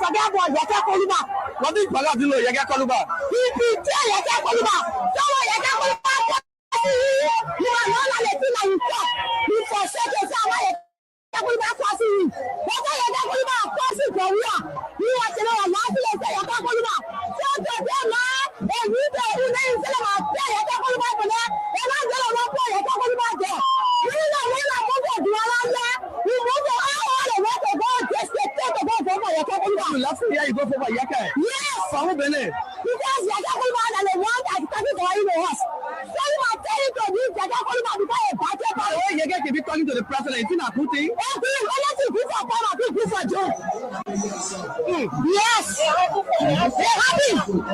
ìfọ̀gẹ́bọ̀ Yẹ̀kẹ́ Kólúbà. Wọ́n ti ìpàgọ́ àti lọ Yẹ̀kẹ́ Kólúbà. Ibi tí Yẹ̀kẹ́ Kólúbà sọ́wọ́ Yẹ̀kẹ́ Kólúbà kọ́ sí you are not allowed to like you talk. You forsake yourself àwọn Yẹ̀kẹ́ Kólúbà kọ́ sí yìí. Wọ́n tẹ́ Yẹ̀kẹ́ Kólúbà kọ́ sí ìgbọ̀wúrà. Ní wọ́n ti lọ wà láti lè tẹ́ Yẹ̀kẹ́ Kólúbà. Tí ó tó dé máa èyí tẹ ìlú lẹ́yìn sílẹ̀ máa tẹ́ Yẹ̀kẹ́ Kólúbà ìpínlẹ̀. Ẹ máa ń jẹ́ lọ́wọ́ fún Yẹ̀kẹ́ Kólúbà jẹ. Nígbà move all the way to go just to take the vote for Yẹ̀kẹ́ Kólúbà. Last year you go for Yẹ̀kẹ́. Yes. From Benin. Because Yẹ̀kẹ́ Kólúbà is the one that is talking to us. So you are telling to this Yẹ̀kẹ́ Kólúbà because a party party. Oh, Yẹ̀kẹ́ can be talking to the president. It's not putting. Anything good for power, good for Joe. Yes. They happy.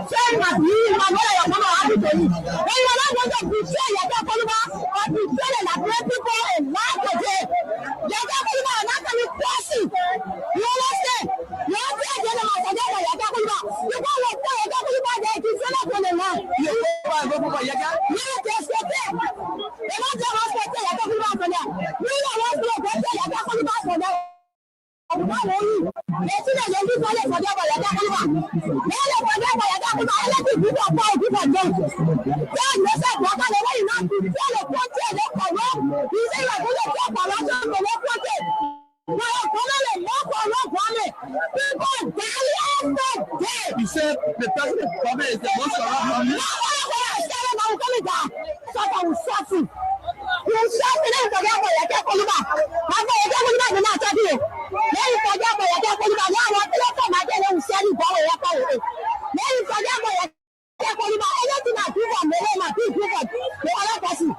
Say must be my mother, your mama happy to you. When you are not going to betray Yẹ̀kẹ́ Kólúbà or betray the Nigerian people in life today, Yẹ̀kẹ́ Kólúbà are not coming crazy. You understand? You have to get them out of there for Yẹ̀kẹ́ Kólúbà. You can't let Yẹ̀kẹ́ Kólúbà there. It is not going to lie. You go for Yẹ̀kẹ́? Yes, yes, yes. They don't just respect Yẹ̀kẹ́ Kólúbà for them. We don't want to respect Yẹ̀kẹ́ Kólúbà for them. Let's see the young people for them for Yẹ̀kẹ́ Kólúbà. They don't for them for Yẹ̀kẹ́ Kólúbà. Let the people for them. Then you say, what are the way you not to tell the country and the corrupt? You say you're going to talk about the country. You said the president government is the most corrupt one. You shut me down for that for Yẹ̀kẹ́ Kólúbà. I'm going to Yẹ̀kẹ́ Kólúbà is not talking. Let me forget for Yẹ̀kẹ́ Kólúbà. Now I want to let my day and send you power. Let me forget for Yẹ̀kẹ́ Kólúbà. Anything I do for me, my people for the other person.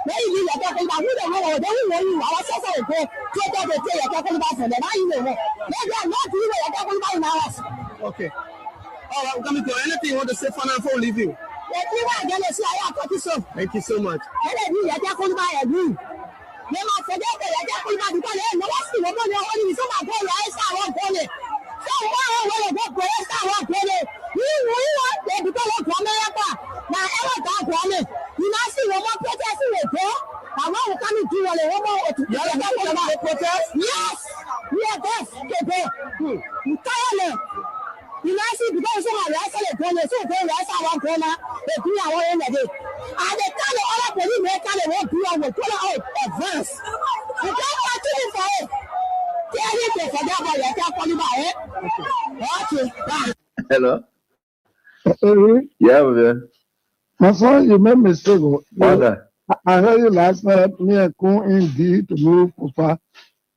Let me leave Yẹ̀kẹ́ Kólúbà. Who the hell they will know you? Our sister will go to the Yẹ̀kẹ́ Kólúbà for them. How you know? Maybe I'm not doing Yẹ̀kẹ́ Kólúbà in our house. Okay. All right, we're coming to anything you want to say for now before we leave you. Thank you so much. Yẹ̀kẹ́ Kólúbà agree. They must forget the Yẹ̀kẹ́ Kólúbà because they know what's the one they only so much for your extra one pony. So one way go for extra one pony. You want to because of America. Now ever that one. You now see one more protest in the I want to come to one more protest. Yes. We are there. You tired. You know, see, because someone else is going to say, one corner, they do our own day. And they tell the other police maker they won't do our color advance. You can't continue for it. Tell him to forget about Yẹ̀kẹ́ Kólúbà, eh? Okay. Hello. Yeah, man. My son, you made mistake. Father. I heard you last night, me and Kun indeed to move Pupa.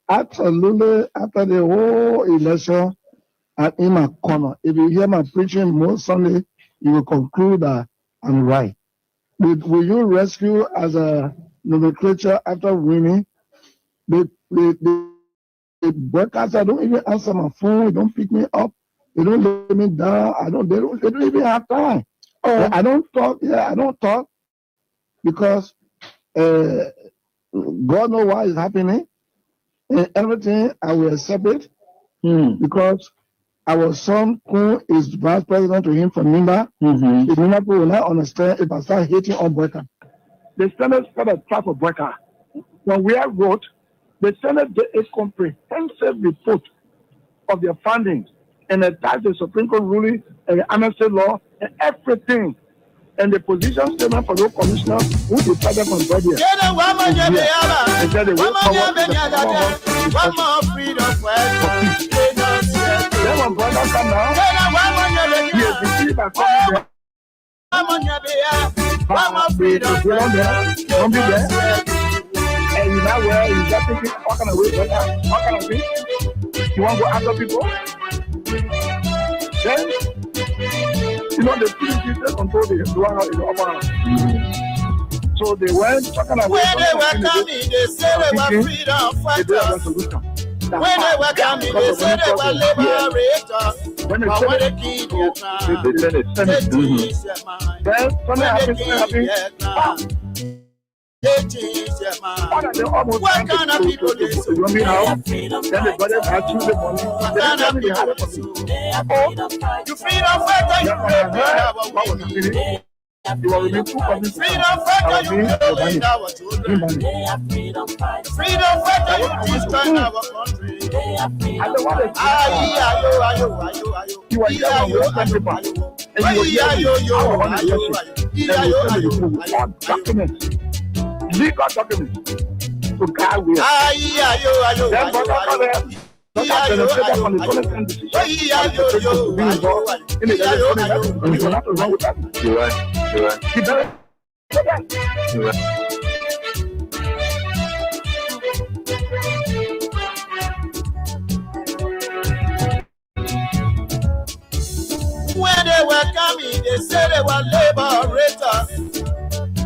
Absolutely, after the whole election, I'm in my corner. If you hear my preaching most Sunday, you will conclude that I'm right. Will you rescue as a nomenclature after winning? The broadcaster don't even answer my phone. They don't pick me up. They don't let me down. They don't even have time. I don't talk. Yeah, I don't talk because God knows why it's happening. And everything I will accept it because our son Kun is vice president to him from Nimba. The Nimba people will not understand if I start hating on Boyka. The Senate started a trap of Boyka. When we have wrote, the Senate did a comprehensive report of their findings and attached the Supreme Court ruling and the amnesty law and everything. And the position statement for the commissioner who decided from body. They said they will one more freedom for then when brother come now, he is received by coming one more freedom. Don't be there. And you know where you just thinking, what kind of way, what kind of thing? You want to go after people? Then, you know, the two Jesus control the one in the upper house. So they went talking about when they were coming, they said they were freedom fighters. When they were coming, they said they were liberators. When they keep your mind, they change their mind. Then something happened. They change their mind. What kind of people they so? Then the brothers had choose the money. What kind of people they so? You freedom fighter, you freedom. It will be full of this. Freedom fighter, you killing our children. Freedom fighter, you destroying our country. I don't want to you are young, you are people. And you are documents. Legal documents. To God will. Then God will when they were coming, they said they were liberators.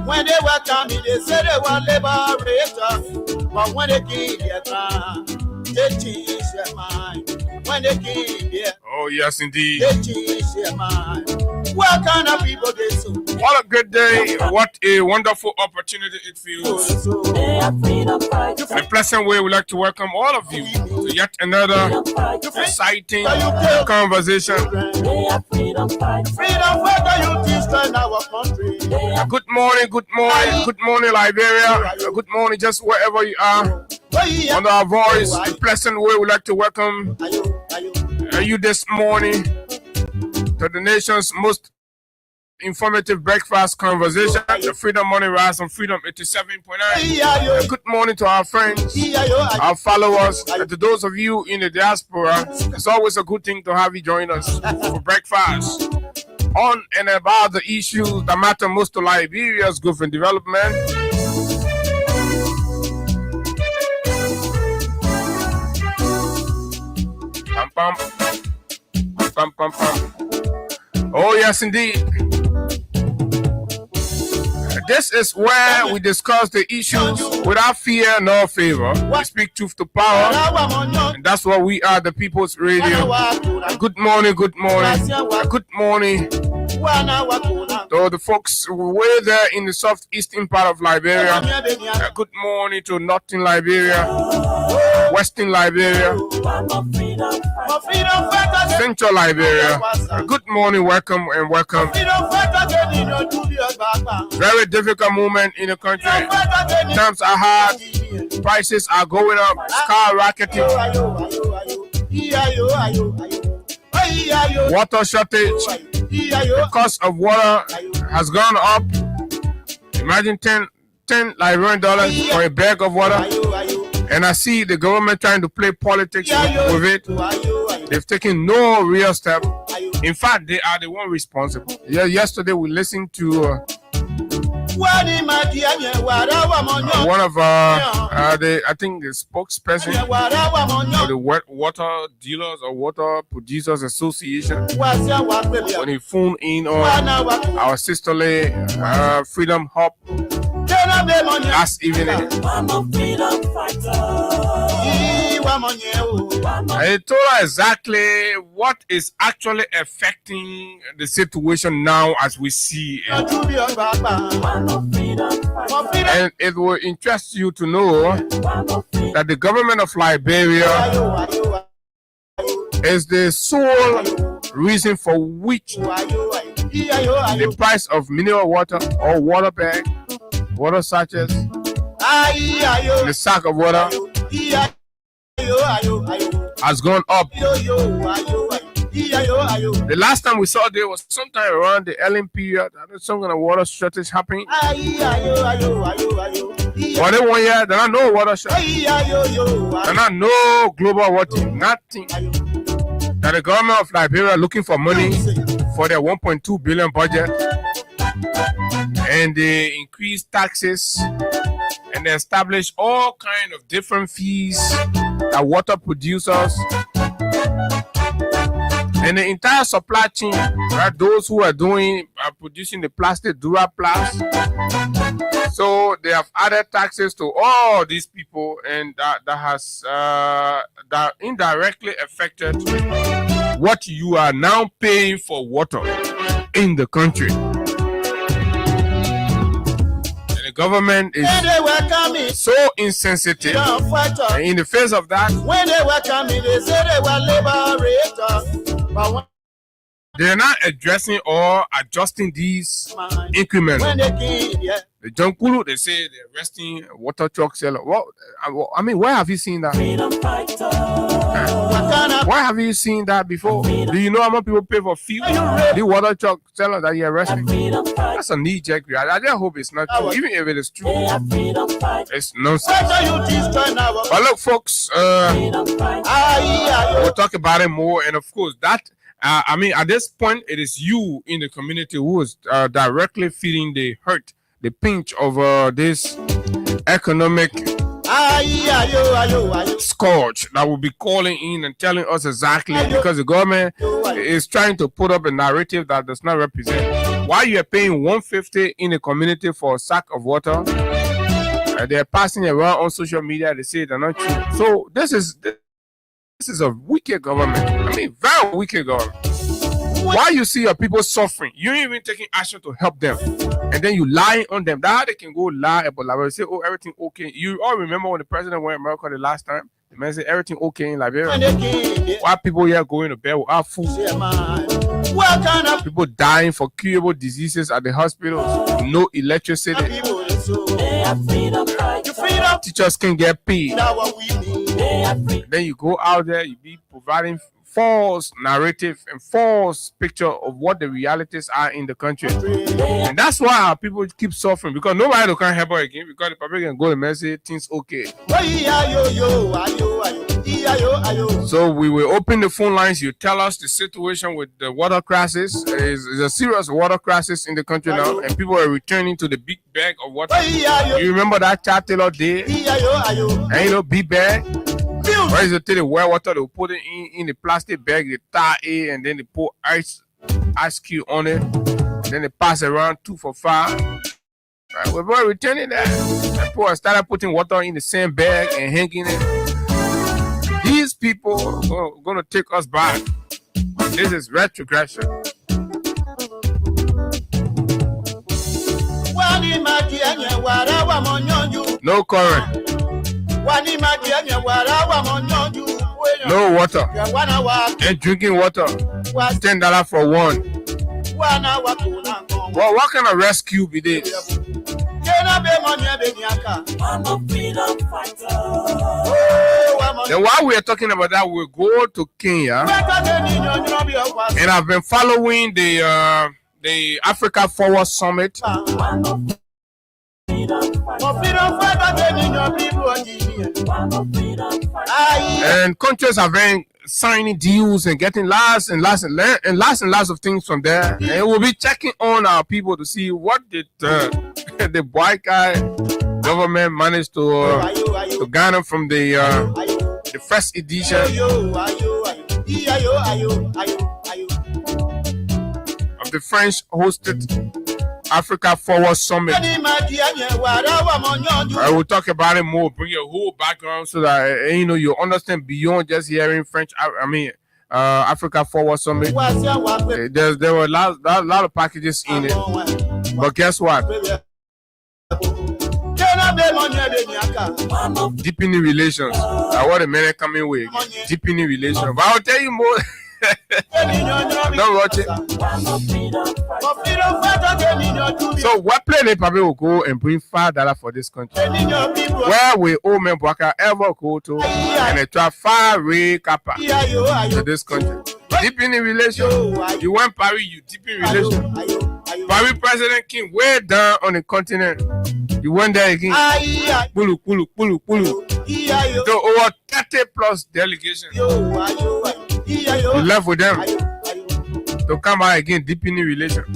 When they were coming, they said they were liberators. But when they came their time, they changed their mind. When they came there, oh yes, indeed. they changed their mind. What kind of people they so? What a good day. What a wonderful opportunity it feels. In a pleasant way, we'd like to welcome all of you to yet another exciting conversation. Freedom fighter, you destroy our country. Good morning, Liberia. Good morning, just wherever you are. Under our voice, in a pleasant way, we'd like to welcome you this morning to the nation's most informative breakfast conversation, the Freedom Morning Rise on Freedom 87.9. Good morning to our friends, our followers, and to those of you in the diaspora. It's always a good thing to have you join us for breakfast on and about the issues that matter most to Liberia's growth and development. Pam, pam, pam, pam. Oh yes, indeed. This is where we discuss the issues without fear nor favor. We speak truth to power, and that's what we are, the People's Radio. Good morning, good morning, good morning to the folks way there in the southeastern part of Liberia. Good morning to northern Liberia, western Liberia, central Liberia. Good morning, welcome and welcome. Very difficult moment in the country. Times are hard, prices are going up, skyrocketing. Water shortage, the cost of water has gone up. Imagine 10 Liberian dollars for a bag of water. And I see the government trying to play politics with it. They've taken no real step. In fact, they are the one responsible. Yesterday we listened to one of I think the spokesperson of the Water Dealers or Water Producers Association, when he phoned in on our sisterly Freedom Hub last evening. I told her exactly what is actually affecting the situation now as we see it. And it will interest you to know that the government of Liberia is the sole reason for which the price of mineral water or water bag, water sachets, the sack of water has gone up. The last time we saw there was sometime around the Ellen period. I know some kind of water shortage happening. But they 1 year, there are no water shortage. There are no global water, nothing. That the government of Liberia looking for money for their 1.2 billion budget, and they increase taxes and they establish all kind of different fees that water producers and the entire supply chain, right? Those who are producing the plastic Duraplast. So they have added taxes to all these people, and that has that indirectly affected what you are now paying for water in the country. The government is so insensitive. And in the face of that, when they were coming, they said they were liberators. But when They're not addressing or adjusting these increments. The Jonkulu, they say they're arresting water truck seller. Well, I mean, where have you seen that? Why have you seen that before? Do you know how much people pay for fuel? The water truck seller that you're arresting? That's a knee-jerk. I just hope it's not true. Even if it is true, it's nonsense. But look, folks, we'll talk about it more. And of course, that I mean, at this point, it is you in the community who is directly feeling the hurt, the pinch of this economic scourge that will be calling in and telling us exactly, because the government is trying to put up a narrative that does not represent. Why you are paying $150 in the community for a sack of water? They're passing it around on social media. They say they're not true. So this is a wicked government. I mean, very wicked government. Why you see your people suffering, you ain't even taking action to help them, and then you lying on them. That how they can go lie about Liberia, say, oh, everything okay. You all remember when the president went to America the last time? The man said everything okay in Liberia. Why people here going to bed without food? People dying for curable diseases at the hospitals. No electricity. Teachers can get paid. Then you go out there, you be providing false narrative and false picture of what the realities are in the country. And that's why our people keep suffering, because nobody can help her again, because the public can go and message things okay. So we will open the phone lines. You tell us the situation with the water crisis. Is a serious water crisis in the country now, and people are returning to the big bag of water. You remember that Chad Taylor day? And you know, big bag. Where is it till the well water? They put it in the plastic bag, they tie it, and then they put ice cube on it. And then they pass it around 2 for $5. Right, we're returning that. People started putting water in the same bag and hanging it. These people are going to take us back. This is retrogression. No current. No water. And drinking water. $10 for one. Well, what kind of rescue be this? Then while we are talking about that, we'll go to Kenya. And I've been following the Africa Forward Summit. And countries have been signing deals and getting lots and lots of things from there. And we'll be checking on our people to see what did the white guy government managed to garner from the first edition of the French hosted Africa Forward Summit. I will talk about it more, bring your whole background so that you understand beyond just hearing French. Africa Forward Summit. There were a lot of packages in it, but guess what? Deepening relations. What the men coming with? Deepening relations. But I'll tell you more. Don't watch it. So what place probably will go and bring $5 for this country? Where will old man Bwaka ever go to and attract far-away kappa to this country? Deepening relations. You want Paris, you deepen relations. Paris President King way down on the continent. You went there again. Pulu. So over 30 plus delegations. You left with them to come back again, deepening relations. And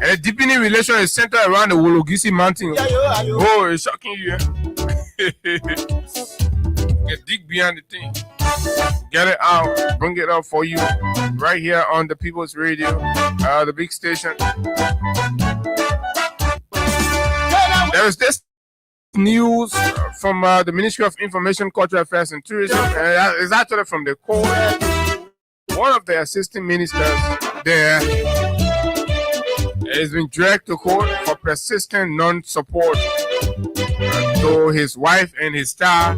the deepening relation is centered around the Wologisi Mountain. Oh, it's shocking you. Get dig behind the thing. Get it out. Bring it up for you. Right here on the People's Radio, the big station. There is this news from the Ministry of Information, Cultural Affairs and Tourism. It's actually from the court. One of the assistant ministers there has been dragged to court for persistent non-support to his wife and his star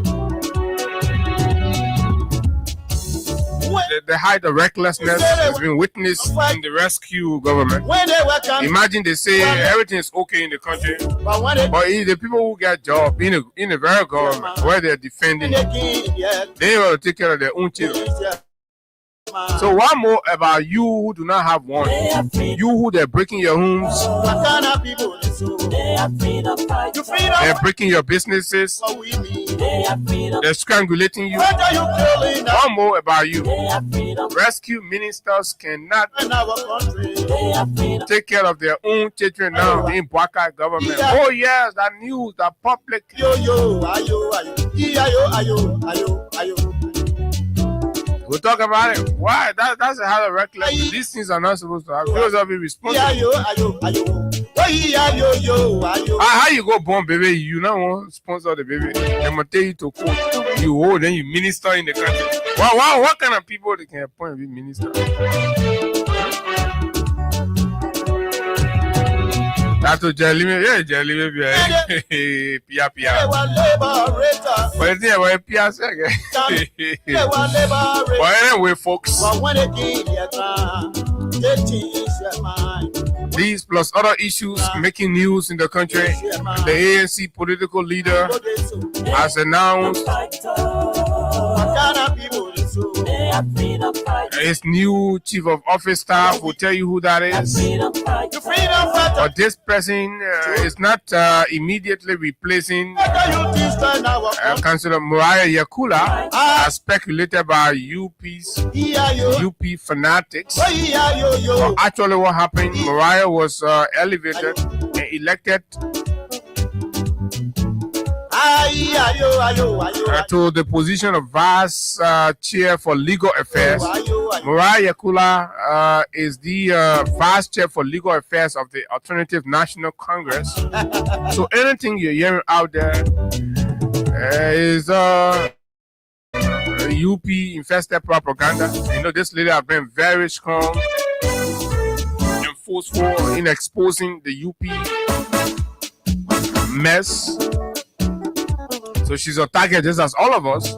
the height of recklessness has been witnessed in the rescue government. Imagine they say everything is okay in the country, but the people who get jobs in the very government where they're defending, they will take care of their own children. So what more about you who do not have one? You who they're breaking your homes, they're breaking your businesses, they're strangulating you. What more about you? Rescue ministers cannot take care of their own children now in Bwaka government. Oh yes, that news, that public. We'll talk about it. Why? That's a hell of reckless. These things are not supposed to happen. Those are be responsible. How you go born baby? You not want to sponsor the baby. They must take you to court. You hold, then you minister in the country. What kind of people they can appoint to be minister? That's what Jelly, yeah, Jelly, Pia. But it's there, Pia second. But anyway, folks, these plus other issues making news in the country. The ANC political leader has announced his new chief of office staff. Will tell you who that is. But this person is not immediately replacing Councillor Mariah Yakula, as speculated by UP fanatics. But actually, what happened? Mariah was elevated and elected to the position of vice chair for legal affairs. Mariah Yakula is the vice chair for legal affairs of the Alternative National Congress. So anything you're hearing out there is UP infested propaganda. You know, this lady has been very strong and forceful in exposing the UP mess. So she's a target just as all of us.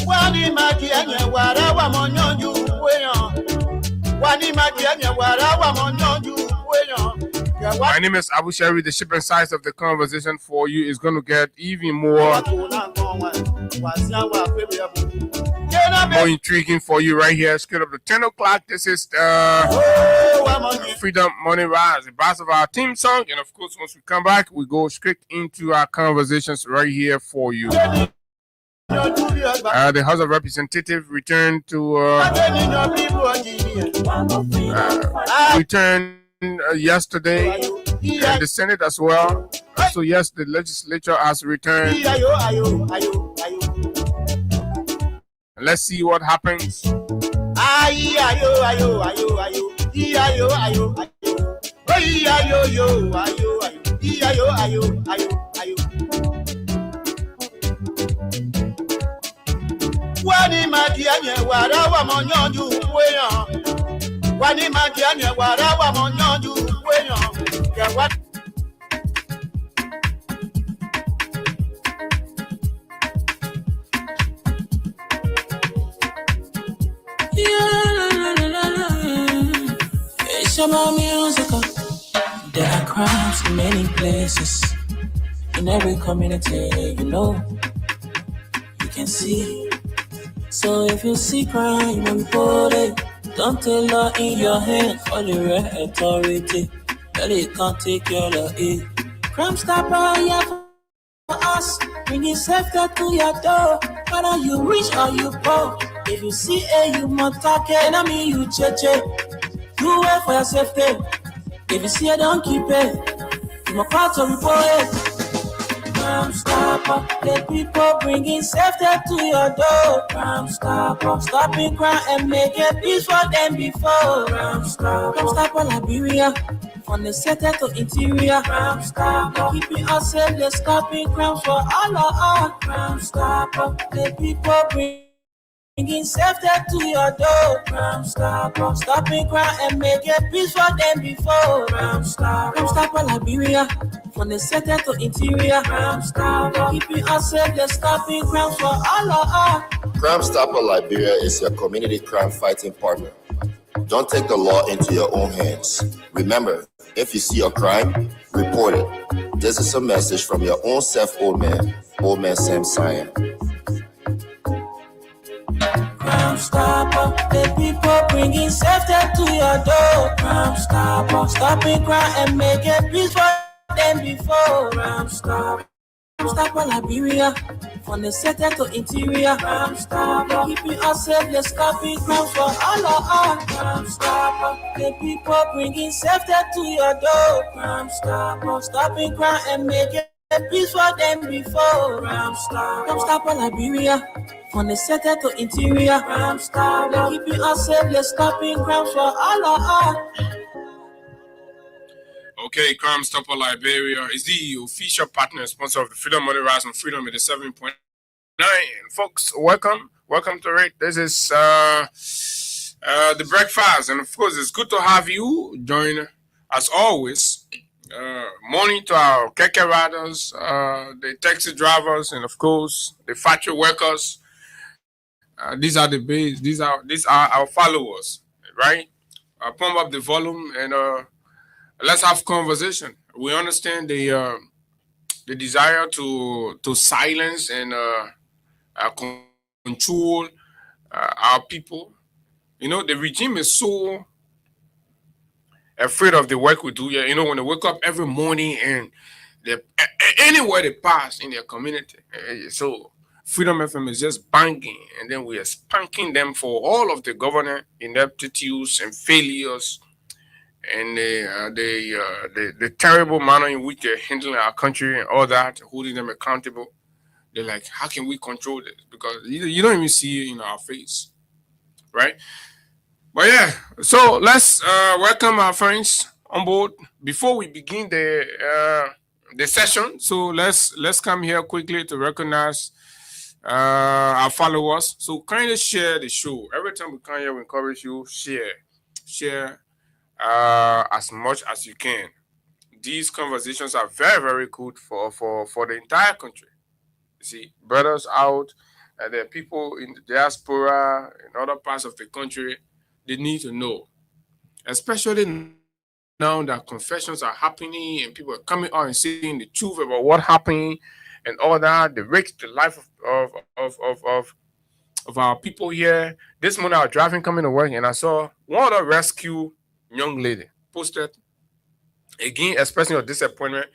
My name is Abu Shari. The shipping size of the conversation for you is going to get even more intriguing for you right here. Straight up to 10 o'clock. This is Freedom Money Rise, the boss of our theme song. And of course, once we come back, we go straight into our conversations right here for you. The House of Representatives returned to yesterday, and the Senate as well. So yes, the legislature has returned. Let's see what happens. Wani madianye warawa monyonju kweyan. Wani madianye warawa monyonju kweyan. Kewa. It's about music. There are crimes in many places. In every community, you know, you can see. So if you see crime and report it, don't take law in your hands for the right authority. But it can't take care of it. Crime Stopper, yeah, for us. Bringing safety to your door. Whether you rich or you poor. If you see you must take it. I mean you cheche. You wait for your safety. If you see don't keep it. You must call to report it. Crime Stopper, the people bringing safety to your door. Crime Stopper, stopping crime and making peace for them before. Crime Stopper, Liberia, from the center to interior. Crime Stopper, keeping us safe, they're stopping crime for all of us. Crime Stopper, the people bring bringing safety to your door. Crime Stopper, stopping crime and making peace for them before. Crime Stopper Liberia, from the center to interior. Crime Stopper, keeping us safe, they're stopping crime for all of us. Crime Stopper Liberia is your community crime fighting partner. Don't take the law into your own hands. Remember, if you see a crime, report it. This is a message from your own self, Old Man Sam Cyan. Crime Stopper, the people bringing safety to your door. Crime Stopper, stopping crime and making peace for them before. Crime Stopper Liberia, from the center to interior. Crime Stopper, keeping us safe, they're stopping crime for all of us. Crime Stopper, the people bringing safety to your door. Crime Stopper, stopping crime and making peace for them before. Crime Stopper Liberia, from the center to interior. Crime Stopper, keeping us safe, they're stopping crime for all of us. Okay, Crime Stopper Liberia is the official partner and sponsor of the Freedom Money Rise and Freedom 87.9. And folks, welcome to it. This is the breakfast, and of course, it's good to have you join as always. Morning to our keke riders, the taxi drivers, and of course the factory workers. These are the base. These are our followers, right? Pump up the volume and let's have conversation. We understand the desire to silence and control our people. You know, the regime is so afraid of the work we do here. You know, when they wake up every morning and anywhere they pass in their community, so Freedom FM is just banging, and then we are spanking them for all of the government ineptitudes and failures, and the terrible manner in which they're handling our country and all that, holding them accountable. They're like, how can we control this? Because you don't even see it in our face, right? But yeah, so let's welcome our friends on board before we begin the session. So let's come here quickly to recognize our followers. So kindly share the show. Every time we come here, we encourage you share as much as you can. These conversations are very, very good for the entire country. You see, brothers out, and there are people in the diaspora in other parts of the country. They need to know, especially now that confessions are happening and people are coming out and saying the truth about what happened and all that. They risked the life of our people here. This morning I was driving coming to work and I saw one of the rescue young lady posted again expressing your disappointment.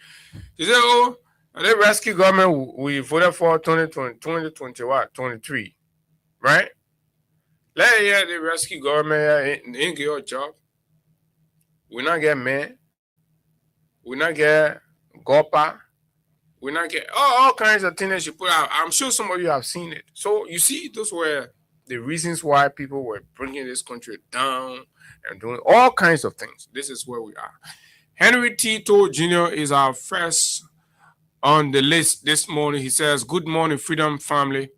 She said, "Oh, the rescue government we voted for 2023, right? Last year the rescue government ain't get your job. We not get men. We not get GOPA. We not get all kinds of things that you put out. I'm sure some of you have seen it. So you see, those were the reasons why people were bringing this country down and doing all kinds of things. This is where we are. Henry Tito Jr. is our first on the list this morning. He says, "Good morning, Freedom family.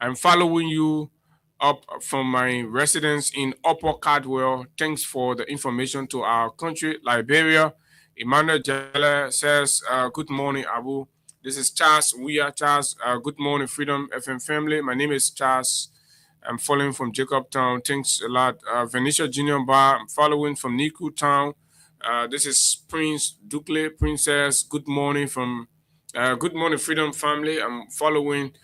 I'm following you up from my residence in Upper Caldwell. Thanks for the information to our country, Liberia." Emmanuel Jelle says, "Good morning, Abu. This is Charles. We are Charles. Good morning, Freedom FM family. My name is Charles. I'm following from Jacobtown. Thanks a lot. Venetia Junior Bar. I'm following from Niku Town. This is Prince Ducle. Princess. Good morning from Good morning, Freedom family. I'm following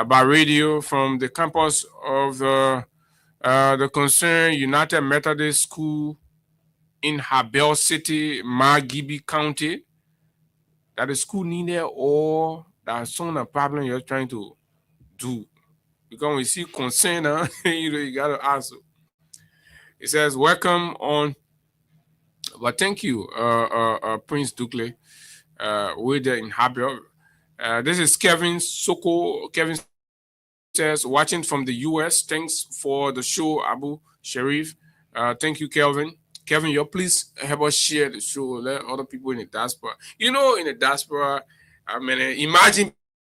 by radio from the campus of the Concerned United Methodist School in Habel City, Margibi County. That is school needed or that's some problem you're trying to do. Because we see concern, you gotta answer. It says, "Welcome on," but thank you, Prince Ducle. We're there in Habel. This is Kevin Soko. Kevin says, "Watching from the US. Thanks for the show, Abu Sharif." Thank you, Kelvin. Kevin, you please help us share the show. Let other people in the diaspora. You know, in the diaspora, I mean, imagine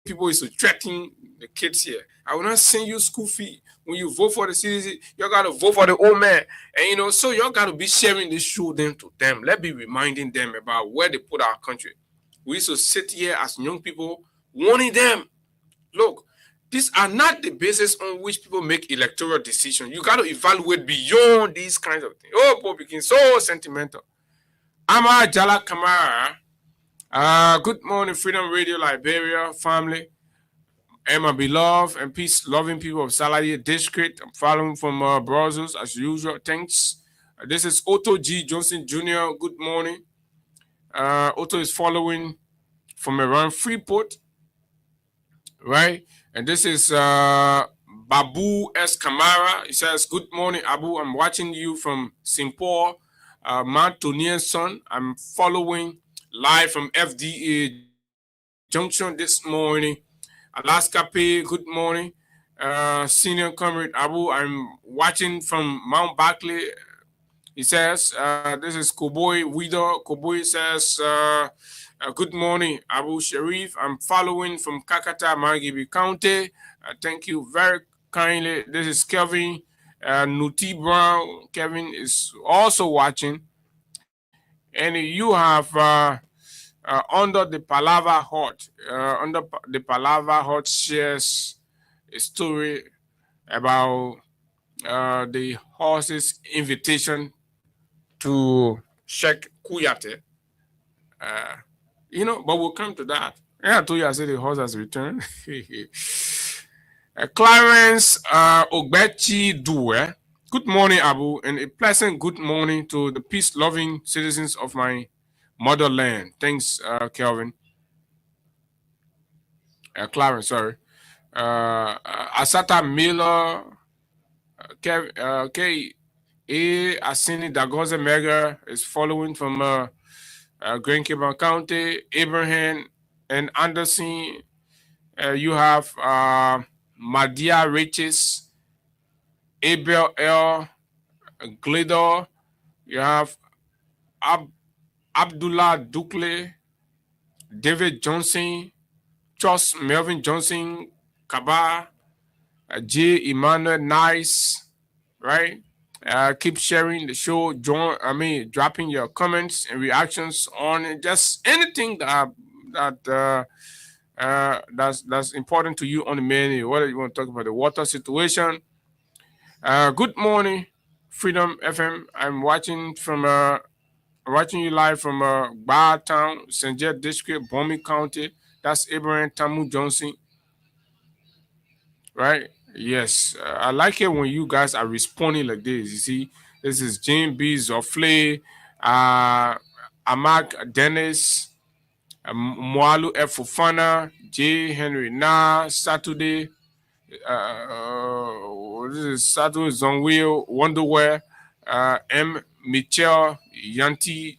people is threatening the kids here. I will not send you school fee. When you vote for the citizen, you got to vote for the old man. And, so you got to be sharing this show them to them. Let's be reminding them about where they put our country. We used to sit here as young people warning them. Look, these are not the basis on which people make electoral decisions. You got to evaluate beyond these kinds of things. Oh, Bob became so sentimental. Amar Jala Kamara. Good morning, Freedom Radio Liberia family. And my beloved and peace-loving people of Saladi District. I'm following from Brussels as usual. Thanks. This is Otto G. Johnson Jr. Good morning. Otto is following from around Freeport, right? And this is Babu S. Kamara. He says, good morning, Abu. I'm watching you from St. Paul, Mount Tonian son. I'm following live from FDA Junction this morning. Alaska Pay, good morning. Senior Comrade Abu, I'm watching from Mount Barkley. He says, this is Koboy Wido. Koboy says, good morning, Abu Sharif. I'm following from Kakata, Margibi County. Thank you very kindly. This is Kevin Nuti Brown. Kevin is also watching. And you have under the Palava Hut, shares a story about the horse's invitation to Sheikh Kuyate. But we'll come to that. I told you I said the horse has returned. Clarence Ogbechi Due. Good morning, Abu, and a pleasant good morning to the peace-loving citizens of my motherland. Thanks, Kelvin. Clarence, sorry. Asata Miller, Asini Dagoza Mega is following from Grand Cayman County. Abraham and Anderson. You have Madia Riches, Abel L. Glidor. You have Abdullah Dukle, David Johnson, Charles Melvin Johnson, Kaba, J. Emmanuel Nice, right? Keep sharing the show, dropping your comments and reactions on just anything that's important to you on the menu. Whether you want to talk about the water situation. Good morning, Freedom FM. I'm watching you live from Bar Town, St. Jet District, Bomi County. That's Abraham Tamu Johnson. Right? Yes. I like it when you guys are responding like this. You see, this is Jane B. Zofle, Amak Dennis, Mwalu F. Fufana, J. Henry Na, Saturday. This is Saturday Zongwil, Wonderwear, M. Michelle Yanti,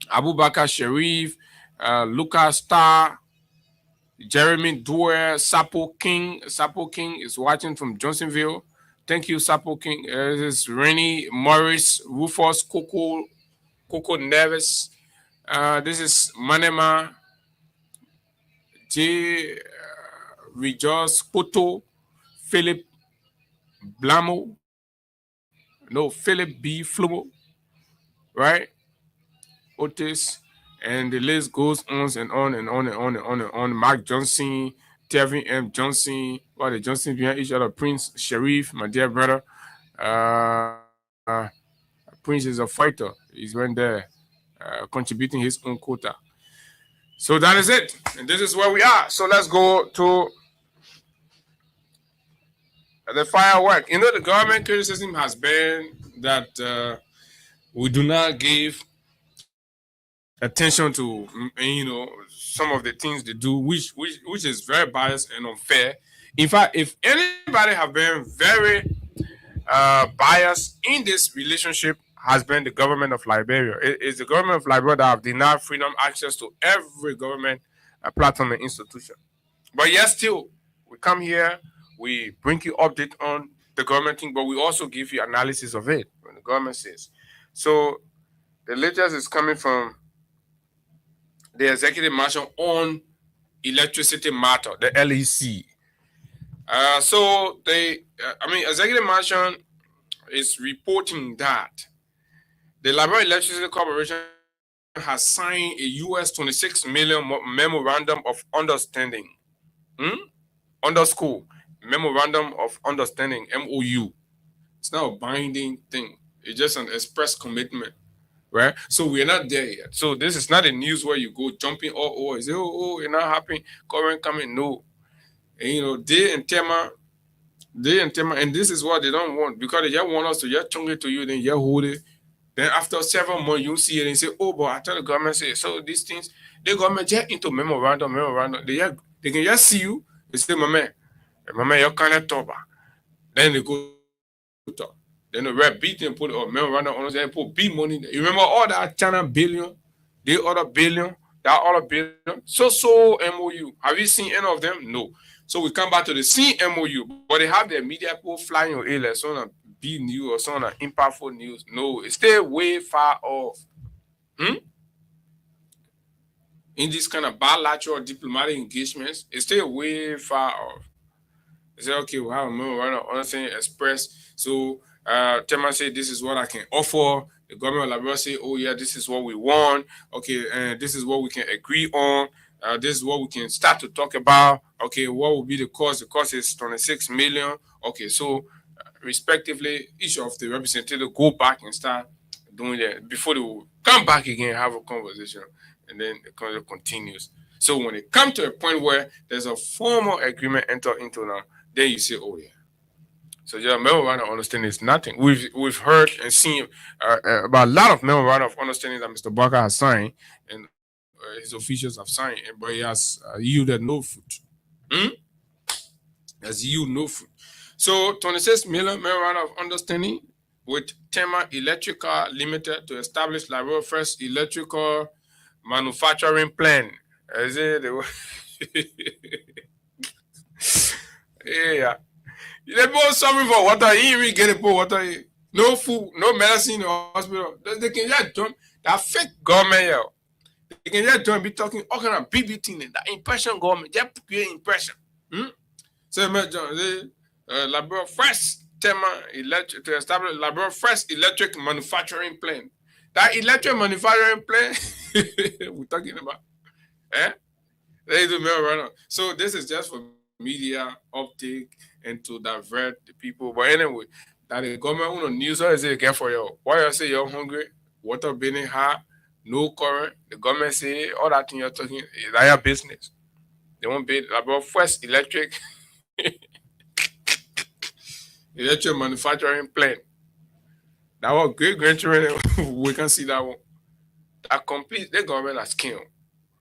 Abubakar Sharif, Lucas Star, Jeremy Dwyer, Sapo King. Sapo King is watching from Johnsonville. Thank you, Sapo King. This is Rennie Morris, Rufus, Coco Neves. This is Manema, J. Rejoice Poto, Philip Blamo. No, Philip B. Flumo. Right? Otis. And the list goes on and on and on and on and on and on. Mark Johnson, Tevin M. Johnson, the Johnson behind each other. Prince Sharif, my dear brother. Prince is a fighter. He's went there contributing his own quota. So that is it. And this is where we are. So let's go to the firework. The government criticism has been that we do not give attention to some of the things they do, which is very biased and unfair. In fact, if anybody have been very biased in this relationship, has been the government of Liberia. It is the government of Liberia that have denied freedom access to every government platform and institution. But yes, still, we come here, we bring you update on the government thing, but we also give you analysis of it when the government says. So the latest is coming from the Executive Marshal on Electricity Matter, the LEC. So Executive Mansion is reporting that the Liberia Electricity Corporation has signed a US $26 million memorandum of understanding. Underscore memorandum of understanding, MOU. It's not a binding thing. It's just an express commitment, right? So we're not there yet. So this is not a news where you go jumping all over. Say, you're not happy. Current coming, no. And they and Tema, and this is what they don't want, because they just want us to just chung it to you, then you hold it. Then after several months, you see it and say, but I tell the government, say, so these things, the government just into memorandum. They can just see you, they say, my man, you can't talk. Then they go talk. Then the rep beat and put memorandum on us and put big money there. You remember all that China billion, the other billion, that other billion? So MOU. Have you seen any of them? No. So we come back to the same MOU, but they have their media people flying your ears on a B News or some on impactful news. No, it stay way far off. In this kind of bilateral diplomatic engagements, it stay way far off. They say, okay, we have a memorandum of understanding express. So Tema say, this is what I can offer. The government of Liberia say, oh yeah, this is what we want. Okay, and this is what we can agree on. This is what we can start to talk about. Okay, what will be the cost? The cost is 26 million. Okay, so respectively, each of the representatives go back and start doing that before they will come back again, have a conversation, and then the conversation continues. So when it comes to a point where there's a formal agreement entered into now, then you say, oh yeah. So your memorandum of understanding is nothing. We've heard and seen about a lot of memorandum of understanding that Mr. Barker has signed and his officials have signed, but he has yielded no fruit. Has yielded no fruit. So 26 million memorandum of understanding with Tema Electrical Limited to establish Liberia first electrical manufacturing plant. Is it yeah. They both suffering for water. He even get it for water. No food, no medicine in the hospital. They can just jump that fake government here. They can just jump be talking all kind of BBT and that impression government. Just create impression. So Liberia first Tema electric to establish Liberia first electric manufacturing plant. That electric manufacturing plant we're talking about. They do memorandum. So this is just for media uptake and to divert the people. But anyway, that the government on news is it again for you. Why you say you're hungry, water being high, no current, the government say all that thing you're talking is their business. They won't be about first electric manufacturing plant. That was great grandchildren. We can see that one. That complete the government has killed.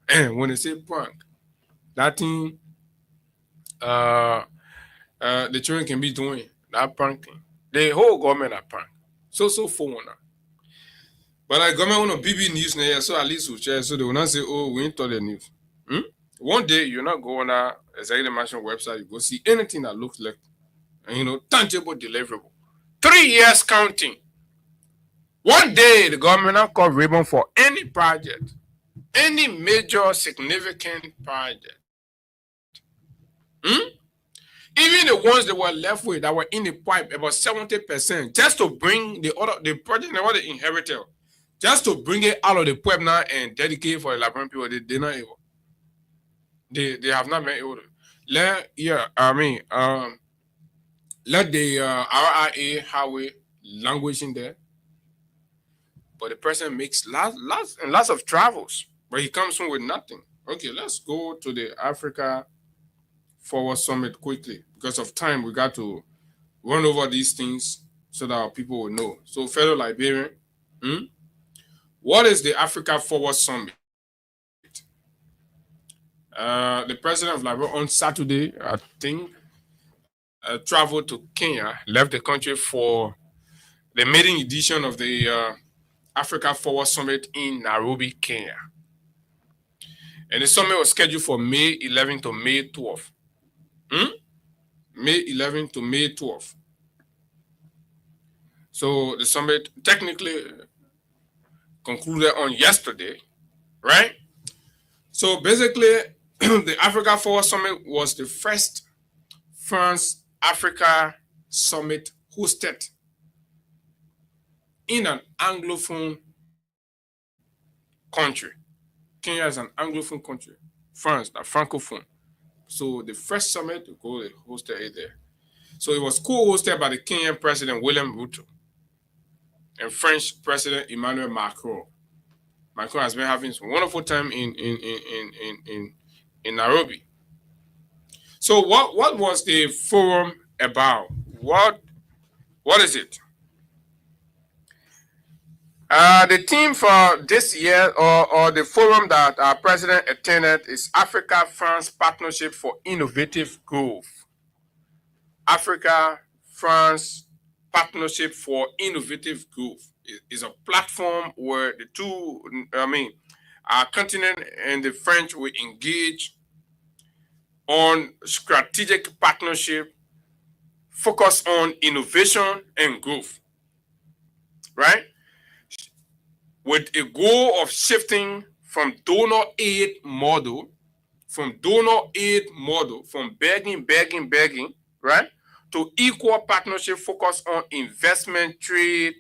And when they say prank, that thing the children can be doing that prank thing. The whole government are prank. So for one. But like government want to BB news now, so at least we share, so they will not say, oh, we ain't told the news. One day you're not going on our Executive Mansion website, you go see anything that looks like tangible, deliverable. 3 years counting. One day the government will call ribbon for any project, any major significant project. Even the ones that were left with that were in the pipe, about 70%, just to bring the project they want to inherit it, just to bring it out of the pipe now and dedicate it for the Liberian people, they're not able. They have not been able to. Let the RIA highway language in there. But the person makes lots of travels, but he comes home with nothing. Okay, let's go to the Africa Forward Summit quickly. Because of time, we got to run over these things so that our people will know. So, fellow Liberian, what is the Africa Forward Summit? The president of Liberia on Saturday, I think, traveled to Kenya, left the country for the maiden edition of the Africa Forward Summit in Nairobi, Kenya. And the summit was scheduled for May 11 to May 12. May 11 to May 12. So the summit technically concluded on yesterday, right? So basically, the Africa Forward Summit was the first France Africa Summit hosted in an Anglophone country. Kenya is an Anglophone country. France, the Francophone. So the first summit, they hosted it there. So it was co-hosted by the Kenyan President William Ruto and French President Emmanuel Macron. Macron has been having some wonderful time in Nairobi. So what was the forum about? What is it? The theme for this year or the forum that our president attended is Africa-France Partnership for Innovative Growth. Africa-France Partnership for Innovative Growth is a platform where the two, our continent and the French will engage on strategic partnership, focus on innovation and growth, right? With a goal of shifting from donor aid model, from begging, right, to equal partnership focus on investment, trade,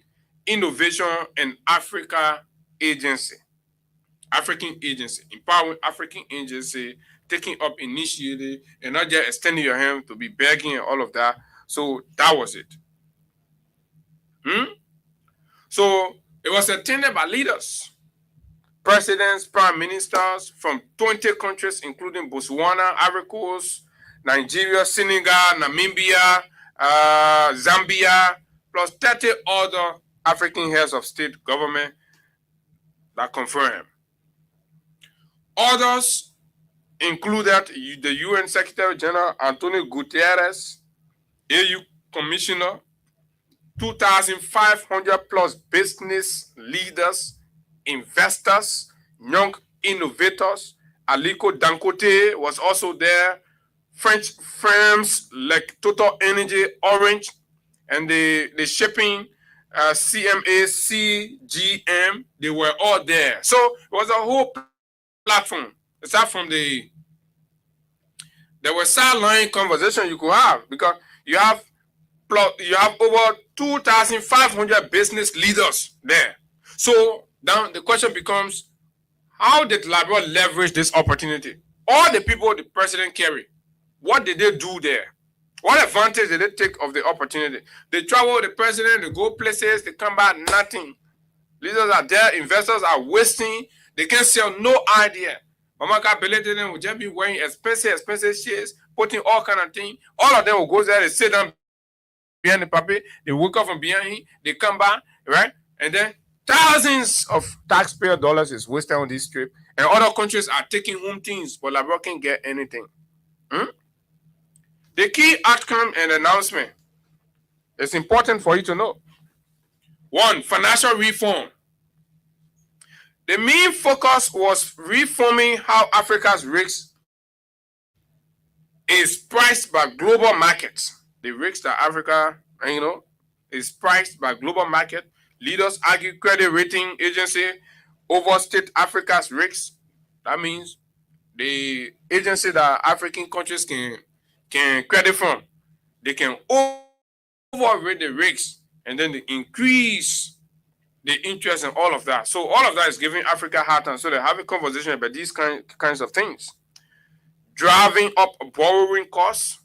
innovation, and African agency, empowering African agency, taking up initiative, and not just extending your hand to be begging and all of that. So that was it. So it was attended by leaders, presidents, prime ministers from 20 countries, including Botswana, Ivory Coast, Nigeria, Senegal, Namibia, Zambia, plus 30 other African heads of state government that confirmed. Others included the UN Secretary General Antonio Guterres, AU Commissioner, 2,500 plus business leaders, investors, young innovators. Aliko Dangote was also there. French firms like Total Energy, Orange, and the shipping CMA, CGM, they were all there. So it was a whole platform. Aside from there were sideline conversation you could have, because you have over 2,500 business leaders there. So now the question becomes, how did Liberia leverage this opportunity? All the people the president carried, what did they do there? What advantage did they take of the opportunity? They travel with the president, they go places, they come back, nothing. Leaders are there, investors are wasting, they can sell no idea. Mamaka Beletinen will just be wearing expensive shares, putting all kind of things. All of them will go there, they sit down behind the puppy, they wake up from behind him, they come back, right? And then thousands of taxpayer dollars is wasted on this trip. And other countries are taking home things, but Liberia can't get anything. The key outcome and announcement is important for you to know. 1, financial reform. The main focus was reforming how Africa's risks is priced by global markets. The risks that Africa, is priced by global market. Leaders argue credit rating agency overstate Africa's risks. That means the agency that African countries can credit from, they can overrate the risks and then they increase the interest and all of that. So all of that is giving Africa hard time. So they have a conversation about these kinds of things. Driving up borrowing costs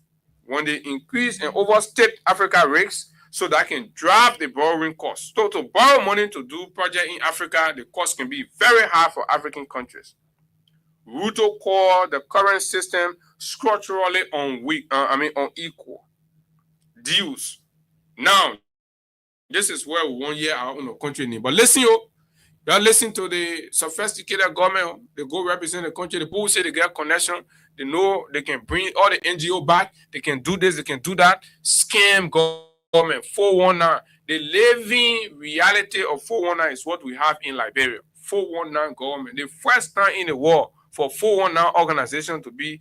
when they increase and overstate Africa risks, so that can drive the borrowing costs. So to borrow money to do project in Africa, the cost can be very high for African countries. Ruto called the current system structurally unequal. Deals. Now, this is where we want to hear our own country name. But listen, you listen to the sophisticated government. They go represent the country. The people say they get connection. They know they can bring all the NGO back. They can do this. They can do that. Scam government. 419. The living reality of 419 is what we have in Liberia. 419 government. The first time in the world for 419 organization to be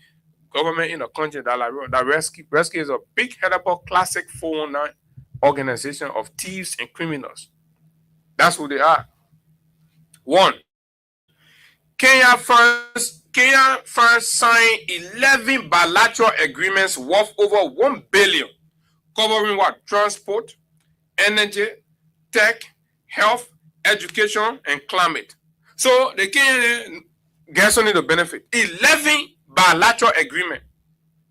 government in a country that rescues a big headed classic 419 organization of thieves and criminals. That's who they are. 1, Kenya France Kenya France signed 11 bilateral agreements worth over 1 billion, covering what? Transport, energy, tech, health, education, and climate. So the Kenya gets only the benefit. 11 bilateral agreement.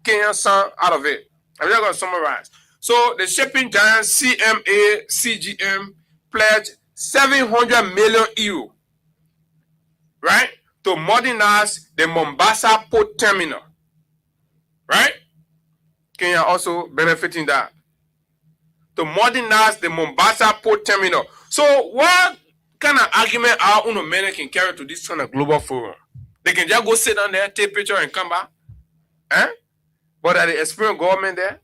Kenya signed out of it. I'm just going to summarize. So the shipping giant CMA CGM pledged 700 million euro, right, to modernize the Mombasa port terminal, right? Kenya also benefiting that. To modernize the Mombasa port terminal. So what kind of argument our own men can carry to this kind of global forum? They can just go sit down there, take picture and come back. Eh? But are the experienced government there?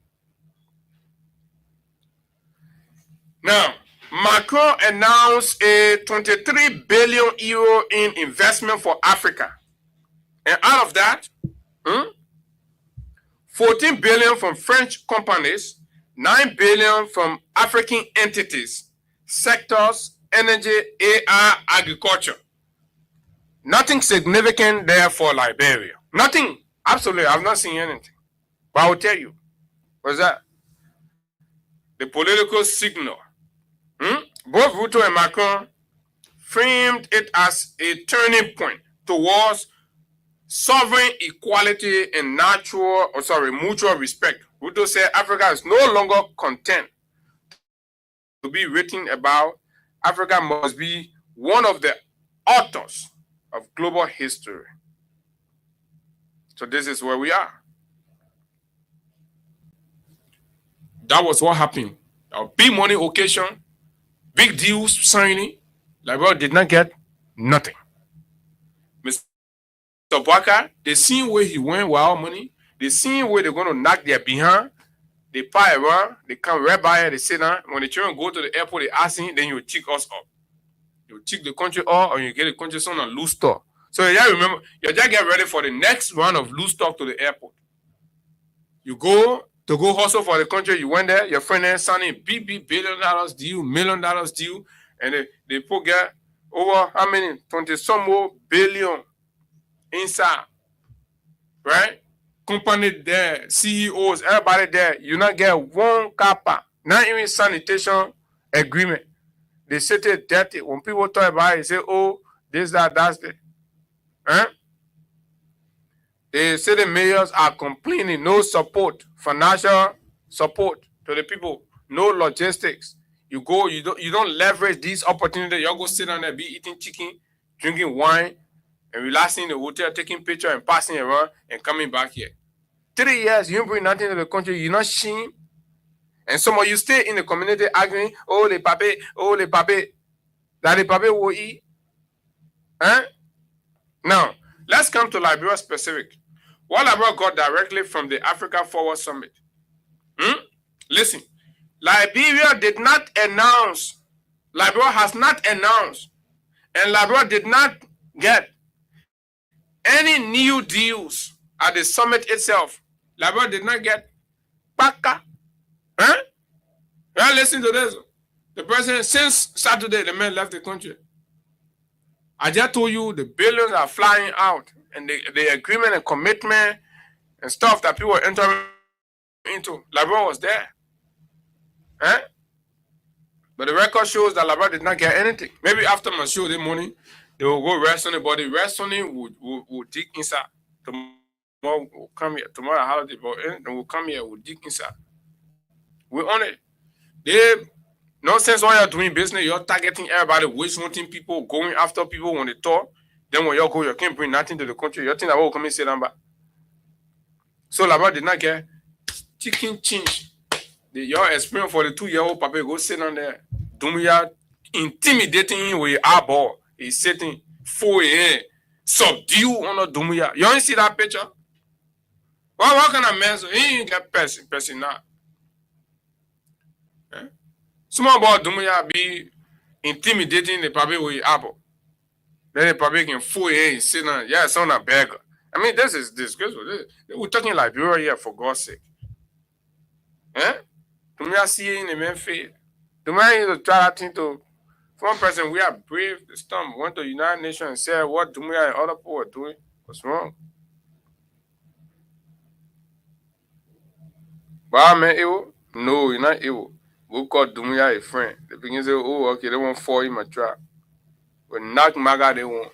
Now, Macron announced a 23 billion euro in investment for Africa. And out of that, 14 billion from French companies, 9 billion from African entities, sectors, energy, AI, agriculture. Nothing significant there for Liberia. Nothing. Absolutely. I've not seen anything. But I will tell you. What's that? The political signal. Both Ruto and Macron framed it as a turning point towards sovereign equality and mutual respect. Ruto said Africa is no longer content to be written about. Africa must be one of the authors of global history. So this is where we are. That was what happened. A big money occasion, big deals signing. Liberia did not get nothing. Mr. Bwaka, they seen where he went with our money. They seen where they're going to knock their behind. They pay around. They come right by. They sit down. When the children go to the airport, they ask him, then you check us up. You check the country up, or you get the country on a loose stock. So you just remember, you just get ready for the next round of loose stock to the airport. You go to go hustle for the country. You went there. Your friend there signing big $1 billion deal, $1 million deal, and they put get over how many 20-some more billion inside, right? Company there, CEOs, everybody there. You not get one kappa, not even sanitation agreement. They sit it dirty. When people talk about it, they say, oh, this, that, that's the. Huh? They say the mayors are complaining, no support, financial support to the people, no logistics. You go, you don't leverage these opportunities. You go sit down there, be eating chicken, drinking wine, and relaxing in the hotel, taking pictures and passing around and coming back here. 3 years, you don't bring nothing to the country, you're not shame. And some of you stay in the community arguing, oh, les papés, that the papés will eat. Huh? Now, let's come to Liberia specific. What Liberia got directly from the Africa Forward Summit. Listen, Liberia did not announce, Liberia has not announced, and Liberia did not get any new deals at the summit itself. Liberia did not get Paka. Huh? Well, listen to this. The president, since Saturday, the man left the country. I just told you the billions are flying out, and the agreement and commitment and stuff that people are entering into. Liberia was there. Huh? But the record shows that Liberia did not get anything. Maybe after my show this morning, they will go rest on the body. Rest on it will dig inside. Tomorrow will come here. Tomorrow holiday, but they will come here, will dig inside. We're on it. They nonsense while you're doing business, you're targeting everybody, waste hunting people, going after people when they talk. Then when you go, you can't bring nothing to the country. You think that will come and say that. So Liberia did not get chicken change. Your experience for the 2-year-old papa go sit on there. Dumbuya intimidating him with our ball. He's sitting 4 a.m. Subdue on the Dumbuya. You don't see that picture? Well, what kind of man? So he ain't get person now. Small boy Dumbuya be intimidating the public with apple. Then the public can 4 a.m. sit on, yeah, it's on a beggar. I mean, this is disgraceful. We're talking Liberia here, for God's sake. Dumbuya see in the main field. Dumbuya need to try that thing to, one person, we are brave the storm, went to the United Nations and said what Dumbuya and other people are doing. What's wrong? But man, evil? No, you're not evil. We call Dumia a friend. They begin to say, oh, okay, they won't fall in my trap. But knock Maga, they won't.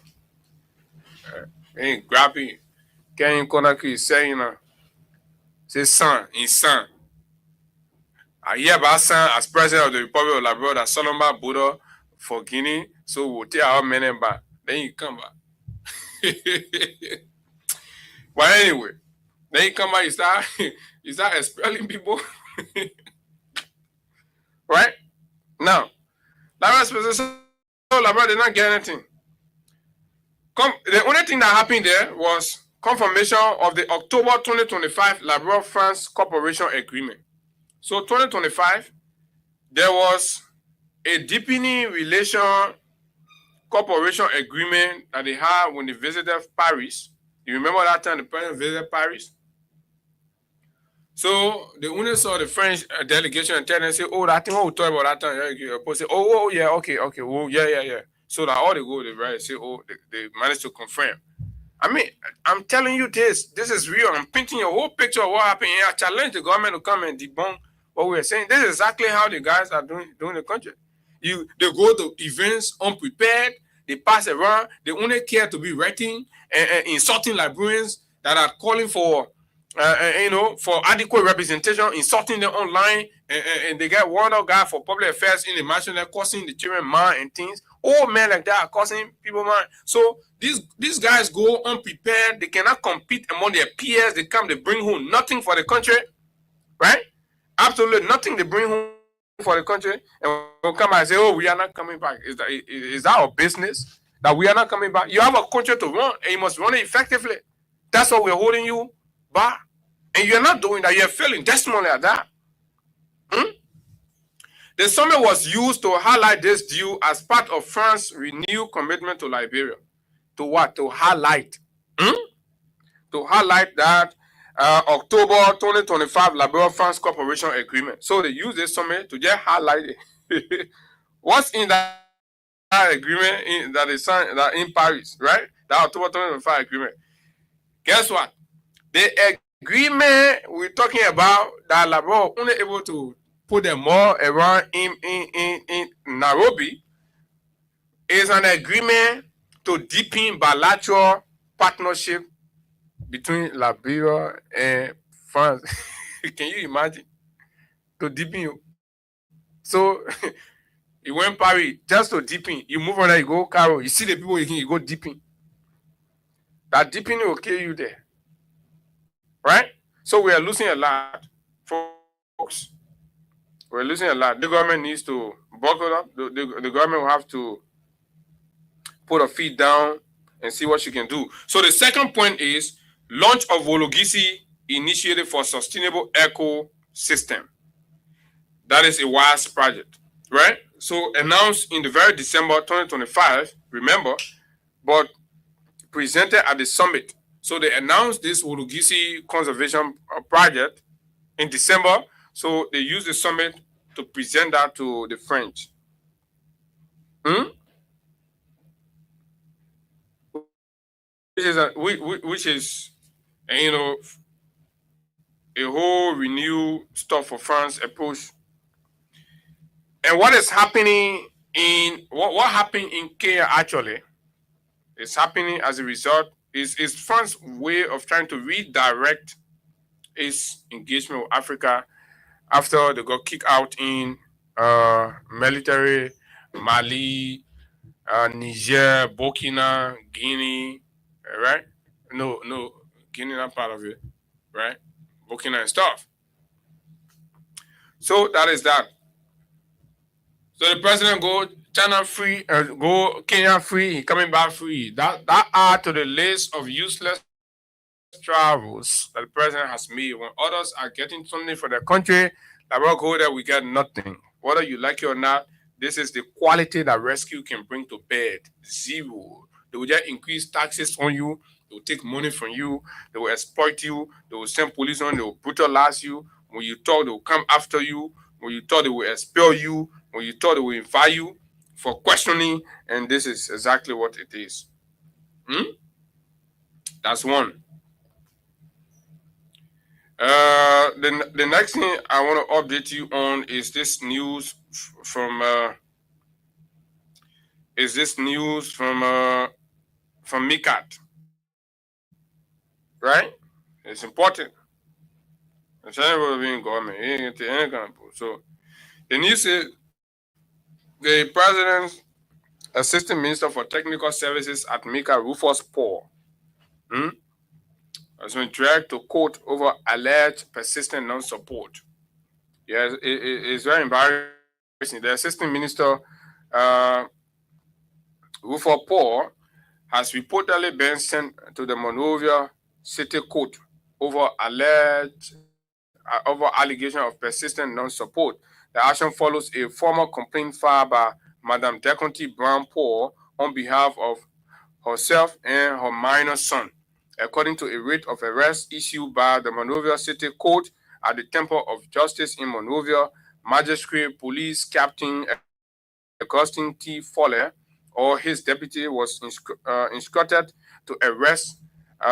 They ain't grabbing you. Can't you connect you saying, say, son, in son. I hear about son as president of the Republic of Liberia that Solomon Buddha for Guinea, so we'll take our men back. Then you come back. But anyway, then you come back, you start expelling people. Right? Now, Liberia's position, Liberia did not get anything. The only thing that happened there was confirmation of the October 2025 Liberia-France Cooperation Agreement. So 2025, there was a deepening relation cooperation agreement that they had when they visited Paris. You remember that time the president visited Paris? So the owner saw the French delegation and tell them, say, oh, that thing, what we talk about that time. Say, oh, yeah, okay, well, yeah. So that all they go, they write, say, oh, they managed to confirm. I mean, I'm telling you this is real. I'm painting a whole picture of what happened. I challenge the government to come and debunk what we're saying. This is exactly how the guys are doing the country. They go to events unprepared, they pass around, they only care to be writing and insulting Liberians that are calling for for adequate representation, insulting them online, and they get one other guy for public affairs in the mansion, they're causing the children mind and things. Old men like that are causing people mind. So these guys go unprepared, they cannot compete among their peers, they come, they bring home nothing for the country, right? Absolutely nothing they bring home for the country, and we'll come and say, oh, we are not coming back. Is that our business that we are not coming back? You have a country to run, and you must run it effectively. That's what we're holding you back. And you're not doing that. You're failing testimony at that. The summit was used to highlight this deal as part of France's renewed commitment to Liberia. To what? To highlight. To highlight that October 2025 Liberia-France Cooperation Agreement. So they use this summit to just highlight it. What's in that agreement that they signed that in Paris, right? That October 2025 agreement. Guess what? The agreement we're talking about that Liberia only able to put them more around in Nairobi is an agreement to deepen bilateral partnership between Liberia and France. Can you imagine? To deepen you. So you went Paris just to deepen. You move on there, you go Cairo. You see the people, you go deepen. That deepening will kill you there. Right? So we are losing a lot, folks. We're losing a lot. The government needs to buckle up. The government will have to put her feet down and see what she can do. So the second point is launch of Wologisi Initiative for Sustainable Ecosystem. That is a WISE project, right? So announced in the very December 2025, remember, but presented at the summit. So they announced this Wologisi Conservation Project in December. So they used the summit to present that to the French. Which is a whole renewed stuff for France approach. And what is happening what happened in Kenya actually is happening as a result is France's way of trying to redirect its engagement with Africa after they got kicked out in military, Mali, Niger, Burkina, Guinea, right? No, Guinea not part of it, right? Burkina and stuff. So that is that. So the president go China free, go Kenya free, he coming back free. That add to the list of useless travels that the president has made. When others are getting something for their country, Liberia go there, we get nothing. Whether you like it or not, this is the quality that rescue can bring to bed. Zero. They will just increase taxes on you. They will take money from you. They will exploit you. They will send police on. They will brutalize you. When you talk, they will come after you. When you talk, they will expel you. When you talk, they will invite you for questioning. And this is exactly what it is. That's one. The next thing I want to update you on is this news from MICAT, right? It's important. It's anybody being government. So the news says the president's assistant minister for technical services at MICAT, Rufus Paul, has been dragged to court over alleged persistent non-support. Yes, it's very embarrassing. The assistant minister, Rufus Paul, has reportedly been sent to the Monrovia City Court over allegation of persistent non-support. The action follows a formal complaint filed by Madam Deconte Brown Paul on behalf of herself and her minor son, according to a writ of arrest issued by the Monrovia City Court at the Temple of Justice in Monrovia. Magistrate Police Captain Augustine T. Fowler or his deputy was instructed to arrest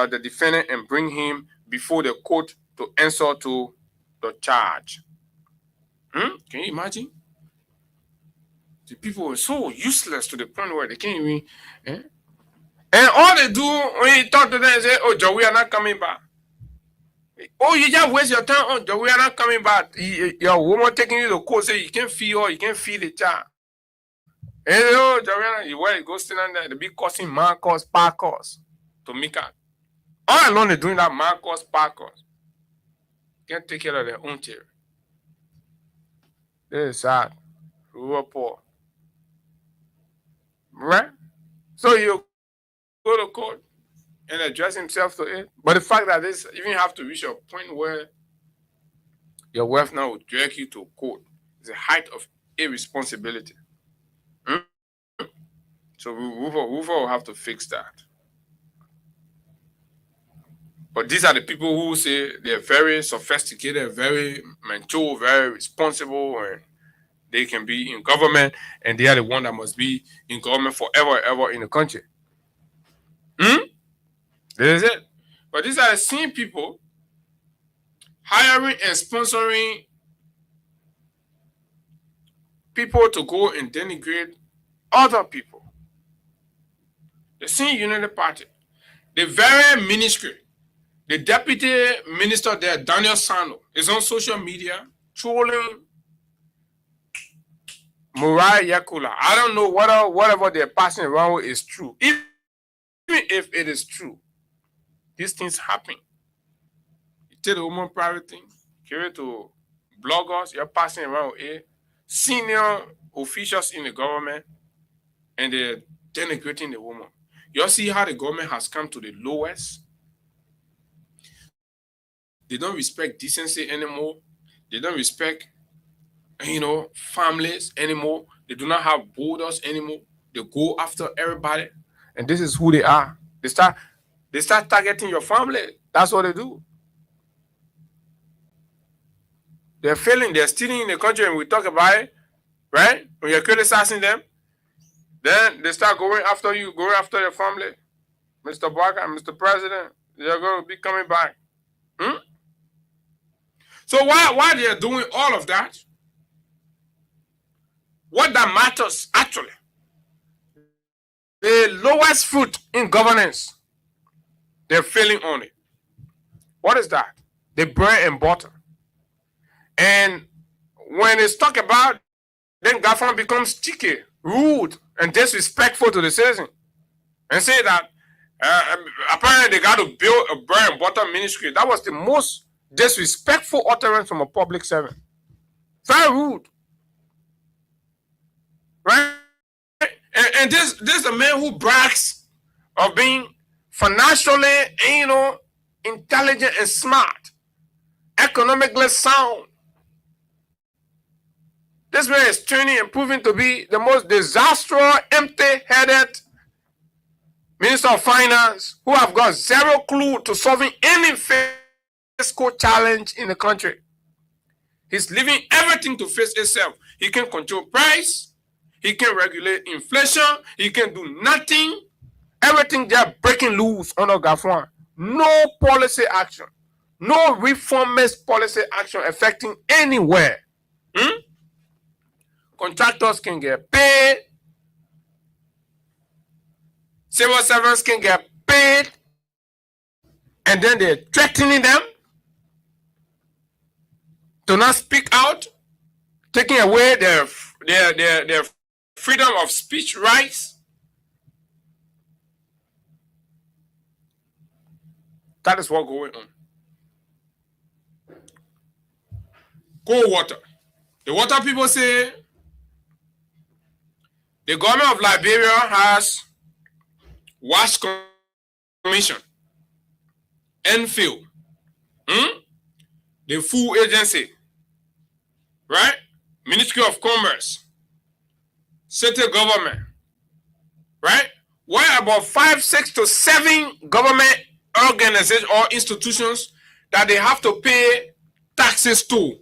the defendant and bring him before the court to answer to the charge. Can you imagine? The people were so useless to the point where they can't even... And all they do when you talk to them is say, oh, Joe, we are not coming back. Oh, you just waste your time. Oh, Joe, we are not coming back. Your woman taking you to court say you can't feed her, you can't feed the child. And oh, Joe, you go stand there, they be causing Marcos, Parkos to make out. All along they're doing that Marcos, Parkos. Can't take care of their own children. This is sad. We were poor. Right? So you go to court and address himself to it. But the fact that this even have to reach a point where your wife now will drag you to court is a height of irresponsibility. So Rufus will have to fix that. But these are the people who say they're very sophisticated, very mature, very responsible, and they can be in government, and they are the one that must be in government forever, ever in the country. This is it. But these are the same people hiring and sponsoring people to go and denigrate other people. The same United Party, the very ministry, the deputy minister there, Daniel Sano, is on social media trolling Mariah Yakula. I don't know whatever they're passing around with is true. Even if it is true, these things happen. You take the woman private thing, carry it to bloggers, you're passing around with senior officials in the government, and they're denigrating the woman. You see how the government has come to the lowest? They don't respect decency anymore. They don't respect, families anymore. They do not have borders anymore. They go after everybody. And this is who they are. They start targeting your family. That's what they do. They're failing. They're stealing in the country, and we talk about it, right? When you're criticizing them, then they start going after you, going after your family. Mr. Barker, Mr. President, they're going to be coming back. So why they're doing all of that, what that matters, actually, the lowest fruit in governance, they're failing on it. What is that? The bread and butter. And when it's talked about, then government becomes cheeky, rude, and disrespectful to the citizen. And say that apparently they got to build a bread and butter ministry. That was the most disrespectful utterance from a public servant. Very rude. Right? And this is a man who brags of being financially, intelligent and smart, economically sound. This man is turning and proving to be the most disastrous, empty-headed Minister of Finance who have got zero clue to solving any fiscal challenge in the country. He's leaving everything to face itself. He can control price. He can regulate inflation. He can do nothing. Everything they're breaking loose under Gafwan. No policy action. No reformist policy action affecting anywhere. Contractors can get paid. Civil servants can get paid. And then they're threatening them to not speak out, taking away their freedom of speech rights. That is what's going on. Cold water. The water people say the government of Liberia has WASH Commission, NFIL, the Food Agency, right? Ministry of Commerce, city government, right? Where about 5, 6 to 7 government organizations or institutions that they have to pay taxes to.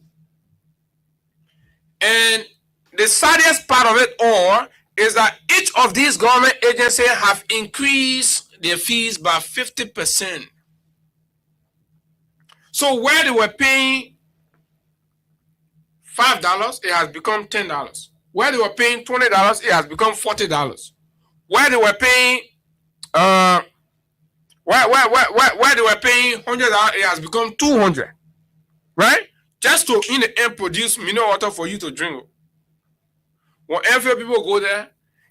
And the saddest part of it all is that each of these government agencies have increased their fees by 50%. So where they were paying $5, it has become $10. Where they were paying $20, it has become $40. Where they were paying where they were paying $100, it has become $200. Right? Just to in the end produce mineral water for you to drink. When NFA people go there,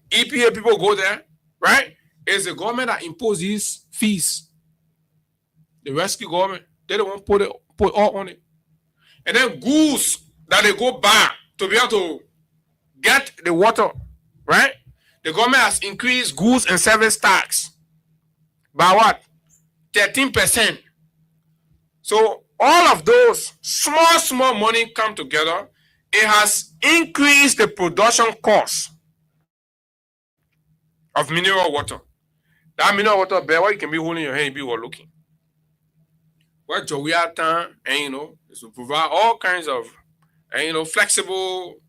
EPA people go there, right? It's the government that imposes these fees. The rescue government, they don't want to put all on it. And then goods that they go buy to be able to get the water, right? The government has increased goods and service tax by what? 13%. So all of those small money come together. It has increased the production cost of mineral water. That mineral water, you can be holding your hand, you be looking. What we are time, and is to provide all kinds of, flexible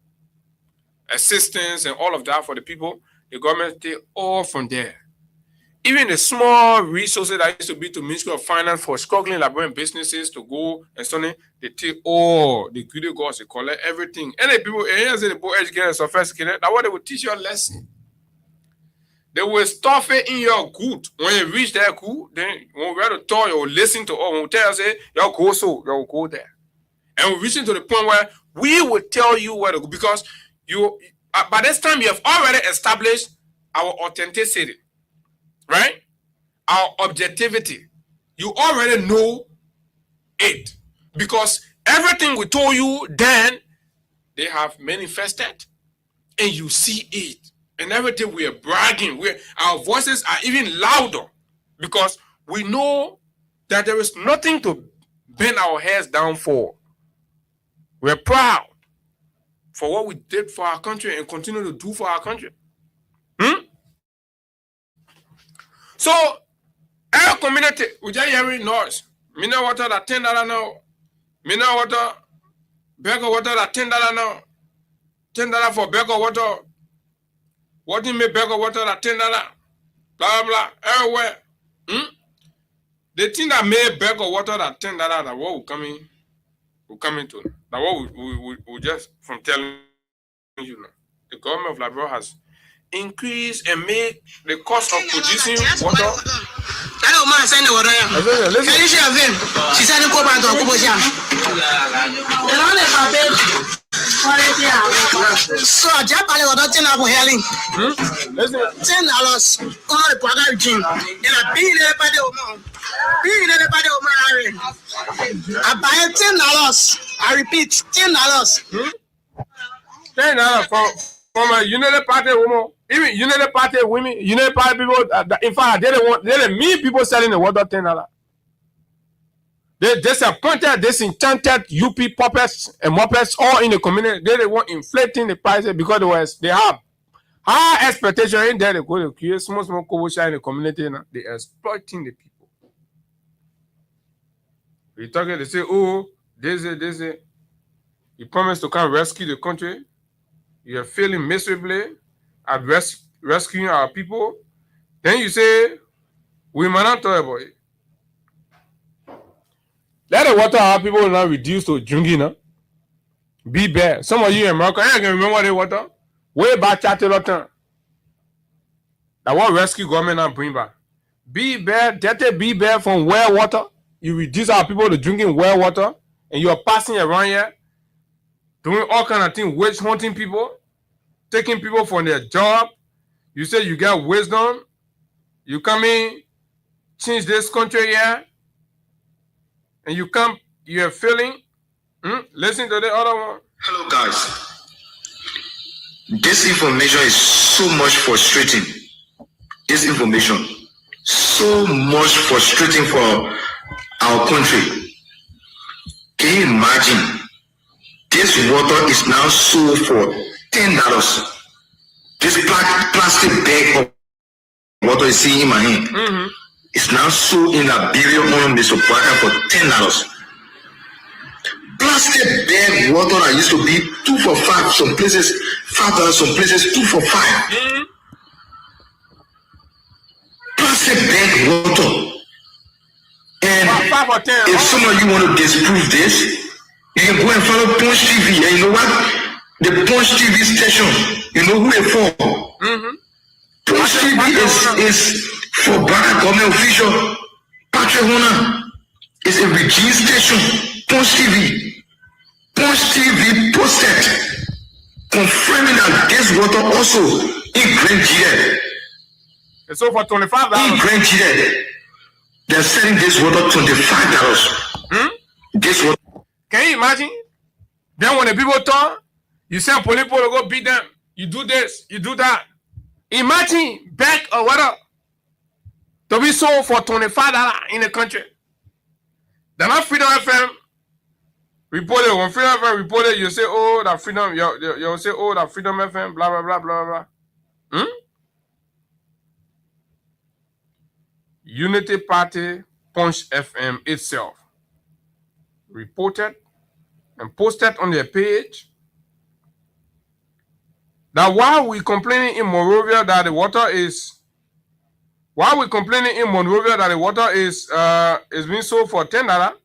assistance and all of that for the people. The government take all from there. Even the small resources that used to be to Ministry of Finance for struggling Liberian businesses to go and something, they take all the greedy gods, they collect everything. And the people, the boy educated and sophisticated, that's what they will teach you a lesson. They will stuff it in your good. When you reach that good, then when we have to talk, you will listen to all. When we tell you, say, you'll go so, you'll go there. And we're reaching to the point where we will tell you where to go because you, by this time, you have already established our authenticity. Right? Our objectivity. You already know it. Because everything we told you then, they have manifested. And you see it. And everything we are bragging. Our voices are even louder. Because we know that there is nothing to bend our heads down for. We're proud for what we did for our country and continue to do for our country. So, our community, we just hearing noise. Mineral water that $10 now. Mineral water, bag of water that $10 now. $10 for bag of water. What do you make bag of water that $10? Blah, blah, everywhere. The thing that made bag of water that $10, that what we coming to. That what we just from telling you now. The government of Liberia has increase and make the cost of producing water. I don't mind saying the water. Can you share him? She said, "Go back to Kubosha." So I just parlé water ten up healing. $10 on the program gym. And I be there by the woman. I buy $10. I repeat, $10. $10 from a United Party woman. Even United Party women, United Party people, in fact, they don't mean people selling the water $10. They disappointed, disenchanted UP puppets and moppets all in the community. They want inflating the prices because they have high expectation in there. They go to create small commotion in the community. Now. They're exploiting the people. We talking, they say, oh, this. You promise to come rescue the country. You are failing miserably at rescuing our people. Then you say, we might not talk about it. Let the water our people now reduce to drinking, no? Be bad. Some of you in America, I can remember the water. Way back chat a lot time. That what rescue government and bring back. Be bad, dirty be bad from well water. You reduce our people to drinking well water, and you are passing around here, doing all kind of things, witch hunting people, taking people from their job. You say you got wisdom. You come in, change this country here, and you come, you're feeling. Listen to the other one. Hello guys. This information is so much frustrating. This information so much frustrating for our country. Can you imagine? This water is now sold for $10. This plastic bag of water you see in my hand is now sold in Liberia on the supplier for $10. Plastic bag water that used to be 2 for $5, some places $5, some places 2 for $5. Plastic bag water. And if some of you want to disprove this, you can go and follow Punch TV. And you know what? The Punch TV station, you know who it's for? Punch TV is for black government official. Patrick Honor is a regime station. Punch TV. Punch TV posted confirming that this water also in Grand GL. It's over for $25. In Grand GL, they're selling this water $25. This water. Can you imagine? Then when the people talk, you send police people to go beat them. You do this, you do that. Imagine back or whatever to be sold for $25 in the country. They're not Freedom FM reported. When Freedom FM reported, you say, oh, that Freedom, you say, oh, that Freedom FM, blah, blah, blah, blah, blah. Unity Party Punch FM itself reported and posted on their page that while we complaining in Monrovia that the water is being sold for $10,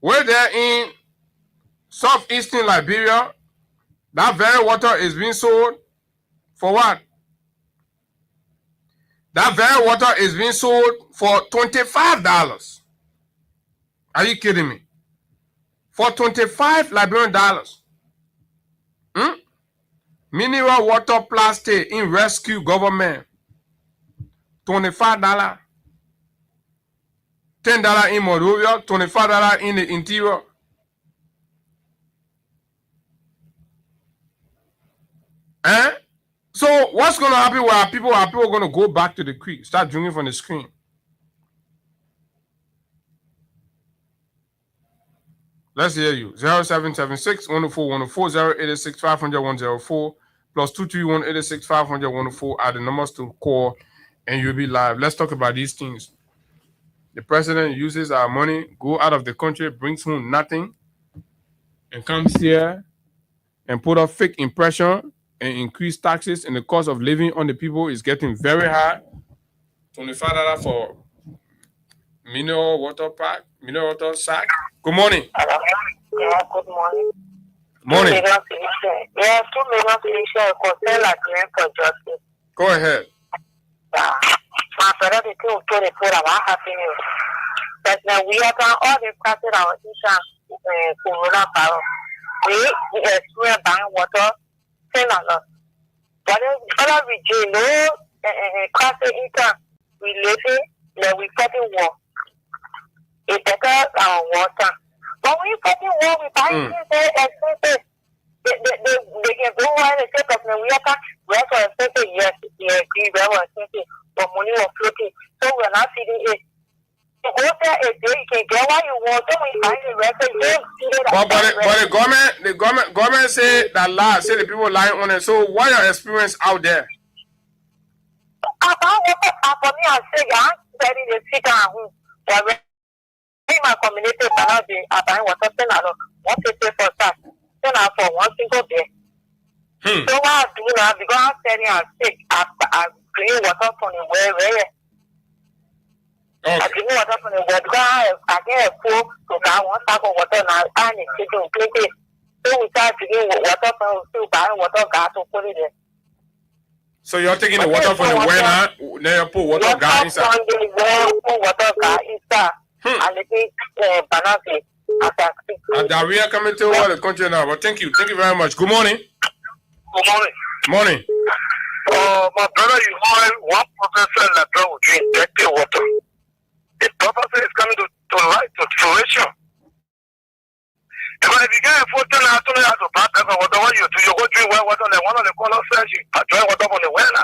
we're there in southeastern Liberia, that very water is being sold for what? That very water is being sold for $25. Are you kidding me? For 25 Liberian dollars. Mineral water plastic in rescue government. $25. $10 in Monrovia, $25 in the interior. So what's going to happen where people are going to go back to the creek, start drinking from the stream? Let's hear you. 0776 104 104 086 500 104 plus 231 86 500 104 are the numbers to call and you'll be live. Let's talk about these things. The president uses our money, go out of the country, brings home nothing, and comes here and put up fake impression and increase taxes, and the cost of living on the people is getting very high. $25 for mineral water sack. Good morning. Yeah, good morning. Morning. 2 million Felicia concern agreement for justice. Go ahead. Yeah. My brother, the two to report about happy news. But now we are done all the classes our insurance coronavirus. We experience buying water, $10. But other region, no classes income related, that we fighting war. It's better water. But when you fighting war, we buy things very expensive. They can go ahead and say, but we are very expensive. Yes, we agree, very expensive. But money was floating. So we're not feeding it. You go there a day, you can get what you want. So when you find the rest, but the government say that lie, say the people lying on it. So what your experience out there? For me, I say, I'm ready to sit down. In my community, I buy water, $10. What to pay for that? $10 for one single day. So what I do now, because I'm standing and sick, I bring water from the way. I give me water from the water. I get a pool to buy one sack of water now. I need to do it. So we start to get water from to buy water gas to put it in. So you're taking the water from the well now, then you put water gas inside. From the well, put water gas inside. And they take banana. And diarrhea coming to all the country now. But thank you very much. Good morning. Good morning. Morning. My brother, you heard one professor in the ground will drink dirty water. The prophecy is coming to light, to fruition. If you get a photo now, as soon as you pass water, what you do, you go drink well water, like one of the colors says you enjoy water from the well.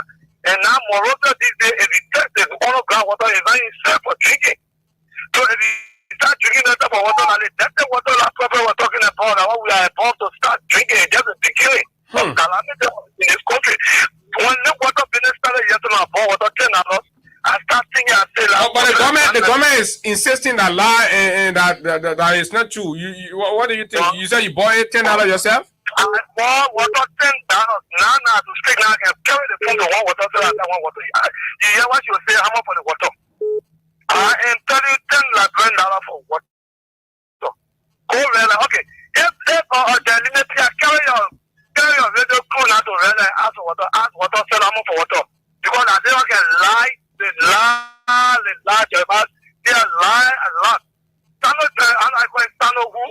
And now, moreover, this day, if you test the all groundwater is not safe for drinking. So if you start drinking that type of water, now the dirty water that prophet was talking about, now we are about to start drinking, just the beginning of calamity in this country. When the water business started yesterday about water, $10, I start thinking and say, but the government is insisting that lie and that is not true. What do you think? You said you bought it $10 yourself? I bought water $10. Now to speak now, I can carry the phone to one water, so I one water. You hear what you say? How much for the water? I am telling you $10 for water. So, go there. Okay, if the limit here, carry your radio crew now to really ask water, sell them for water. Because I think I can lie, they lie, they lie a lot. Stand who?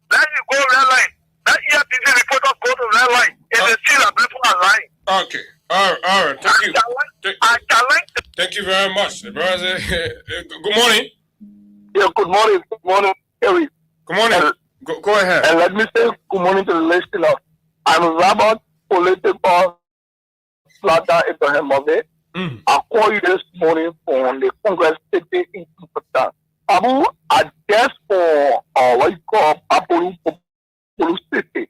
Then you go red line. That EFTC reporters go to red line. If they see that people are lying. Okay. All right. Thank you. I challenge. Thank you very much. Good morning. Yeah, good morning, Eric. Good morning. Go ahead. And let me say good morning to the listener. I'm Robert, political Slaughter Abraham Move. I call you this morning from the Congress City in Pakistan. Abu, I guess for what you call Apollo City,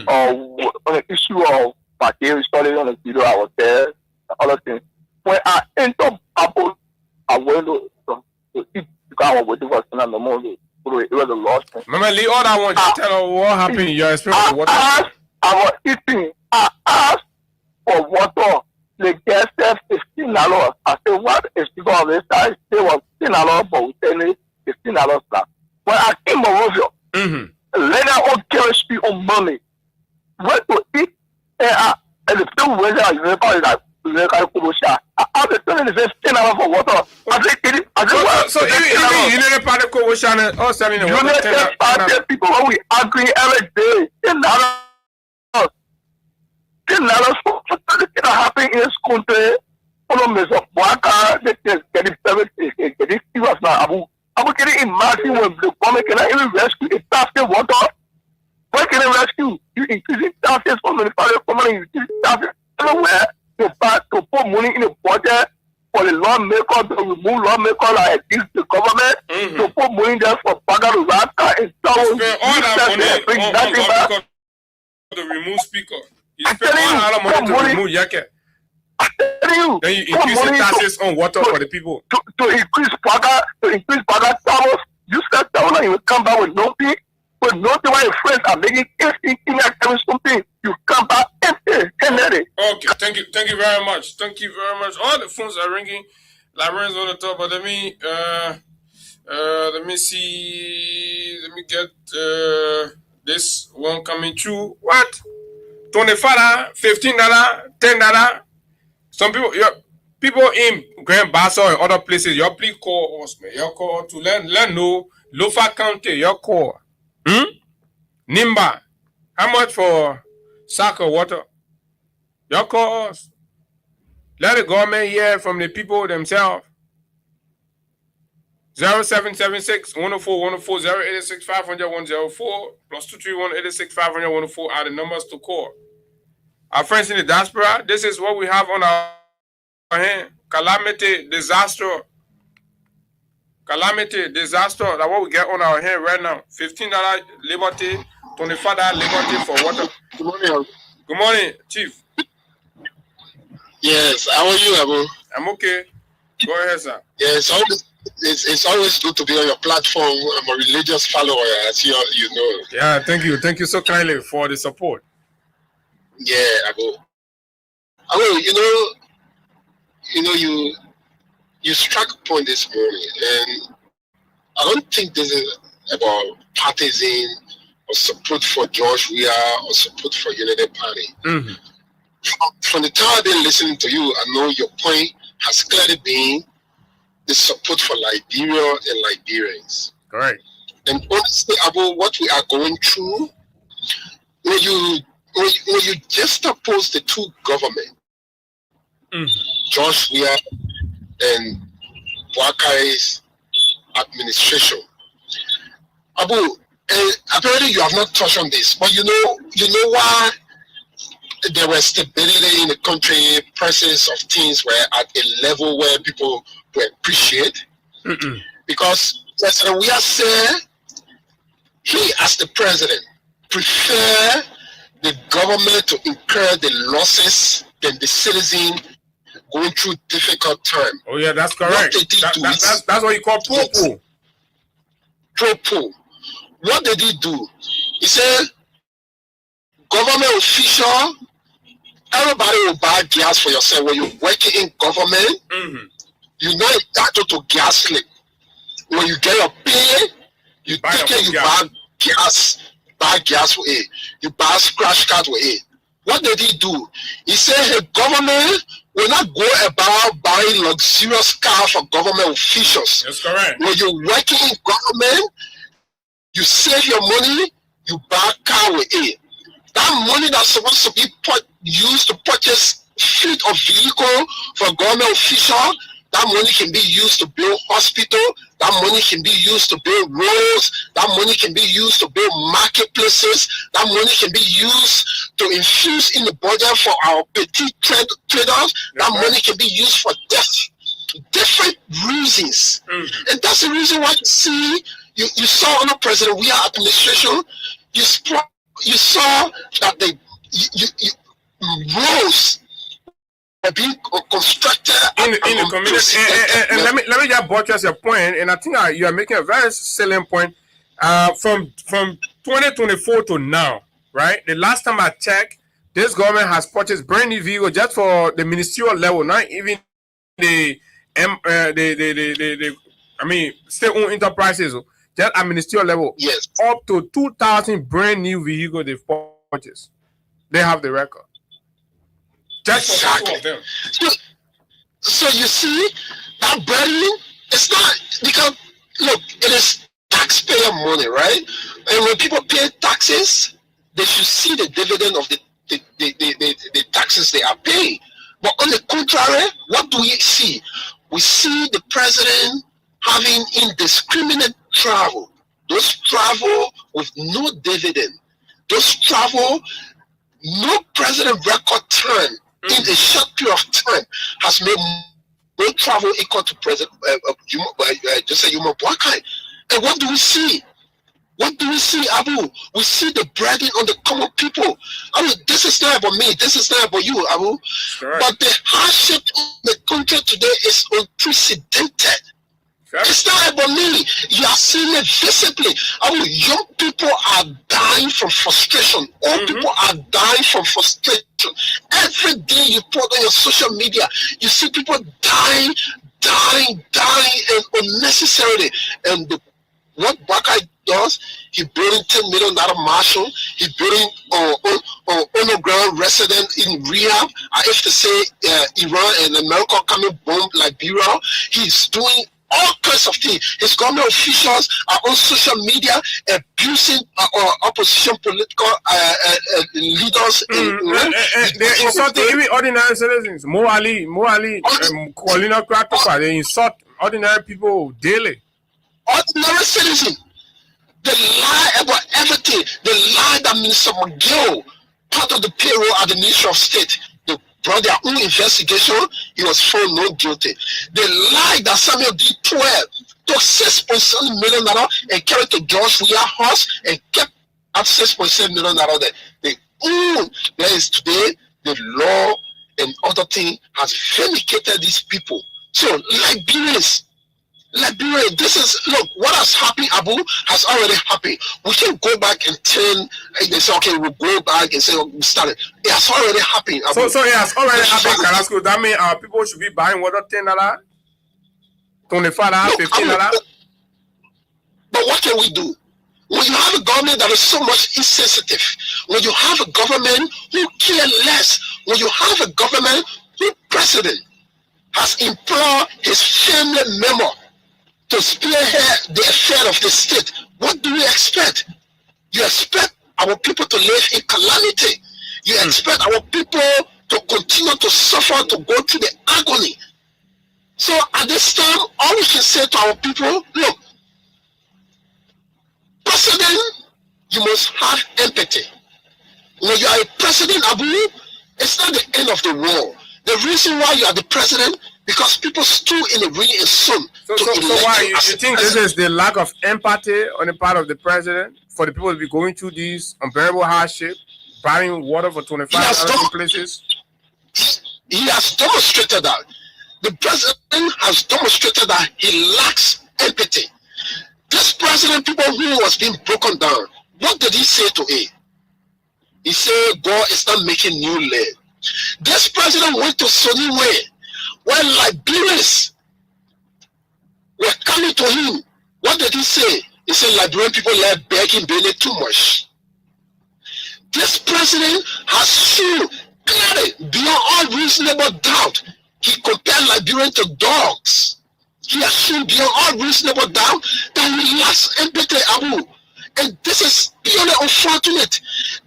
on the issue of material study on the video, I was there, other things. When I enter Apple, I went to eat because I was waiting for the moment. It was a lost thing. Remember, Lee, all I want you to tell her what happened in your experience with water. I was eating. I asked for water. The guest said $15. I said, what is because of this? I said, it was $15, but we tell me $15 now. When I came over here, later on, carriage fee on money. Went to eat, and the few ways I remember that. I was telling the $15 for water. So even you never part of Kowoshan or selling the water. People when we agree every day. $10 for something that happen in this country. Follow me so Waka, they get it serious now. Abu can you imagine when the government cannot even rescue a taxi water? Why can they rescue? You increasing taxes for the family, you increase taxes everywhere to put money in the budget for the lawmaker to remove lawmaker like this, the government to put money there for Baga to Raka and so on. All that money to remove speaker. You spend all that money to remove Yake. Then you increase the taxes on water for the people. To increase Baga towers, you start down and you come back with nothing. But nothing while your friends are making something, you come back empty. Okay, thank you very much. All the phones are ringing. Labyrinth's on the top, but let me see. Let me get this one coming through. What? $25, $15, $10. Some people in Grand Bassa and other places, you please call us, man. You call to let know Lofa County, you call. Nimba, how much for sack of water? You call us. Let the government hear from the people themselves. 0776 104 104 086 500 104 plus 231 86 500 104 are the numbers to call. Our friends in the diaspora, this is what we have on our hand. Calamity, disaster. That's what we get on our hand right now. $15 liberty, $25 liberty for water. Good morning, Chief. Yes, how are you, Abu? I'm okay. Go ahead, sir. Yes, it's always good to be on your platform. I'm a religious follower, as you know. Yeah, thank you. Thank you so kindly for the support. Yeah, Abu. Abu, you you struck a point this morning, and I don't think this is about partisan or support for George Weah or support for Unity Party. Mm-hmm. From the time I've been listening to you, I know your point has clearly been the support for Liberia and Liberians. Correct. And honestly, about what we are going through, when you juxtapose the two governments, George Weah and Boakai's administration, Abu, apparently you have not touched on this, but you know why there was stability in the country, presence of things were at a level where people will appreciate. Because President Weah said he, as the president, prefer the government to incur the losses than the citizen going through difficult time. Oh yeah, that's correct. That's what you call pro-po. Pro-po. What did he do? He said, government official, everybody will buy gas for yourself. When you're working in government, you're not entitled to gas slip. When you get your pay, you buy gas with it. You buy scratch card with it. What did he do? He said the government will not go about buying luxurious cars for government officials. That's correct. When you're working in government, you save your money, you buy a car with it. That money that's supposed to be used to purchase fleet of vehicle for government officials, that money can be used to build hospital, that money can be used to build roads, that money can be used to build marketplaces, that money can be used to infuse in the budget for our petty traders, that money can be used for different reasons. And that's the reason why you saw under President Weah administration, you saw that the roads are being constructed in the community. And let me just buttress your point, and I think you are making a very salient point. From 2024 to now, right? The last time I checked, this government has purchased brand new vehicles just for the ministerial level, not even the state-owned enterprises. Just at ministerial level, yes, up to 2,000 brand new vehicles they've purchased. They have the record. Just exactly. for 2 of them. So you see, that burden, it's not, because, look, it is taxpayer money, right? And when people pay taxes, they should see the dividend of the taxes they are paying. But on the contrary, what do we see? We see the president having indiscriminate travel. Those travel with no dividend. Those travel, no president record time in a short period of time has made no travel equal to President Yuma Boakai. And what do we see? What do we see, Abu? We see the burden on the common people. I mean, this is not about me. This is not about you, Abu. Sure. But the hardship in the country today is unprecedented. Sure. It's not about me. You are seeing it visibly. I mean, young people are dying from frustration. Old people are dying from frustration. Every day you put on your social media, you see people dying, and unnecessarily. And what Boakai does, he building $10 million marshal, he building underground resident in rehab. I have to say Iran and America coming bomb Liberia. He's doing all kinds of things. His government officials are on social media abusing opposition political leaders. They're insulting even ordinary citizens. Mo Ali, Colina Kratopa, they insult ordinary people daily. Ordinary citizen. They lie about everything. They lie that Minister McGill, part of the payroll at the Ministry of State, they brought their own investigation. He was found not guilty. They lied that Samuel D12 took $6.7 million and carried to George Weah house and kept at $6.7 million there. There is today the law and other thing has vindicated these people. So Liberia, this is, look, what has happened, Abu, has already happened. We can go back and they say, okay, we'll go back and say, oh, we started. It has already happened, Abu. So it has already happened, Carrasco. That means our people should be buying water $10? $25, $15. But what can we do? When you have a government that is so much insensitive, when you have a government who care less, when you have a government who president has implored his family member to spearhead the affair of the state, what do we expect? You expect our people to live in calamity. You expect our people to continue to suffer, to go through the agony. So at this time, all we can say to our people, look, president, you must have empathy. When you are a president, Abu, it's not the end of the world. The reason why you are the president, because people stood in the ring and sun. So why you think this is the lack of empathy on the part of the president for the people to be going through these unbearable hardship, buying water for $25 in places? He has demonstrated that. The president has demonstrated that he lacks empathy. This president, people who was being broken down, what did he say to it? He said, God is not making new land. This president went to Sunny Way, where Liberians were coming to him. What did he say? He said, Liberian people like begging Benin too much. This president has shown clearly, beyond all reasonable doubt, he compared Liberians to dogs. He has shown beyond all reasonable doubt that he lacks empathy, Abu. And this is purely unfortunate.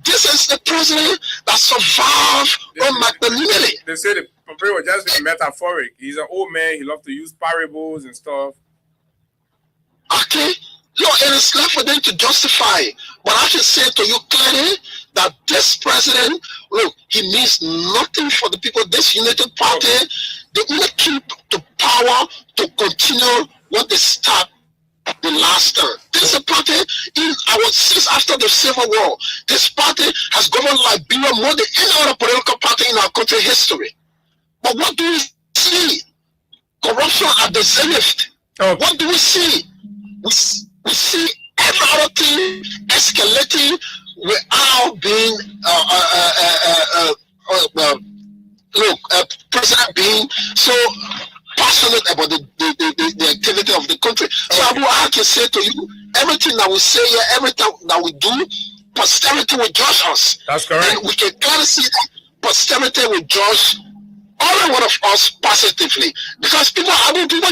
This is the president that survived on magnanimity. They say the Pompeo was just being metaphoric. He's an old man. He loves to use parables and stuff. Okay. No, it is not for them to justify. But I can say to you clearly that this president, look, he means nothing for the people. This United Party, they want to keep the power to continue what they start the last time. This party, since after the Civil War, this party has governed Liberia more than any other political party in our country history. But what do we see? Corruption at the zenith. What do we see? We see every other thing escalating without being president being so passionate about the activity of the country. So Abu, I can say to you, everything that we say here, everything that we do, posterity will judge us. That's correct. And we can clearly see that posterity will judge every one of us positively. Because people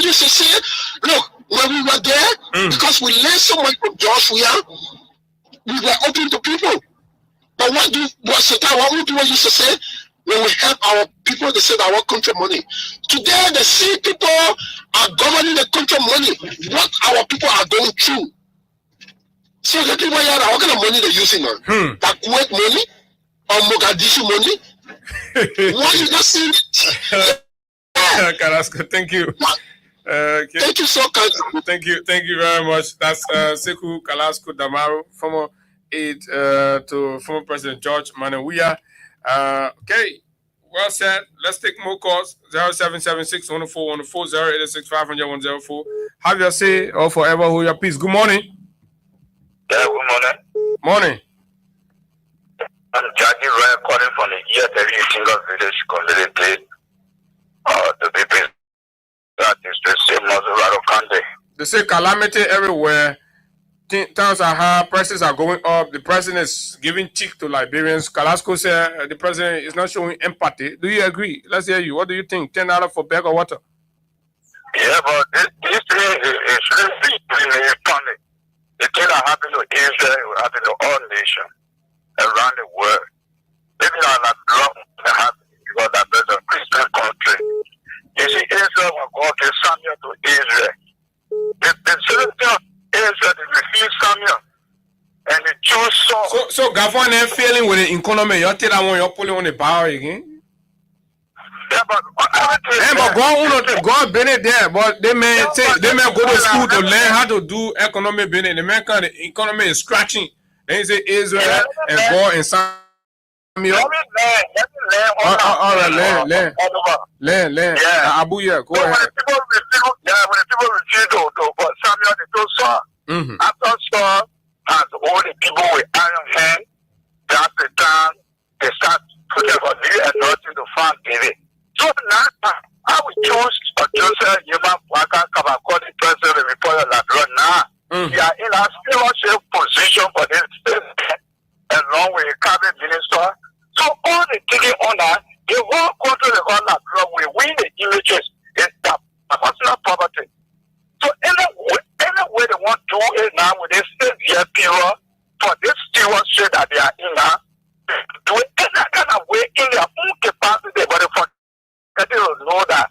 used to say, look, when we were there, because we learned so much from Joshua, we were open to people. But what people used to say? When we help our people, they said our country money. Today, they see people are governing the country money. What our people are going through. So the people here, what kind of money they're using on? That Kuwait money or Mogadishu money? Why you not seeing it? Carrasco, thank you. Okay. Thank you so much. Thank you very much. That's Sekou Carrasco Damaro, former aide to former President George Manawia. Okay, well said. Let's take more calls. 0776-104-104, 0865-100-104. Have your say or forever hold your peace. Good morning. Yeah, good morning. Morning. I'm Jackie Roy calling from the EFW Single Village Community. The people that is the same Maserado County. They say calamity everywhere. Towns are high, prices are going up. The president is giving cheek to Liberians. Carrasco said the president is not showing empathy. Do you agree? Let's hear you. What do you think? $10 for bag of water? Yeah, but this thing it shouldn't be funny. The thing that happened to Israel will happen to all nations around the world. Maybe not that long to happen because that is a Christian country. You see, Israel will go to Samuel to Israel. The same thing. Israel refused Samuel, and the Jews saw. So Gavon ain't feeling with the economy. You tell that one you're pulling on the power again. Yeah, but God been it there, but they may go to school to learn how to do economy business. The American economy is scratching. Then you say Israel and God and Samuel. All right, learn. Yeah. Abu, yeah, go ahead. When the people refused to Samuel, they told Saul. After Saul has all the people with iron hand, that's the time they start putting for new and nothing to find David. So now, I will choose Joseph Yuma Waka Kabako. a cabinet minister. So all the taking on that, the whole country is on that drug. We win the images in that personal property. So any way they want to do it now with this 8-year period for this stewardship that they are in now, do it in that kind of way in their own capacity, but for they don't know that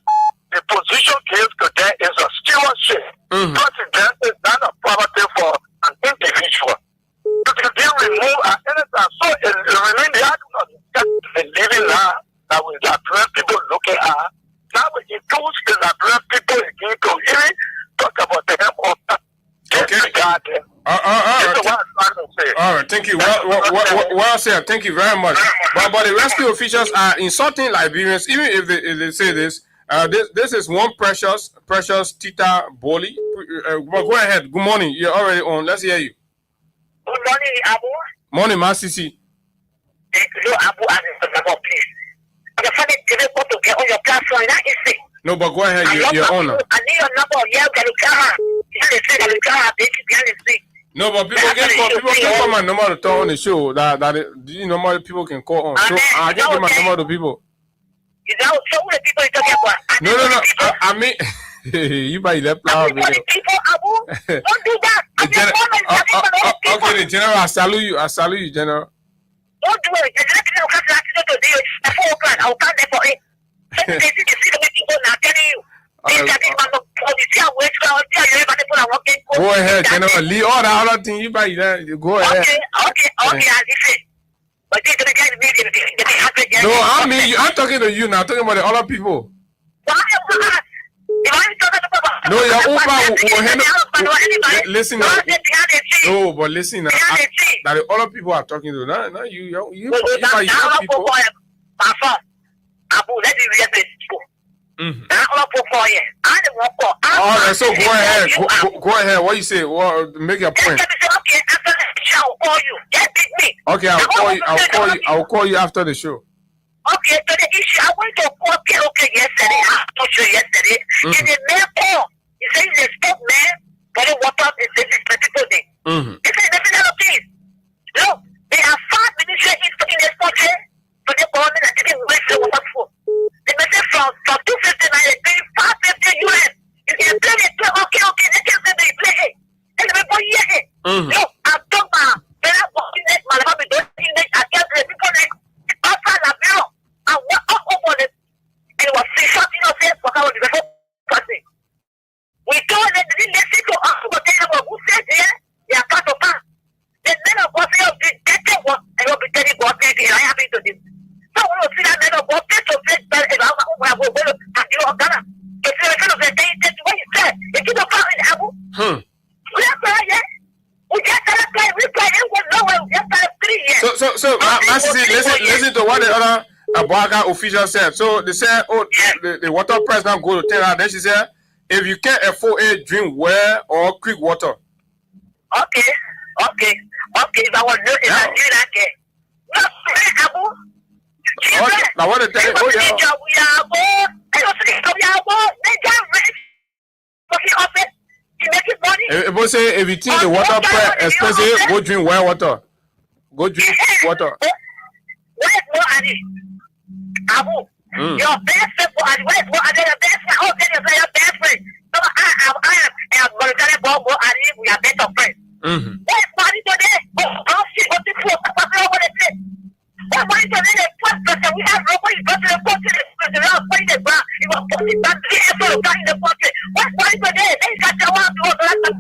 the position gives to them is a stewardship. President is not a property for an individual. You can be removed at any time. So it remains the living now that we Liberian people looking at. Now we include the Liberian people again to really talk about them or disregard them. All right, thank you. Well said. Thank you very much. But the rescue officials are insulting Liberians, even if they say this. This is one precious Tita Boli. Go ahead. Good morning. You're already on. Let's hear you. Good morning, Abu. Morning, Masisi. Thank you, Abu. Please. The funny thing is to get on your platform. That is it. No, but go ahead. You're on. I need your number. Yeah, no, but people can call my number to talk on the show. That normally people can call on. So I can give my number to people. You know, so many people are talking about. No. I mean, you buy that flower video. People, Abu, don't do that. Okay, the general, I salute you, general. Don't do it. I'll come there for it. They see the way people now telling you. Go ahead, general. Leave all the other things you buy that. Go ahead. Okay, I listen. But they gonna get me. No, I mean, I'm talking to you now. I'm talking about the other people. No, your Uber will handle. Listen, no, but listen, that the other people are talking to. No, you people. Abu, let me read this. All right, so go ahead. Go ahead. What you say? Well, make your point. Okay, after the show, I'll call you. Get me. Okay, I'll call you after the show. Okay, so the issue, I went to court yesterday. I told you yesterday. And the mayor called. He said he's a stop man, but the water is the people there. He said there's another piece. Look, they have 5 ministries in this country for the government and taking away the water for. They may say from 259, they pay 550 US. You can play it, okay, they can say they play it. And they go, yeah. Look, I'm talking about, they're not walking next, man, I'm going to do next, I can't say people next. Outside the bureau, I went up over it. And it was shot, for how the person. We told them they didn't listen to us, but they know who said here, they are part of us. The men of God say, they what, and you'll be telling God, I have to this. So we will see that men of God, face to face, but if I'm going to do Ghana, if you're a kind of a day, that's what you said. If you don't come in Abu, we have to, yeah. We just started playing, we played, it was nowhere, we just started 3 years. So, listen to what the other Abuaga official said. So they said, the water price now go to 10. Then she said, if you can't afford it, drink well or creek water. Okay. If I was doing that, no, Abu. Now what they tell you? People say if you think the water price expensive, go drink well water. Go drink water. Where's more Adi? Abu, your best friend for Adi. Where's more Adi? Your best friend. Oh, then you say your best friend. So I am Bolivarian Bobo Adi. We are better friends. Where's more Adi today? Oh, shit, what the fuck? What is it? Where's more Adi today? The first person we have nobody got to the country. The round putting the ground. He was putting back the effort of in the country. Where's more Adi today? They got the one to go to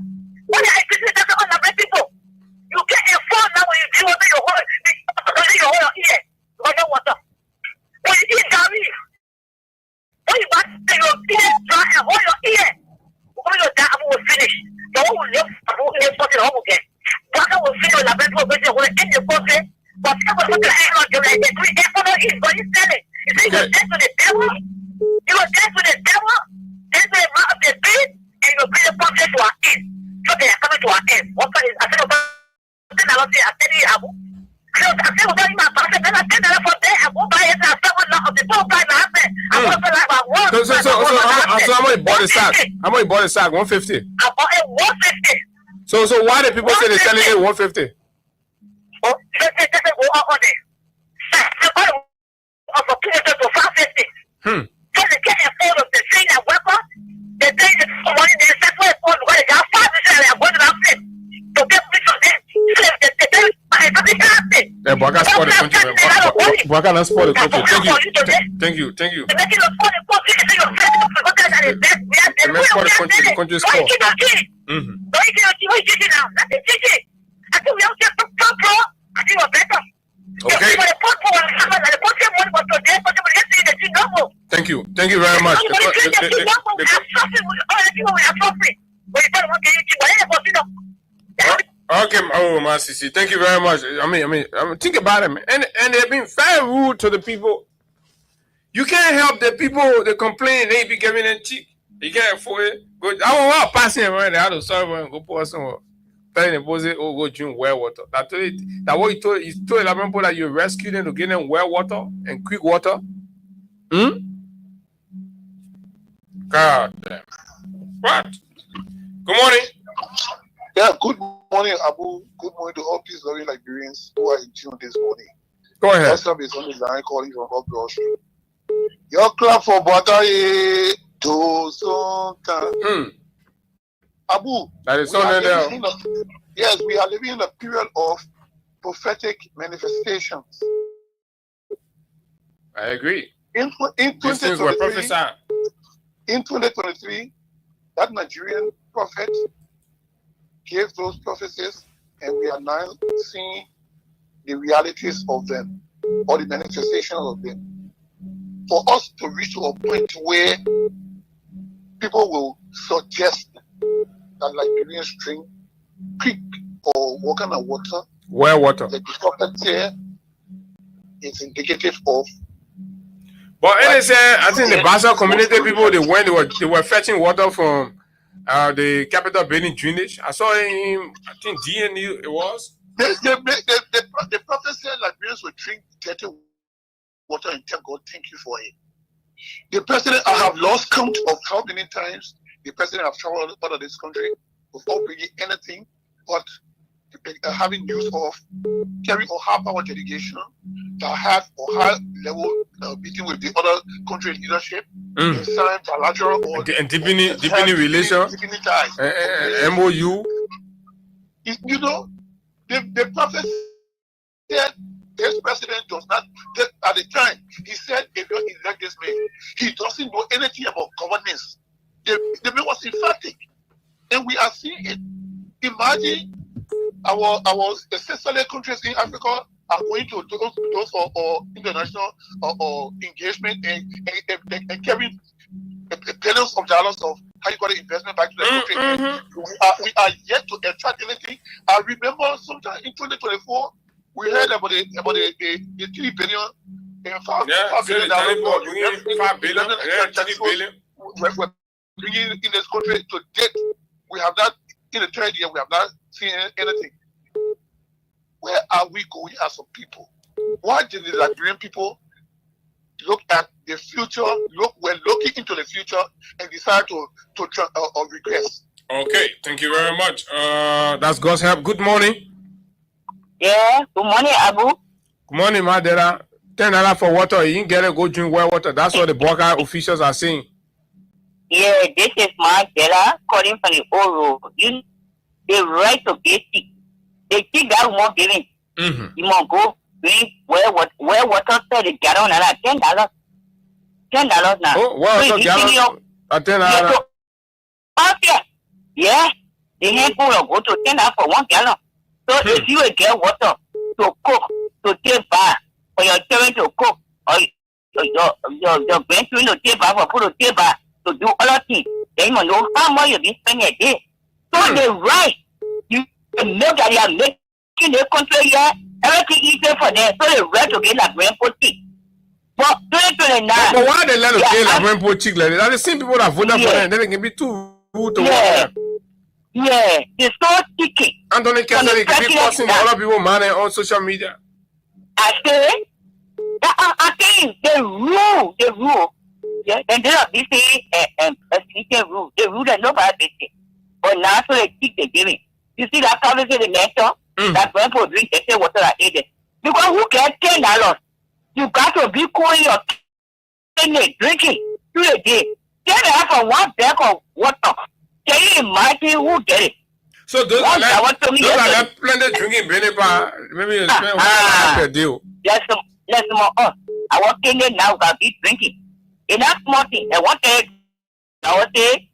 what are you thinking that's on the people? You get informed now when you deal with your whole ear. No water. When you eat Gary, when you back to your ear, dry and hold your ear. When your dad will finish, the whole live home again. Brother will finish the best of it will end the process, but someone will hang on to like the 3 economic is what he's selling. You say you're dead to the devil, you were dead to the devil, then the amount of the bid, and you bring the process to our end. So they are coming to our end. What is I said about I said you Abu. I said about my person, then I said that for there, I will buy it, I said one of the 2 guys I said, I want to like my work. So how much bought the sack? How much bought the sack? 150. I bought it 150. So why do people say they're selling it 150? Oh, on there. Opportunity to fast it. So they can't afford of the thing that weapon. The thing is money they set for it because they have 5 percent they are going to have it. To get this on them. So the thing is yeah, Bwaka spoil the country. Bwaka not spoil the country. Thank you. Thank you. The country spoil. Okay. Thank you. Thank you very much. Okay, oh my sissy, thank you very much. I mean, think about it, man. And they've been very rude to the people. You can't help the people. They complain. They be giving them cheek. You can't afford it. Go. I want to pass him right there. I don't serve and go pour somewhere. Telling the boys, oh, go drink well water. That what he told the people that you rescue them to give them well water and quick water. God damn. What? Good morning. Yeah, good morning, Abu. Good morning to all peace loving Liberians who are in tune this morning. Go ahead. Esther is on the line calling from Up Broad Street. Your clap for Bwaka to Sonka. Abu, that is something there. Yes, we are living in a period of prophetic manifestations. I agree. In 2023, that Nigerian prophet gave those prophecies, and we are now seeing the realities of them, or the manifestations of them. For us to reach to a point where people will suggest that Liberians drink creek or what kind of water, well water, the prophet here is indicative of. But I think the Basel community people, they were fetching water from the capital building drainage. I saw him, I think DNU it was. The prophet said Liberians will drink dirty water and tell God, thank you for it. The president, I have lost count of how many times the president have traveled out of this country without bringing anything but having news of carrying a high power delegation that have a high level meeting with the other country leadership, sign bilateral or deepening relation, ties. MOU. You know, the prophet said this president does not, at the time, he said if you elect this man, he doesn't know anything about governance. The man was emphatic, and we are seeing it. Imagine our sister countries in Africa are going to those for international engagement and carrying billions of dollars of how you call it investment back to the country. We are yet to attract anything. I remember sometime in 2024 we heard about the 3 billion and 5 billion we're bringing in this country to date. We have not in the third year. We have not seen anything. Where are we going as a people? Why did the Liberian people look at the future? We're looking into the future and decide to regress. Okay, thank you very much. That's God's help. Good morning. Yeah, good morning, Abu. Good morning, Madera. $10 for water. You didn't get it, go drink well water. That's what the Bwaka officials are saying. Yeah, this is Madera calling from the Oro. You the right to get sick. They think that won't give it. You must go drink well water so the gallon and $10. $10 now. Oh, well, gallon at $10. Okay. Yeah, the handful of water $10 for 1 gallon. So if you get water to cook, to take bath, for your children to cook, or your grandchildren to take bath, or put to take bath, to do other things, then you know how much you be spending a day. So the right, you know that they are making the country here, everything easier for them, so the right to get like rainbow chick. But 2029. But why they let us get like rainbow chick like that? Are the same people that voted for them, then they can be too rude to them. Yeah, it's so sticky. Anthony Kennedy can be posting other people money on social media. I say, the rule. Yeah, and they are busy rule. The rule that nobody busy. But now, so they keep the giving. You see that conversation, the mentor, that grandpa drink, they say water are aided. Because who get $10? You got to be cooling your kidney, drinking through the day. $10 for one bag of water. Can you imagine who get it? So those are like plenty drinking Benipa. Maybe you spend 1 hour per day. Let's more on. I want kidney now got be drinking. Enough small thing. I want to say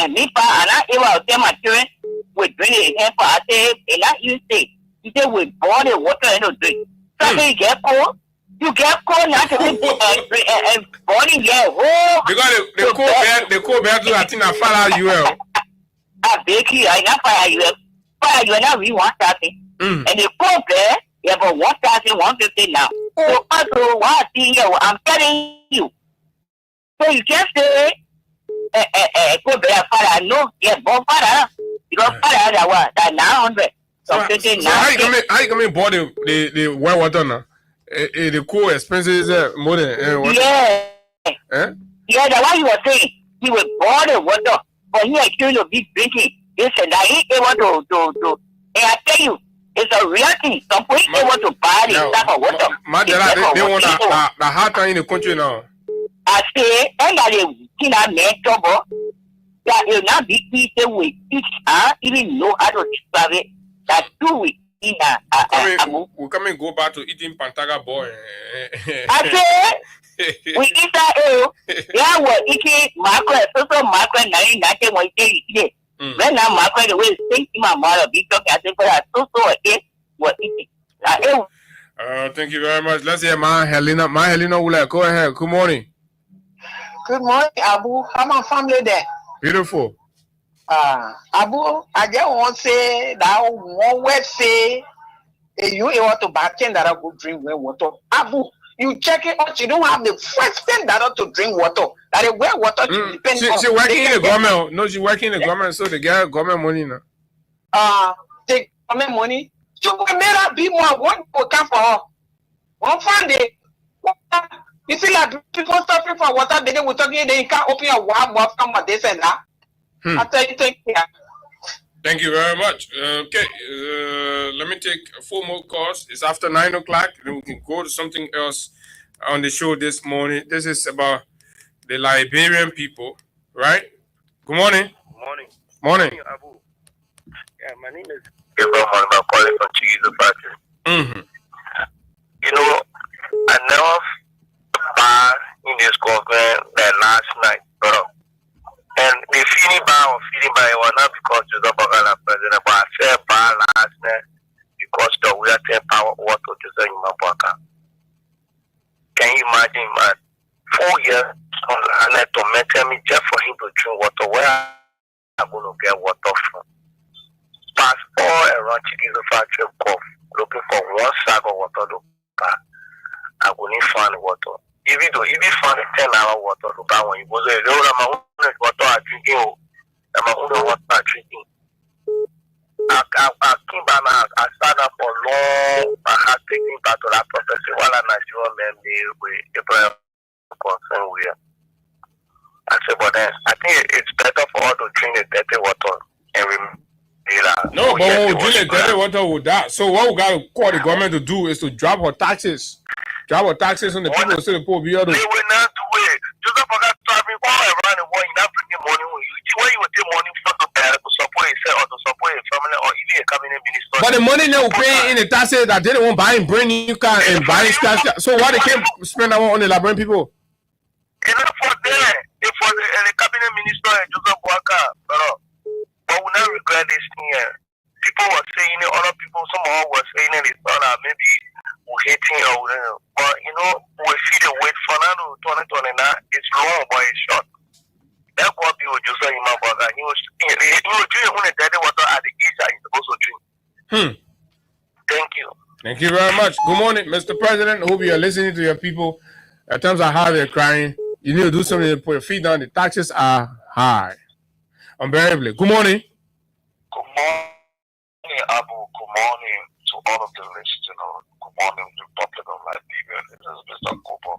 me pa and I will tell my children we drink it here for I say enough you say we boil the water and drink. So you get cold. You get cold now to boiling here. Oh, because the cold bear do I think I follow you well. I bake you, I not fire you. Fire you now we want something. And the cold bear you have 1,150 now. So also what thing I'm telling you. So you can't say cold bear fire no, yeah, bomb fire. You don't fire that 900. So how you coming boil the well water now? The cool expenses more than yeah. Yeah, the one you were saying, he will boil the water, but he actually will be drinking. He said that he able to and I tell you, it's a real thing. Some people able to buy this type of water. They want the hard time in the country now. I say, and that they make trouble, that will not be easy with each even know how to describe it. That 2 weeks. We come and go back to eating Pantaga boy. I say we eat that yeah, we're eating macro, so macro 990 when you when I'm macro the way think my mother be talking I think so we're eating. Thank you very much. Let's hear my Helena. My Helena Ula. Go ahead. Good morning. Good morning, Abu. How my family there? Beautiful. Abu, I just want to say that one word say you want to bartend that I go drink water. Abu, you check it out. You don't have the first thing that ought to drink water. That is where water to depend on. She working in the government. No, she working in the government, so they get government money now. Take government money. So we made her be more one to come for her. One Friday. You see like people suffering for water, they will talking they can't open a warm from what they said that. I tell you, take care. Thank you very much. Okay, let me take 4 more calls. It's after 9 o'clock. Then we can go to something else on the show this morning. This is about the Liberian people, right? Good morning. Morning. Morning. Abu. Yeah, my name is Gabriel. I'm calling from Jesus Factory. You know, I never bar in this government that last night, bro. And the feeling by was not because Joseph Bagala president, but I said by last night because the we are taking power over to Joseph Imabwaka. Can you imagine, man? 4 years and I tormented me just for him to drink water. Where I'm going to get water from? Pass all around Chicken Factory, looking for one sack of water. I couldn't find water. Even though found a 10-hour water to buy when you go there, water are drinking. I'm only water are drinking. I came back now. I started up for long. I had taken back to that prophecy while I Nigerian men with Abraham concern with. I said, but then I think it's better for all to drink the dirty water and remember. No, but when we drink the dirty water with that. So what we got to call the government to do is to drop our taxes. Drop our taxes on the people so the poor be able to. They will not do it. Joseph forgot traveling all around the world. You're not bringing money when you will take money from the parent to support yourself or to support your family or even a cabinet minister. But the money they will pay in the taxes that they don't want buying brand new car and buying stuff. So why they can't spend that on the Liberian people? Enough for them. If for the cabinet minister and Joseph Waka, but we not regret this thing here. People were saying it, other people, some of them were saying it, it's not maybe we're hating or whatever. But you know, we see the wait for now to 2029. It's long, but it's short. That's what people just say in my brother. He was drinking when the dirty water at the east that he's supposed to drink. Thank you. Thank you very much. Good morning, Mr. President. Hope you are listening to your people. At times are hard, they're crying. You need to do something to put your feet down. The taxes are high. Unbearably. Good morning. Good morning, Abu. Good morning to all of the listeners. Good morning, Republic of Liberia. This is Mr. Cooper.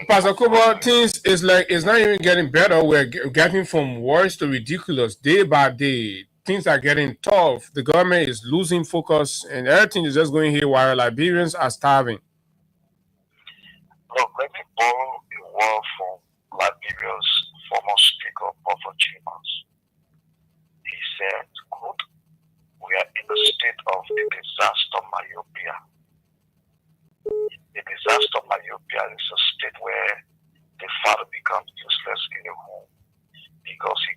Pastor Cooper, things is like it's not even getting better. We're getting from worse to ridiculous day by day. things are getting tough. The government is losing focus and everything is just going haywire. Liberians are starving. Look, let me borrow a word from Liberia's former speaker, Prophet Chimans. He said, quote, "We are in a state of a disaster myopia. A disaster myopia is a state where the father becomes useless in the home because he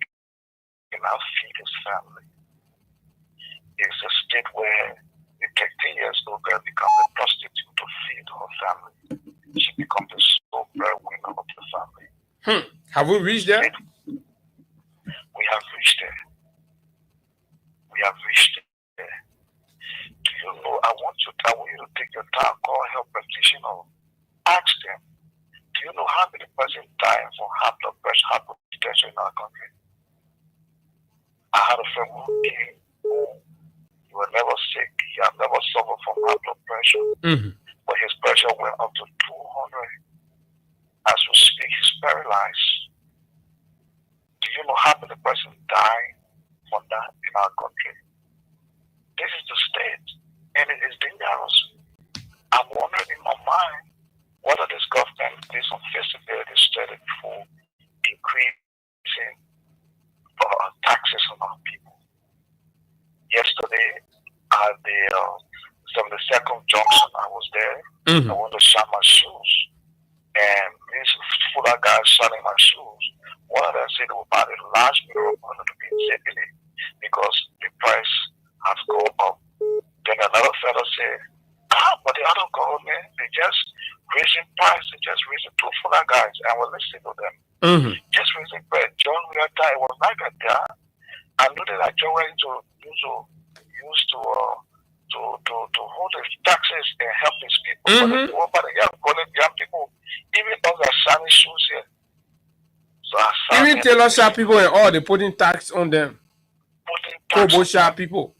cannot feed his family. It's a state where a 13 years old girl becomes a prostitute to feed her family. She becomes the sole breadwinner of the family." Have we reached there? We have reached there. We have reached there. Do you know? I want you to take your time, call help practitioner, ask them. Do you know how many persons dying from high blood pressure, hypertension in our country? I had a friend who came home. He was never sick. He had never suffered from high blood pressure. But his pressure went up to 200. As we speak, he's paralyzed. Do you know how many persons die from that in our country? This is the state, and it is dangerous. I'm wondering in my mind whether this government is on feasibility study for increasing taxes on our people. Yesterday, at the 72nd junction, I was there. I wanted to shine my shoes, and these fuller guys shining my shoes. One of them said they were buying a large mirror to be zipping because the price has gone up. Then another fellow said, but the other government, they just raising price, they just raising two fuller guys, and we're listening to them. Just raising price. John Riata, it was like that. I knew that John went to hold the taxes and help these people. But the young people, even those are shiny shoes here. So even tailor shop people and all, they putting tax on them. Kobo shop people.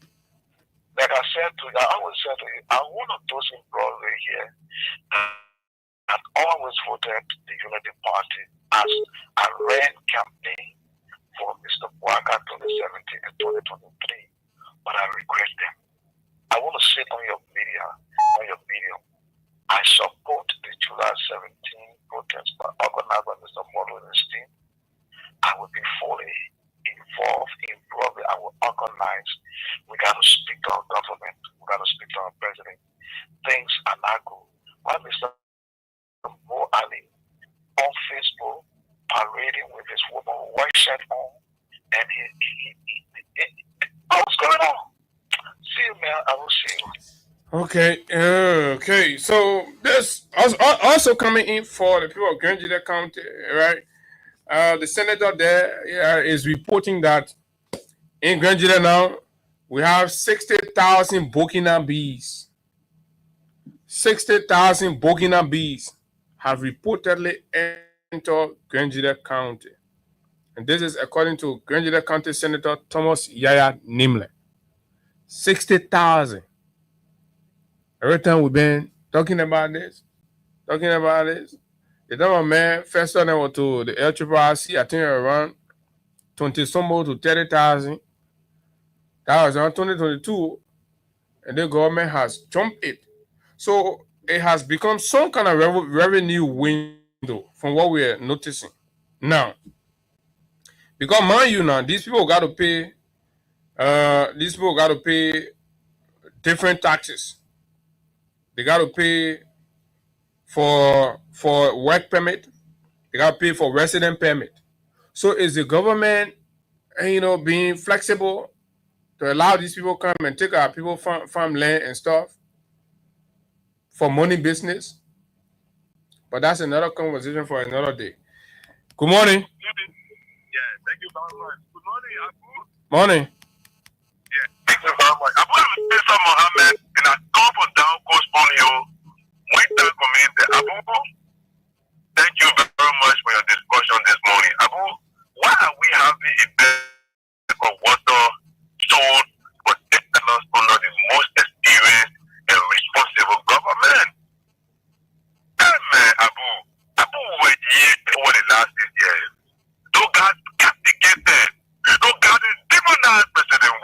Like I said to you, I always said to you, I'm one of those in Broadway here that always voted the Unity Party as a ran campaign for Mr. Bouaga 2017 and 2023. But I regret them. I want to say on your video, I support the July 17 protest by organized by Mr. Mordo and his team. I will be fully involved in Broadway. I will organize. We got to speak to our government. We got to speak to our president. Things are not good. Why Mr. Mo Ali on Facebook parading with his woman white shirt on, and what's going on? See you, man. I will see you. Okay. So this also coming in for the people of Grangeda County, right? The senator there is reporting that in Grangeda now we have 60,000 Burkina bees. 60,000 Burkina bees have reportedly entered Grangeda County, and this is according to Grangeda County Senator Thomas Yaya Nimle. 60,000. Every time we've been talking about this, the time man first time I went to the LRRC, I think around 20-some to 30,000. That was around 2022, and the government has jumped it. So it has become some kind of revenue window from what we are noticing now. Because mind you now, these people got to pay. These people got to pay different taxes. They got to pay for work permit. They got to pay for resident permit. So is the government, being flexible to allow these people come and take our people farm land and stuff for money business? But that's another conversation for another day. Good morning. Yeah, thank you very much. Good morning, Abu. Morning. Yeah, thank you very much. Abu Mr. Mohammed in a top and down coast Borneo, Winter Community. Abu, thank you very much for your discussion this morning. Abu, why are we having a bed of water stored protecting us under the most experienced and responsible government? Hey man, Abu, were here over the last 6 years. Don't got castigated. Don't got a demonized President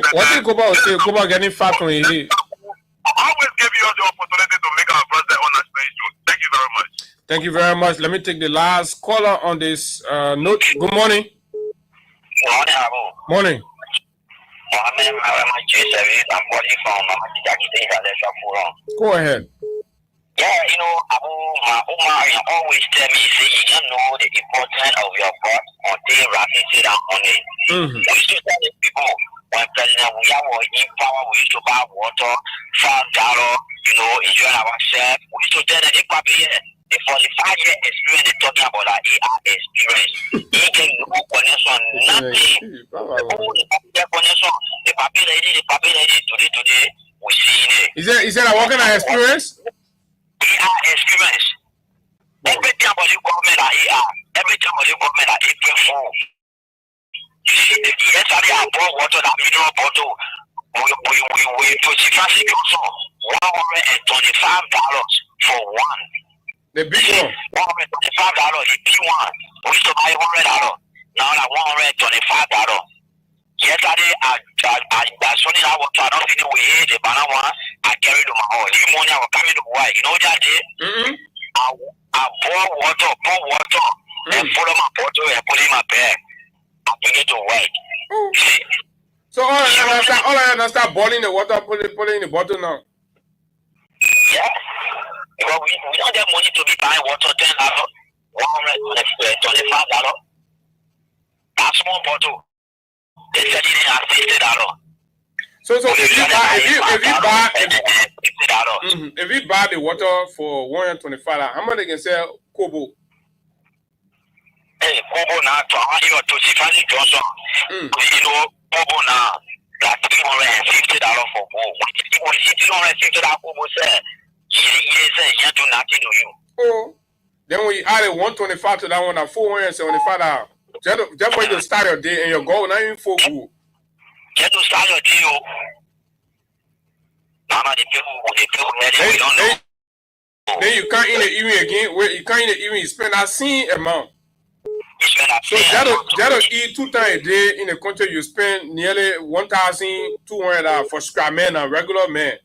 Kuba say? Kuba getting fat on here. I always give you the opportunity to make our brother understand you. Thank you very much. Thank you very much. Let me take the last caller on this note. Good morning. Morning, Abu. Morning. I'm calling from Go ahead. Yeah, you know, Abu, my Umar always tell me, say, you don't know the importance of your God until Rafi sit down on it. We used to tell the people, when President William was in power, we used to buy water, $5, you know, enjoy ourselves. We used to tell them, they probably the 45-year experience they're talking about, like AR experience. He can no connection, nothing. The connection, the papi lady, today, we see it. Is that a working experience? AR experience. Every time when you government at AR, every time when you government at April 4, you see, yesterday I bought water, that mineral bottle, we specifically also $125 for one. The big one. $125, the big one. We used to buy $100. Now like $125. Yesterday, I sunny that water. I don't think we hit the banana one. I carried to my home. This morning, I was coming to work. You know what I did? I pour water, and full of my bottle and put it in my bag. I bring it to work. So all I understand, boiling the water, put it in the bottle now. Yeah. Well, we don't get money to be buying water, $10, $125. That small bottle. They said it at $60. So if you buy the water for $125, how much they can sell Kobo? Hey, Kobo now to Tiffany Johnson. You know, Kobo now like $350 for Kobo. When $350 Kobo said, he do nothing to you. Oh, then when you added $125 to that one, at $475. Just when you start your day and your goal, not even for good. Just to start your day, then you can't in the evening again. Where you can't in the evening, you spend that same amount. So that'll eat 2 times a day in the country. You spend nearly $1,200 for scrap man and regular man.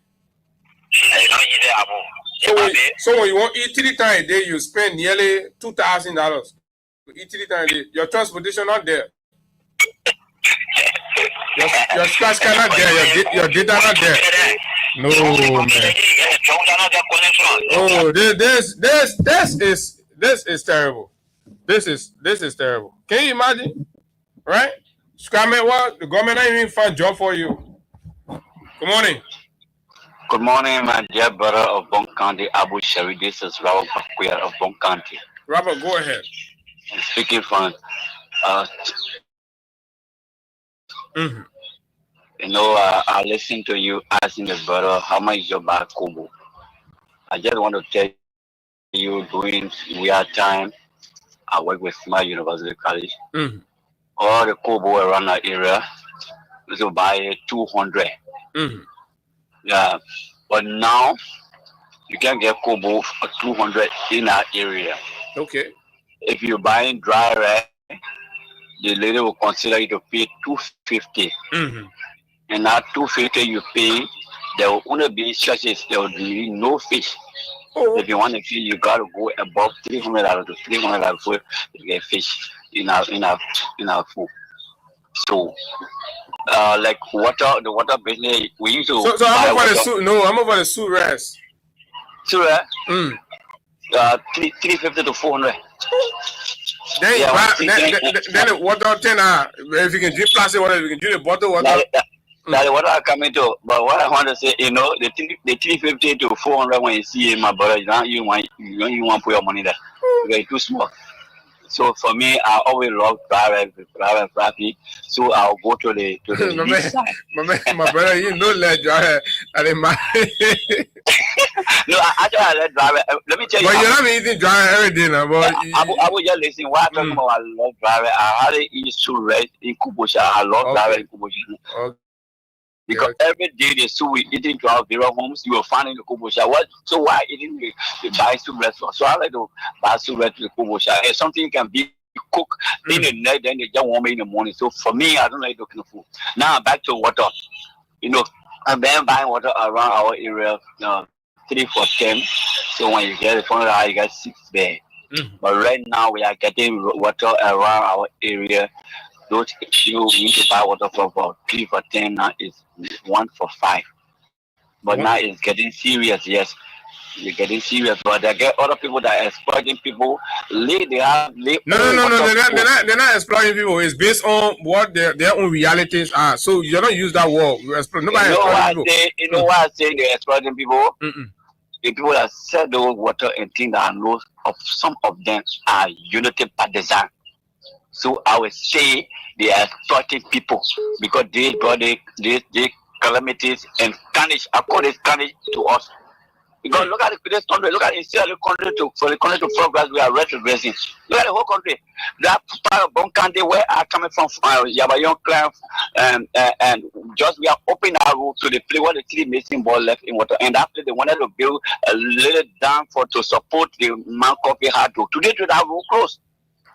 So when you want to eat 3 times a day, you spend nearly $2,000. Eat 3 times a day. Your transportation not there. Your scratch card not there. Your data not there. No man. Oh, this is terrible. This is terrible. Can you imagine? Right? Scramble what? The government ain't even find job for you. Good morning. Good morning, my dear brother of Bon County, Abu Shari. This is Robert Bakuya of Bon County. Robert, go ahead. I'm speaking from you know, I listened to you asking the brother how much is your back Kobo. I just want to tell you, during real time, I work with my University College. All the Kobo around that area, we will buy 200. Yeah, but now you can get Kobo for 200 in our area. Okay. If you're buying dry rice, the lady will consider you to pay $250. And that $250 you pay, there will only be churches, there will be no fish. If you want to fish, you gotta go above $300 to $300 before you get fish in our food. So like the water business, we used to. So I'm over the soup. No, I'm over the soup rice. Soup rice. $350 to $400. Then the water 10. If you can drink plastic water, if you can drink the bottle water. That's what I come into. But what I want to say, you know, the $350 to $400 when you see my brother, you don't want to put your money there. It's too small. So for me, I always love private. So I'll go to the my brother, you know let drive. No, I let drive. Let me tell you. But you're not eating drive every day now, boy. I will just listen. What I'm talking about, I love driving. I hardly eat soup rice in Kubosha. I love driving in Kubosha. Okay. Because every day they see we eating to our various homes, you will find in the Kubosha. What? So why eating the buy soup restaurant? So I like to buy soup restaurant in Kubosha. It's something you can be cook in the night, then they just warm in the morning. So for me, I don't like cooking food. Now back to water. You know, I've been buying water around our area, 3 for 10. So when you get it from there, you get 6 there. But right now we are getting water around our area. Those you need to buy water for about 3 for 10. Now is 1 for 5. But now it's getting serious. Yes, you're getting serious. But there get other people that are exploiting people. No. They're not exploiting people. It's based on what their own realities are. So you don't use that word. Nobody you know why I say they're exploiting people? The people that sell the water and think that I know of some of them are unity partisan. So I would say they are exploiting people because they brought the calamities and carnage. I call this carnage to us. Because look at this country, look at instead of the country for the country to progress, we are retrogressing. Look at the whole country. That part of Bon County where I coming from, Yabayon Clan, and just we are opening our road to the place where the 3 missing ball left in water. And after they wanted to build a little dam to support the man coffee hard road. Today that road closed.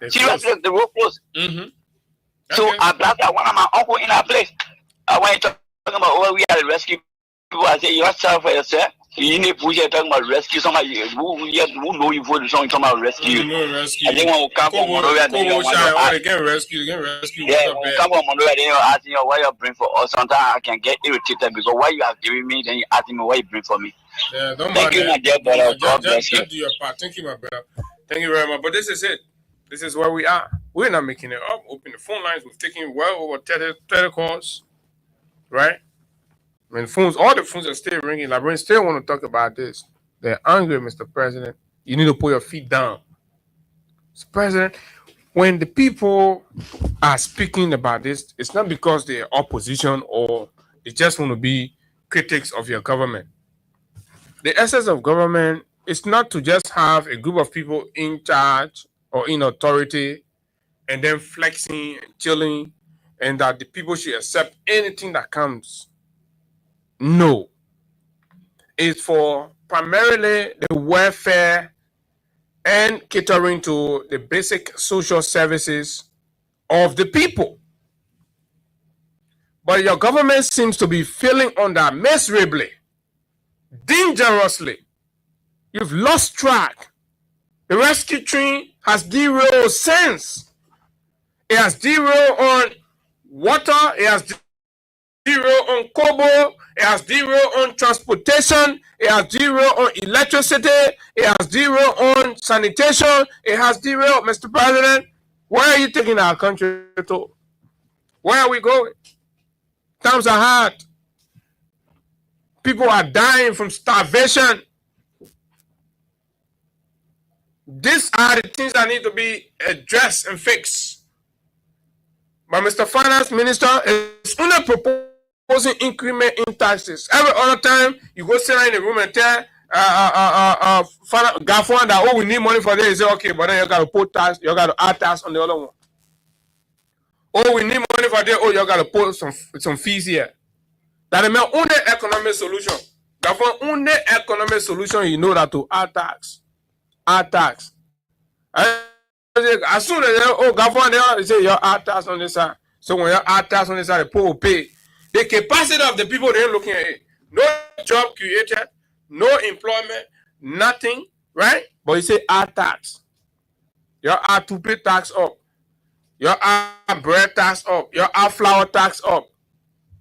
Seriously, the road closed. So I blasted one of my uncle in that place. I went talking about where we are the rescue people. I say, yourself for yourself. You need to talk about rescue somebody who know you for talking about rescue. I think when we come from Monrovia, they get rescued. Yeah, when we come from Monrovia, they ask me why you bring for us. Sometimes I can get irritated because why you have given me, then you ask me why you bring for me. Yeah, don't Thank you, my dear brother. God bless you. Just do your part. Thank you, my brother. Thank you very much. But this is it. This is where we are. We're not making it up. Open the phone lines. We've taken well over 30 calls, right? I mean, all the phones are still ringing. Librarians still want to talk about this. They're angry, Mr. President. You need to put your feet down. Mr. President, when the people are speaking about this, it's not because they're opposition or they just want to be critics of your government. The essence of government is not to just have a group of people in charge or in authority and then flexing and chilling and that the people should accept anything that comes. No. It's for primarily the welfare and catering to the basic social services of the people. But your government seems to be failing on that miserably, dangerously. You've lost track. The rescue train has derailed since. It has derailed on water. It has derailed on Kobo. It has derailed on transportation. It has derailed on electricity. It has derailed on sanitation. It has derailed, Mr. President. Where are you taking our country to? Where are we going? Times are hard. People are dying from starvation. These are the things that need to be addressed and fixed. But Mr. Finance Minister is only proposing increment in taxes. Every other time you go sit in the room and tell Gafwan that we need money for this, you say okay, but then you got to put tax, you got to add tax on the other one. We need money for this, you got to put some fees here. That is my only economic solution. Gafwan only economic solution you know that to add tax. Add tax. As soon as Gafwan they say you add tax on this side. So when you add tax on this side, the poor will pay. The capacity of the people they're looking at it. No job created, no employment, nothing, right? But you say add tax. You add to pay tax up. You add bread tax up. You add flour tax up.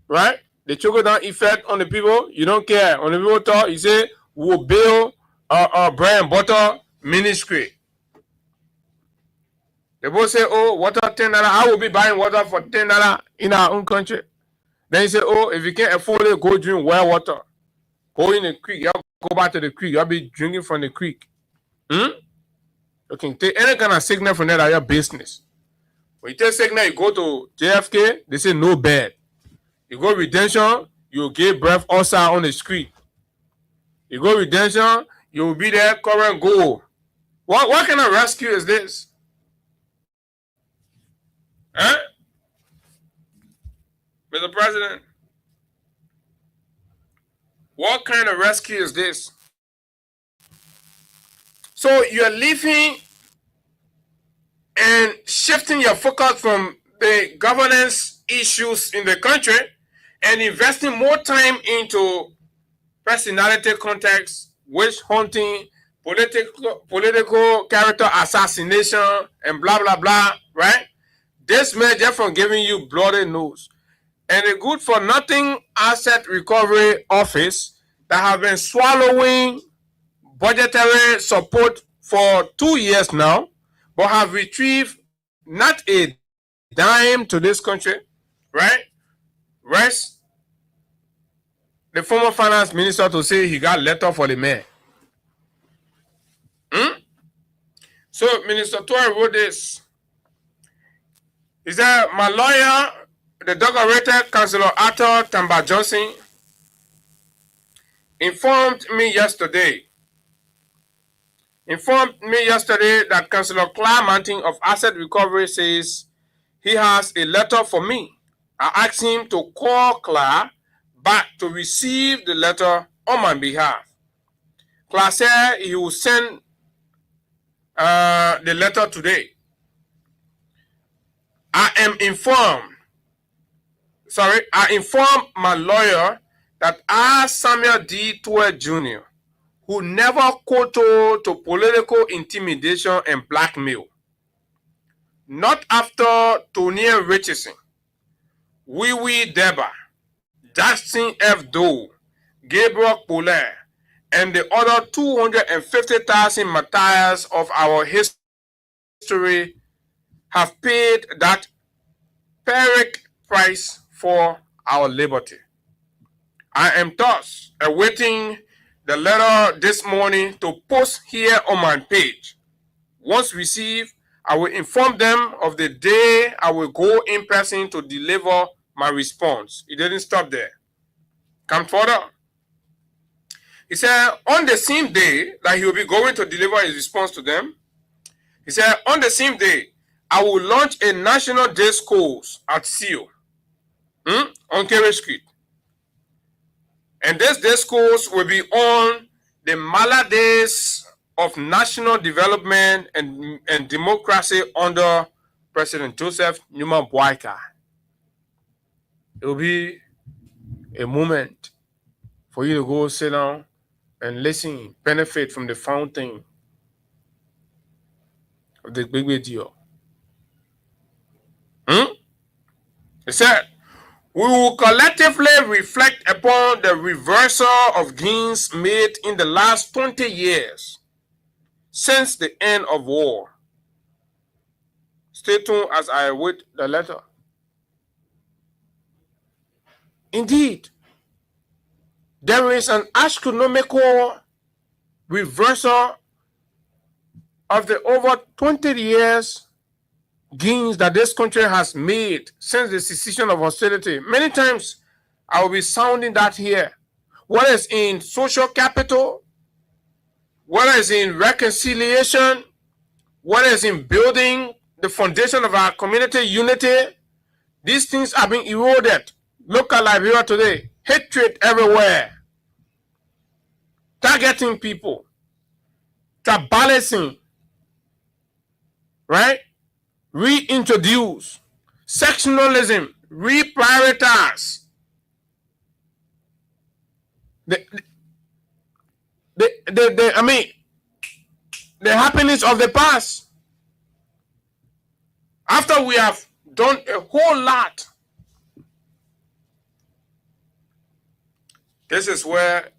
Right? The trickle down effect on the people, you don't care. On the people talk, you say we'll build bread and butter ministry. They both say, oh, water $10. I will be buying water for $10 in our own country. Then you say, oh, if you can't afford it, go drink well water. Go in the creek. Y'all go back to the creek. Y'all be drinking from the creek. You can take any kind of signal from that at your business. When you take signal, you go to JFK, they say no bed. You go Redemption, you'll get breath outside on the street. You go Redemption, you'll be there, come and go. What kind of rescue is this? Huh? Mr. President, what kind of rescue is this? So you're leaving and shifting your focus from the governance issues in the country and investing more time into personality context, witch hunting, political character assassination, and blah, blah, blah, right? This may just from giving you bloody nose. And the good for nothing asset recovery office that have been swallowing budgetary support for 2 years now, but have retrieved not a dime to this country, right? Rest the former finance minister to say he got letter for the mayor. So Minister Tory wrote this. He said, my lawyer, the decorated Councillor Arthur Tamba Johnson, informed me yesterday that Councillor Clark Manting of Asset Recovery says he has a letter for me. I asked him to call Clark back to receive the letter on my behalf. Clark said he will send the letter today. I informed my lawyer that I, Samuel D. Tour Jr., who never kowtowed to political intimidation and blackmail, not after Tony Richardson, Wee Deba, Justin F. Doe, Gabriel Poulet, and the other 250,000 martyrs of our history have paid that pyrrhic price for our liberty. I am thus awaiting the letter this morning to post here on my page. Once received, I will inform them of the day I will go in person to deliver my response. It didn't stop there. Come further. He said, on the same day that he will be going to deliver his response to them, he said, on the same day, I will launch a national discourse at CEO on Kerry Street. And this discourse will be on the maladies of national development and democracy under President Joseph Newman Boyka. It will be a moment for you to go sit down and listen, benefit from the fountain of the big video. He said, we will collectively reflect upon the reversal of gains made in the last 20 years since the end of war. Stay tuned as I await the letter. Indeed, there is an astronomical reversal of the over 20 years gains that this country has made since the cessation of hostility. Many times I will be sounding that here. Whether it's in social capital, whether it's in reconciliation, whether it's in building the foundation of our community unity, these things are being eroded. Look at Liberia today. Hatred everywhere. Targeting people. Tribalism. Right? Reintroduce. Sectionalism. Reprioritize. I mean, the happiness of the past. After we have done a whole lot, this is where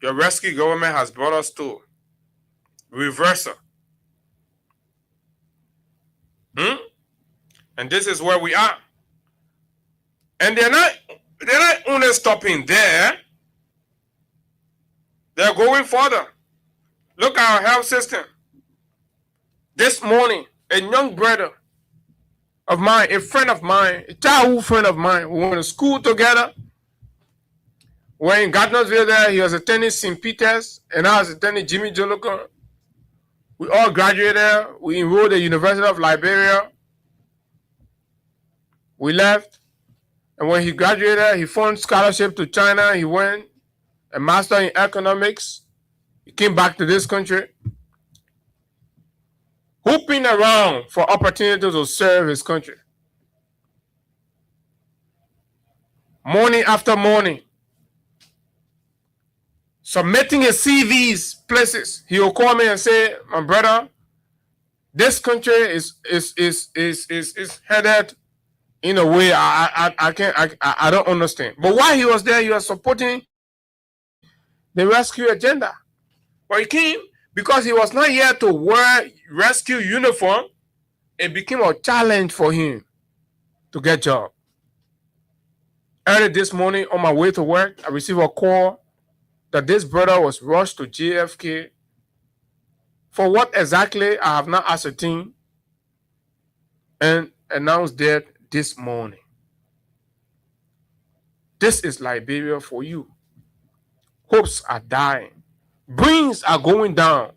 your rescue government has brought us to. Reversal. And this is where we are. And they're not only stopping there, they're going further. Look at our health system. This morning, a young brother of mine, a friend of mine, a childhood friend of mine, we went to school together. We're in Gardnersville there. He was attending St. Peter's, and I was attending Jimmy Joloka. We all graduated. We enrolled at the University of Liberia. We left. And when he graduated, he found scholarship to China. He went a master in economics. He came back to this country. hooping around for opportunity to serve his country. Morning after morning. Submitting his CVs places. He will call me and say, my brother, this country is headed in a way I don't understand. But while he was there, he was supporting the rescue agenda. But he came because he was not here to wear rescue uniform. It became a challenge for him to get job. Early this morning on my way to work, I received a call that this brother was rushed to JFK for what exactly I have not ascertained and announced dead this morning. This is Liberia for you. Hopes are dying. Brains are going down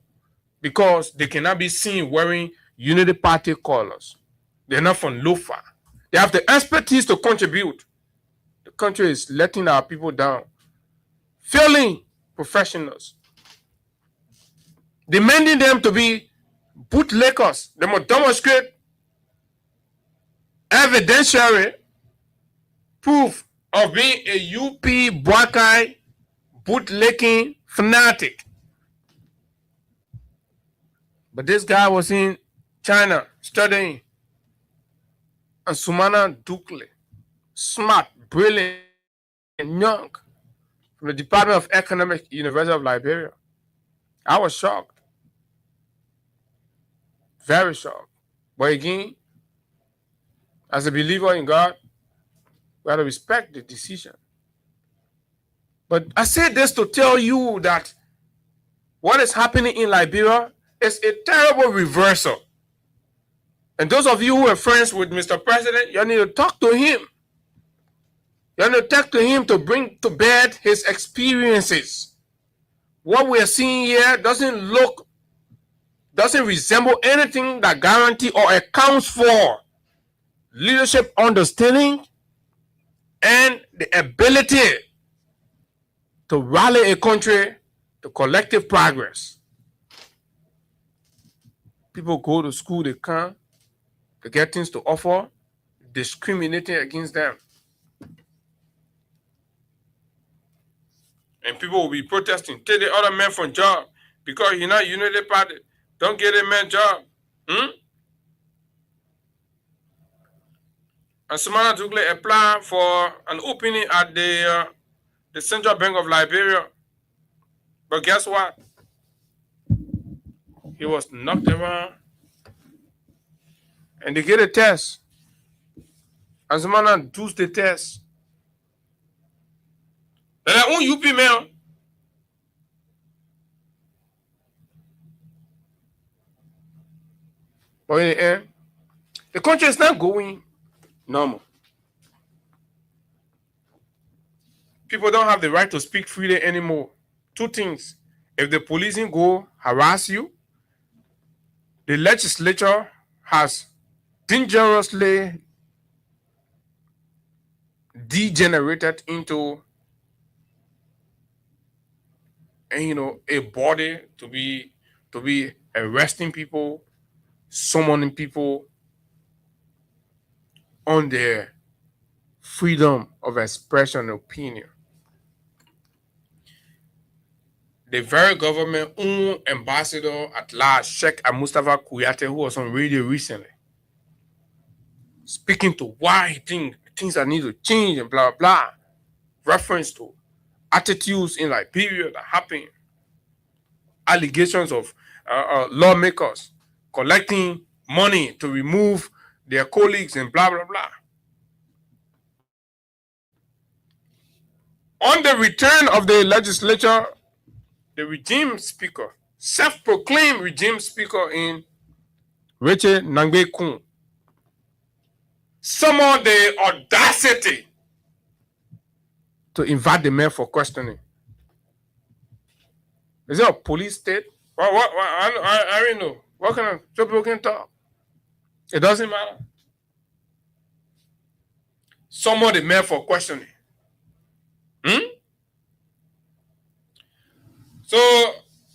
because they cannot be seen wearing Unity Party colors. They're not from Lofa. They have the expertise to contribute. The country is letting our people down. Failing professionals. Demanding them to be bootlickers. They must demonstrate evidentiary proof of being a UP Bwakai bootlicking fanatic. But this guy was in China studying. And Sumana Dukle, smart, brilliant, and young, from the Department of Economics, University of Liberia. I was shocked. Very shocked. But again, as a believer in God, we have to respect the decision. But I say this to tell you that what is happening in Liberia is a terrible reversal. And those of you who are friends with Mr. President, you need to talk to him. You need to talk to him to bring to bed his experiences. What we are seeing here doesn't resemble anything that guarantees or accounts for leadership understanding and the ability to rally a country to collective progress. People go to school, they come, they get things to offer, discriminating against them. And people will be protesting, take the other man from job because you're not Unity Party. Don't get a man job. And Sumana Dukle applied for an opening at the Central Bank of Liberia. But guess what? He was knocked around. And they get a test. And Sumana does the test. They're like, oh, UP man. But in the end, the country is not going normal. People don't have the right to speak freely anymore. Two things. If the policing go harass you, the legislature has dangerously degenerated into a body to be arresting people, summoning people on their freedom of expression and opinion. The very government-owned ambassador at large, Sheikh Mustafa Kuyate, who was on radio recently, speaking to why he thinks things that need to change and blah, blah, reference to attitudes in Liberia that happen, allegations of lawmakers collecting money to remove their colleagues and blah, blah, blah. On the return of the legislature, the regime speaker, self-proclaimed regime speaker in Richard Nangbe Kun, summoned the audacity to invite the mayor for questioning. Is it a police state? I don't know. What kind of people can talk? It doesn't matter. Summoned the mayor for questioning. So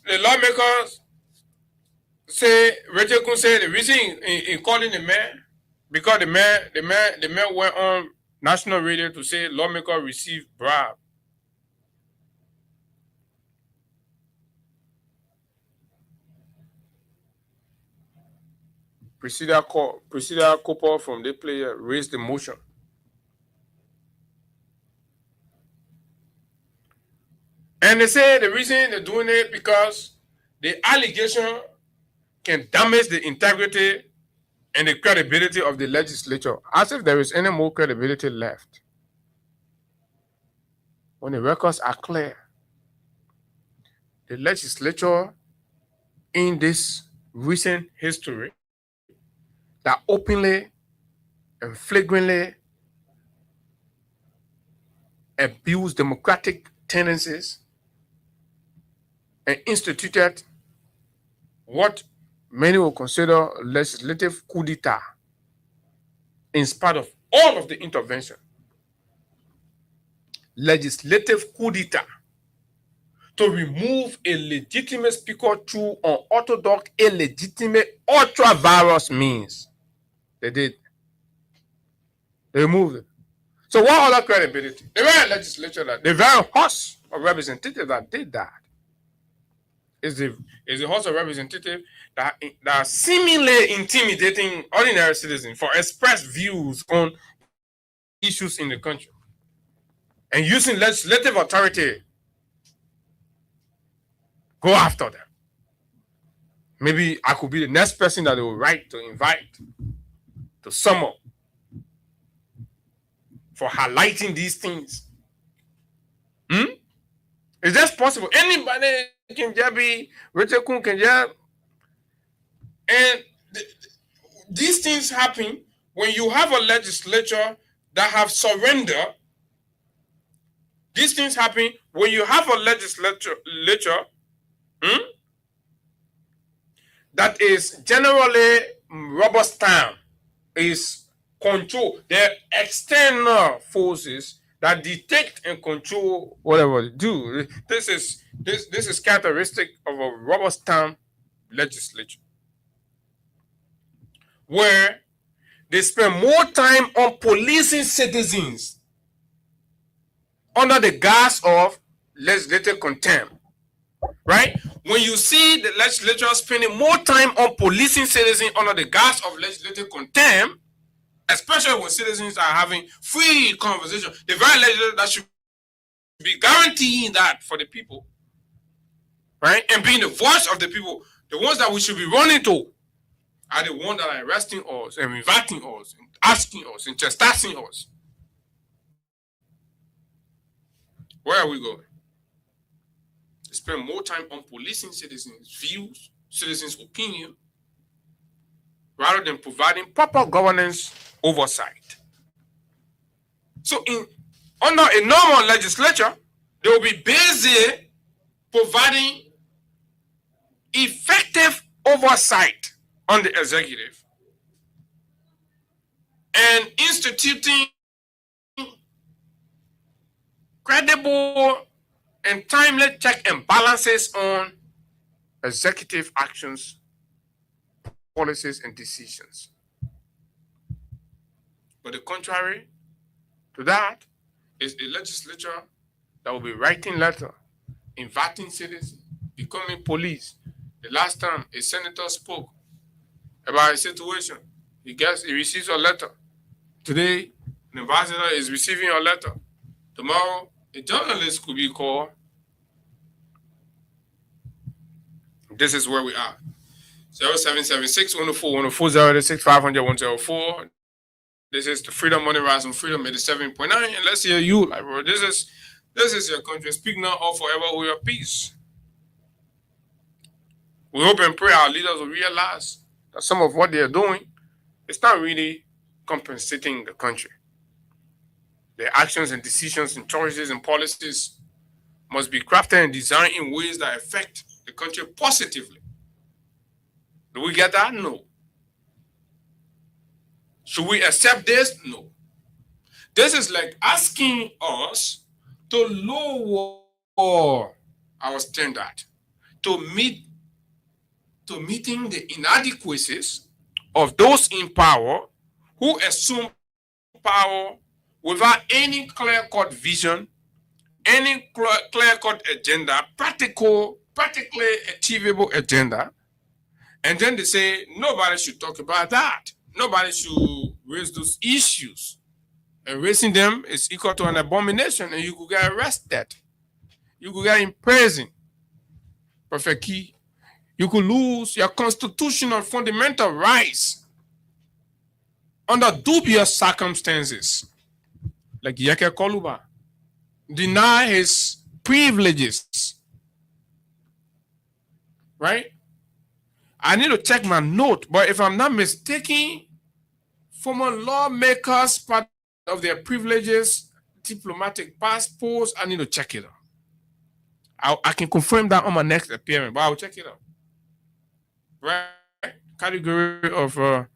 the lawmakers say, Rachel Kun say the reason in calling the mayor, because the mayor went on national radio to say lawmaker received bribe. Priscilla Cooper from the player raised the motion. And they say the reason they're doing it because the allegation can damage the integrity and the credibility of the legislature, as if there is any more credibility left. When the records are clear, the legislature in this recent history that openly and flagrantly abused democratic tendencies and instituted what many will consider legislative coup d'etat in spite of all of the intervention. Legislative coup d'etat to remove a legitimate speaker through unorthodox, illegitimate, ultra-virus means. They did. They removed it. So what other credibility? The very legislature, the very House of Representatives that did that is the House of Representatives that are seemingly intimidating ordinary citizens for express views on issues in the country and using legislative authority go after them. Maybe I could be the next person that they will write to invite to sum up for highlighting these things. Is that possible? Anybody can just be Rachel Kun can just, and these things happen when you have a legislature that have surrendered. These things happen when you have a legislature that is generally rubber stamp, is control. They're external forces that detect and control whatever they do. This is characteristic of a rubber stamp legislature, where they spend more time on policing citizens under the guise of legislative contempt. Right? When you see the legislature spending more time on policing citizens under the guise of legislative contempt, especially when citizens are having free conversation, the very legislature that should be guaranteeing that for the people, right? And being the voice of the people, the ones that we should be running to are the ones that are arresting us and inviting us and asking us and chastising us. Where are we going? They spend more time on policing citizens' views, citizens' opinion, rather than providing proper governance oversight. So under a normal legislature, they will be busy providing effective oversight on the executive and instituting credible and timely check and balances on executive actions, policies, and decisions. But the contrary to that is a legislature that will be writing letters, inviting citizens, becoming police. The last time a senator spoke about a situation, he receives a letter. Today, an ambassador is receiving a letter. Tomorrow, a journalist could be called. This is where we are. 0776-104-104-086-500-104. This is the Freedom Money Rising Freedom 87.9. And let's hear you, like, bro. This is your country. Speak now or forever with your peace. We hope and pray our leaders will realize that some of what they are doing is not really compensating the country. Their actions and decisions and choices and policies must be crafted and designed in ways that affect the country positively. Do we get that? No. Should we accept this? No. This is like asking us to lower our standard to meet to meeting the inadequacies of those in power who assume power without any clear-cut vision, any clear-cut agenda, practically achievable agenda. And then they say, nobody should talk about that. Nobody should raise those issues. And raising them is equal to an abomination, and you could get arrested. You could get imprisoned. Perfect key. You could lose your constitutional fundamental rights under dubious circumstances. Like Yeke Koluba. Deny his privileges. Right? I need to check my note, but if I'm not mistaken, former lawmakers, part of their privileges, diplomatic passports, I need to check it out. I can confirm that on my next appearance, but I'll check it out. Right? Category of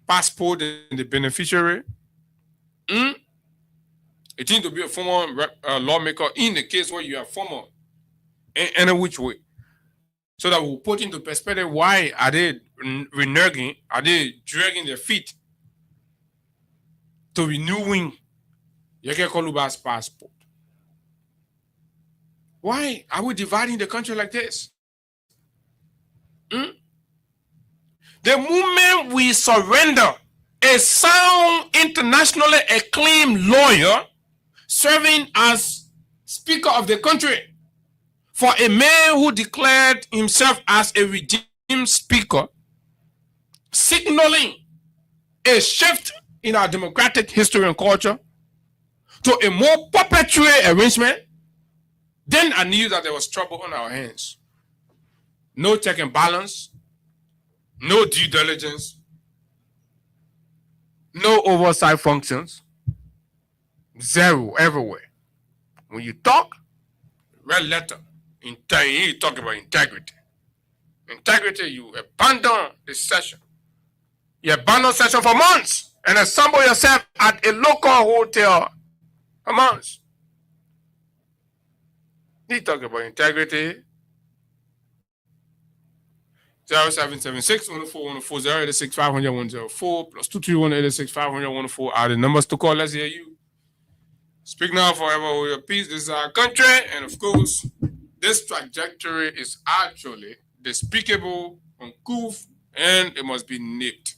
passport and the beneficiary. It needs to be a former lawmaker in the case where you are former, in a which way. So that we'll put into perspective, why are they reneging, are they dragging their feet to renewing Yeke Koluba's passport? Why are we dividing the country like this? The moment we surrender a sound, internationally acclaimed lawyer serving as Speaker of the country, for a man who declared himself as a redeemed speaker, signaling a shift in our democratic history and culture to a more perpetual arrangement, then I knew that there was trouble on our hands. No check and balance, no due diligence, no oversight functions, zero everywhere. When you talk, red letter. You talk about integrity. Integrity, you abandon the session. You abandon session for months and assemble yourself at a local hotel for months. You talk about integrity. 0776 104 104 086 500 104 plus 231 86 500 104 are the numbers to call. Let's hear you. Speak now, forever hold your peace. This is our country, and of course, this trajectory is actually despicable, uncouth, and it must be nipped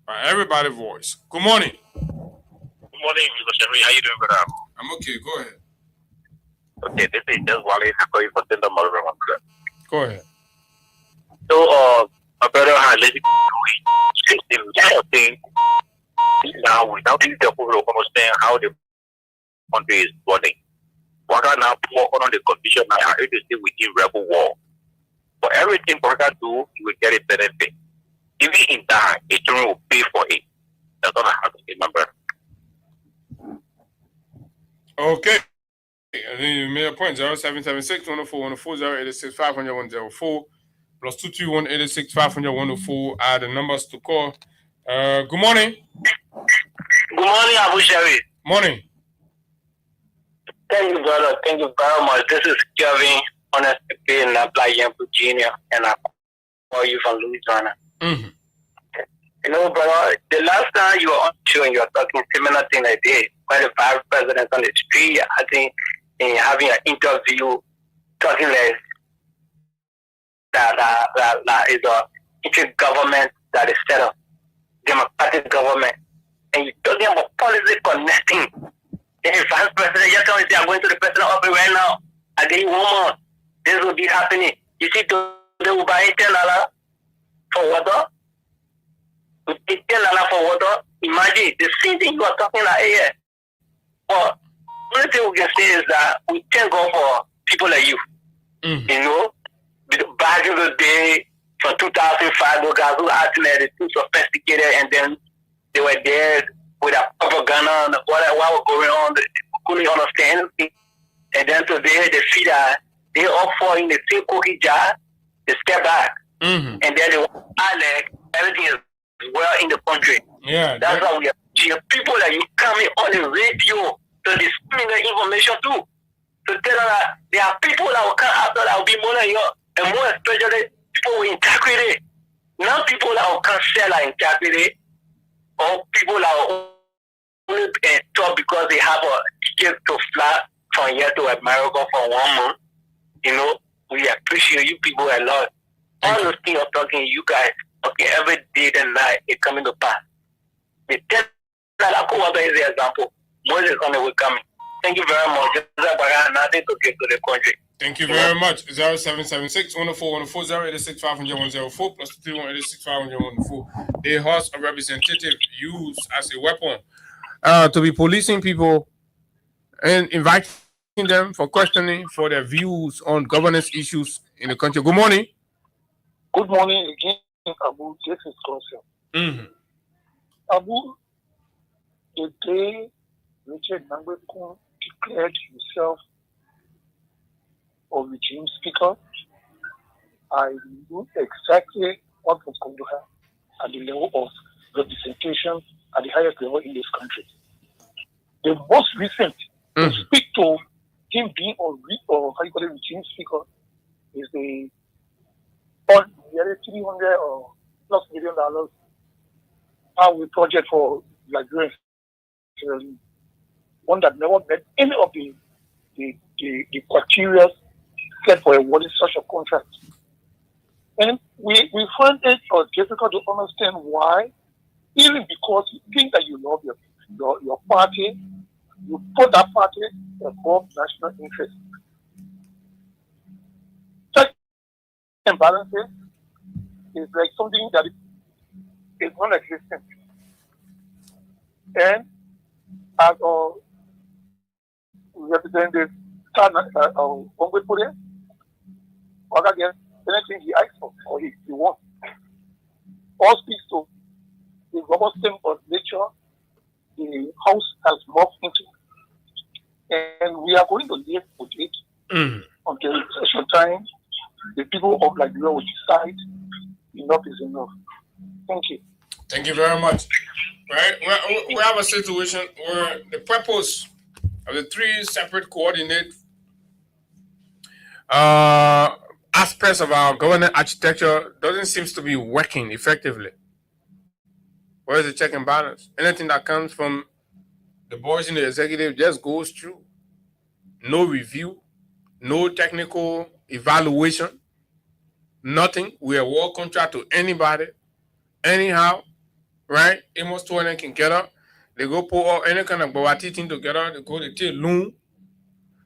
by everybody's voice. Good morning. Good morning, Mr. Sherry. How you doing, brother? I'm okay. Go ahead. Okay, this is just Wale calling for Tender Mother. Go ahead. So, my brother had let it do thing now without the people who understand how the country is running. What are now working on the condition now? I hate to stay within rebel war. For everything Burger do, you will get a benefit. Even in that, a children will pay for it. That's all I have to say, my brother. Okay. And then you made a point. 0776 104 104 086 500 104 plus 221 86 500 104 are the numbers to call. Good morning. Good morning, Abu Sherry. Morning. Thank you, brother. Thank you very much. This is Kevin, honestly, in Virginia, and I call you from Louisiana. Mm-hmm. You know, brother, the last time you were on show and you were talking similar thing like this, when the vice president on the street, I think, in having an interview, talking like that is a government that is set up, democratic government, and you're talking about policy connecting. The vice president just told me, I'm going to the president office right now. I give you 1 month. This will be happening. You see, they will buy $10 for water. $10 for water. Imagine the same thing you are talking about here. But one thing we can say is that we thank God for people like you. You know, back in the day, from 2005, those guys who acting as too sophisticated, and then they were there with a propaganda and what was going on, they couldn't understand. And then today they see that they all fall in the same cookie jar, they step back. And then they want everything is well in the country. Yeah, that's why we are people that you coming on the radio to disseminate information too. To tell them that there are people that will come after that will be more than you, and more especially people with integrity. Not people that will cancel our integrity, or people that will only talk because they have a ticket to fly from here to America for 1 month. You know, we appreciate you people a lot. All those things I'm talking, you guys, okay, every day and night, it's coming to pass. The test that I is the example. Moses on the way coming. Thank you very much. Nothing to get to the country. Thank you very much. 0776 104 104 086 504 plus 3186 504. The House of Representatives used as a weapon to be policing people and inviting them for questioning for their views on governance issues in the country. Good morning. Good morning again, Abu. This is Kosia. Abu, the day Richard Nangwekun declared himself a regime speaker, I knew exactly what was going to happen at the level of representation at the highest level in this country. The most recent to speak to him being regime speaker is the nearly $300 or plus $1 million highway project for Liberians. One that never met any of the criteria set for awarding such a contract. And we find it difficult to understand why, even because you think that you love your party, you put that party above national interest. Check and balances is like something that is non-existent. And as a representative, Ongwepure, again, anything he asks for or he wants, all speaks to the robust system of nature the House has morphed into. And we are going to live with it until such a time the people of Liberia will decide enough is enough. Thank you. Thank you very much. Right, we have a situation where the purpose of the three separate coordinate aspects of our governance architecture doesn't seem to be working effectively. Where is the check and balance? Anything that comes from the boys in the executive just goes through. No review, no technical evaluation, nothing. We award contract to anybody, anyhow, right? Amos Tuane can get up. They go pull all any kind of Bawati thing together. They go, they take loan.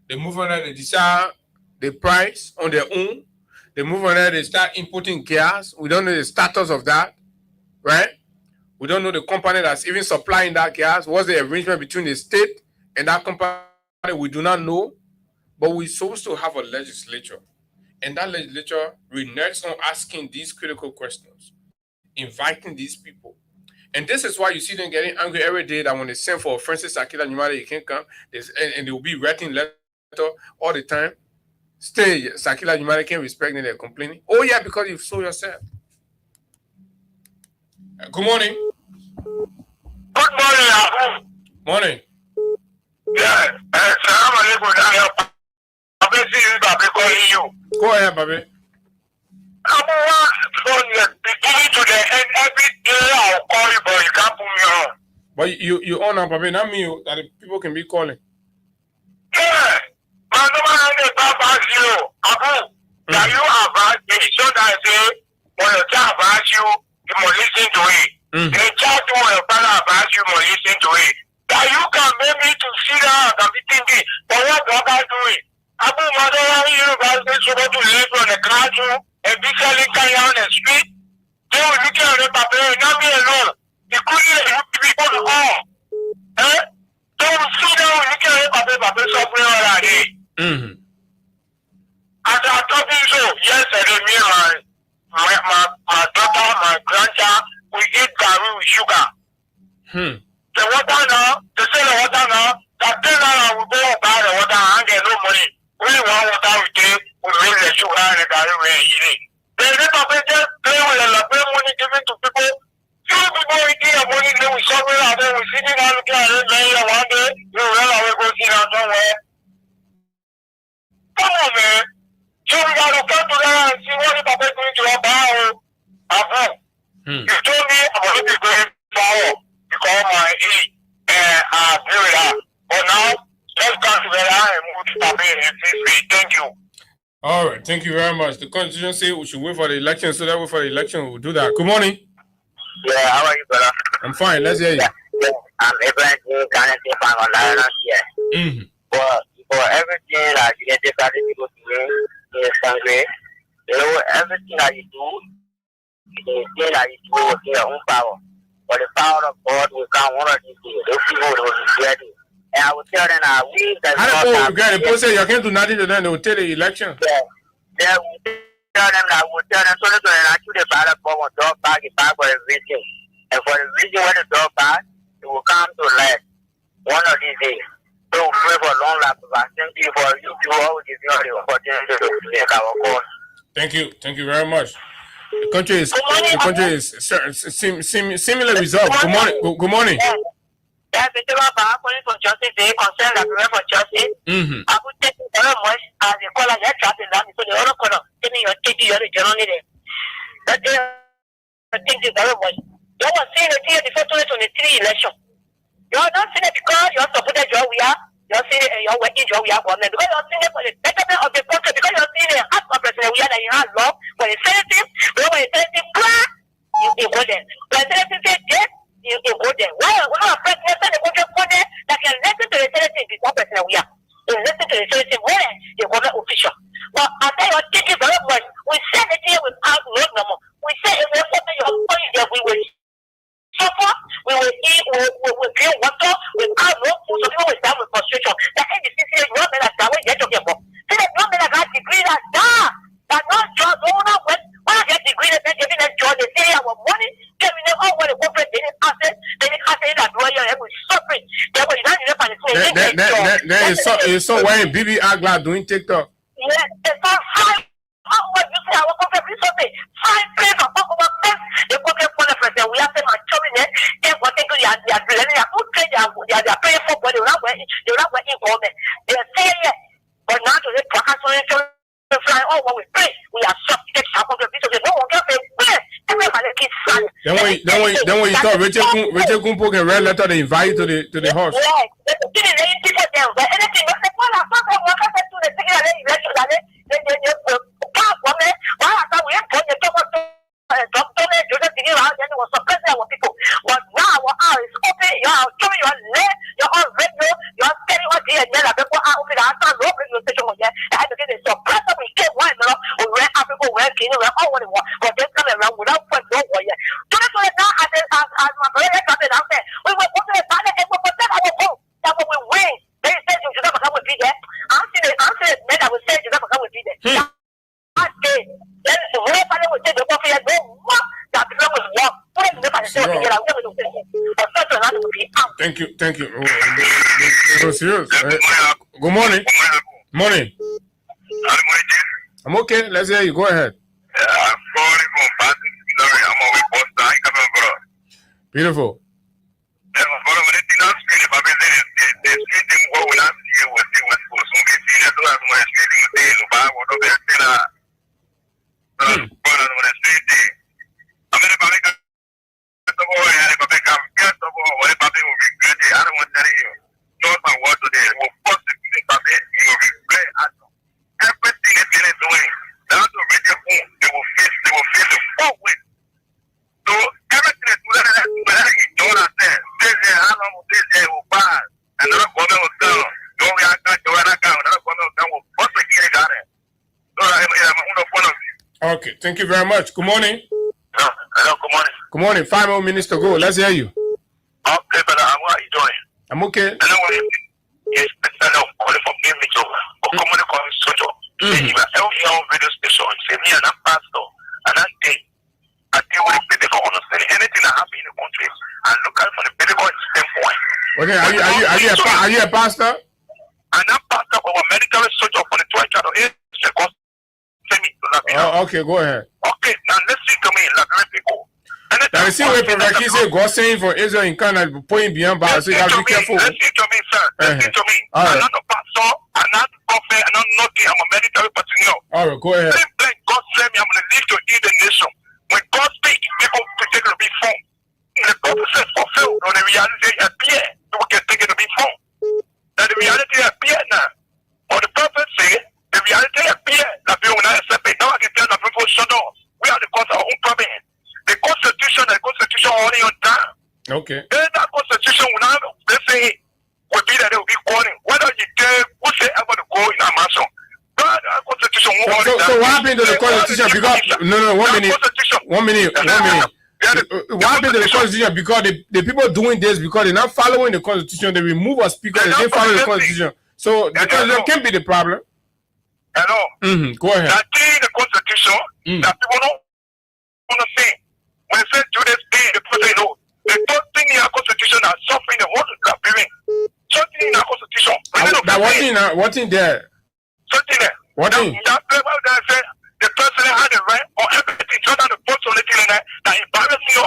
They move on there, they decide the price on their own. They move on there, they start importing gas. We don't know the status of that, right? We don't know the company that's even supplying that gas. What's the arrangement between the state and that company? We do not know. But we're supposed to have a legislature. And that legislature reneges on asking these critical questions, inviting these people. And this is why you see them getting angry every day that when they send for Francis Akila Numari, you can't come, and they will be writing letter all the time. Stay, Sakila Numari can't respect them, they're complaining. Oh yeah, because you saw yourself. Good morning. Good morning, Abu. Morning. Yeah, Salam alaikum. Go ahead, baby. Abu, from the beginning to the end, every day I'll call you, but you can't put me on. But you honor, baby, not me, that the people can be calling. Yeah, my number is about you, Abu. That you have asked me, so that I say, when your child asks you, you must listen to it. The child to your father asks you, you must listen to it. That you can make me to sit down and be thinking, but what do I do it? Abu Madara, you guys are supposed to live on the classroom and be selling kaya on the street. They were looking at the paper, not me alone. They couldn't look people to all. Eh? They will sit down and look at the paper, suffering all that day. As I told you so, yesterday, me and my daughter, my grandchild, we eat curry with sugar. The water now, they say the water now, that day now we go buy the water and get no money. Only one water we take, we make the sugar and the curry we eat it. They never just play with the labor money given to people. Few people eating the money, they will suffer out there, we sitting down looking at it, maybe one day, we run away, go sit down somewhere. Come on, man. So we got to come together and see what the people is doing to our You told me I was not going forward because of my age and period. But now, let's come together and move to Taipei and see. Thank you. All right, thank you very much. The Constitution says we should wait for the election, so that wait for the election, we'll do that. Good morning. Yeah, how are you, brother? I'm fine. Let's hear you. Yeah, I'm Abraham Kennedy from Alliance here. For everything that you get people to me in this country, you know, everything that you do, the thing that you do with your own power. But the power of God will come one of these days. Those people will regret it. And I will tell them that we that how do you get it? Say you can't do nothing to them, they will take the election. Yeah, we tell them that we'll tell them so that they actually the ballot for one dog bag is back for a reason. And for the reason when the dog bag, it will come to life one of these days. So we pray for long life. Thank you for you all give you the opportunity to make our call. Thank you very much. The country is similar result. Good morning. That's the thing about calling for justice. They concern that we for justice. I would take it very much as a caller that trapping down so the other corner taking your journey there. That they think it very much. You were saying the thing before 2023 election. You are not saying it because you are supported job we are. You are saying you're working job we are government because you are saying it for the betterment of the country because you are saying the act of president we are that you have law for the senative, when the senative cry, you go there. When the senative say yes, you go there. Why are president the country go there that can listen to the senative before president we are? You listen to the senative where you government official. But I tell you, take it very much. We say the thing without no more. We say if we put your point there, we will suffer, we will eat, we will drink water without no food. So people will die with frustration. That NDC says no men are we get to get more. Say that no men are got degree that not job, no one when I get degree that they're giving us job, they say our money, giving them all what the corporate they didn't asset that lawyer and we suffering. They were not enough and there is so why BB Agla doing TikTok. Yeah, it's not high. How what you say our corporate resources, high pay for over first, the corporate president, we have them maturing it, and what they do, they are paying for, but they're not working government. They are saying it, but not to the process. Oh, when we pray, we are subject to our corporate no one can say, where? Everybody keeps silent. Then when you thought Richard Kumpo can write letter, they invite you to the house. Yeah, people there, but anything, but now our eyes open, you're showing your leg, you're on radio, you're steady on the end, before I open the answer, no radio station again. I had to get it so press up, we can't wind up, we went Africa, we're cleaning, we're all what we want, but they're coming around without fun, no way. So that's why now, as my brother started out there, we went to the planet and we protect our home. That's what we win. They said you should never come with me there. I'm saying men that will say you never come with me there. I say, then the way I would say the coffee and no more that the was walk. Thank you. So serious. Good morning. Morning. I'm okay. Let's hear you. Go ahead. I'm calling from Boston. I'm always Boston. Beautiful. Okay, thank you very much. Good morning. Hello, good morning. Good morning. 5 more minutes to go. Let's hear you. Okay, brother, how are you doing? I'm okay. Hello, yes, I'm calling from Image or Community Social. Radio station. Say me and I'm pastor, and I think with Pentecost understanding anything that happens in the country and look at it from the Pentecost standpoint. Okay, are you a pastor? And I'm pastor of a medical social for the 12 child of Israel. Oh, okay, go ahead. Okay, now listen to me, like people. Now, see what Prophet Key said, God saying for Israel in Canada, point beyond bars, so you have to be careful. Listen to me, sir. Listen to me. I'm not a pastor, I'm not a prophet, I'm not nothing, I'm a military personnel. All right, go ahead. God sent me, I'm going to live to eat the nation. When God on your time. Okay. Then that constitution will not say will be that they will be calling. Whether you care who say ever to go in a mansion. But that constitution won't so what happened to the constitution? Because no, 1 minute. What happened to the constitution? Because the people doing this because they're not following the constitution, they remove a speaker, they didn't follow the constitution. So the constitution can't be the problem. Hello. Go ahead. That in the constitution that people don't want to say. When they say do this thing, the people say no. The third thing in our constitution are suffering the whole living. Something in our constitution. What thing there? Something there. What thing? That paper that said the president had the right or everything to the vote on the thing that embarrassing you.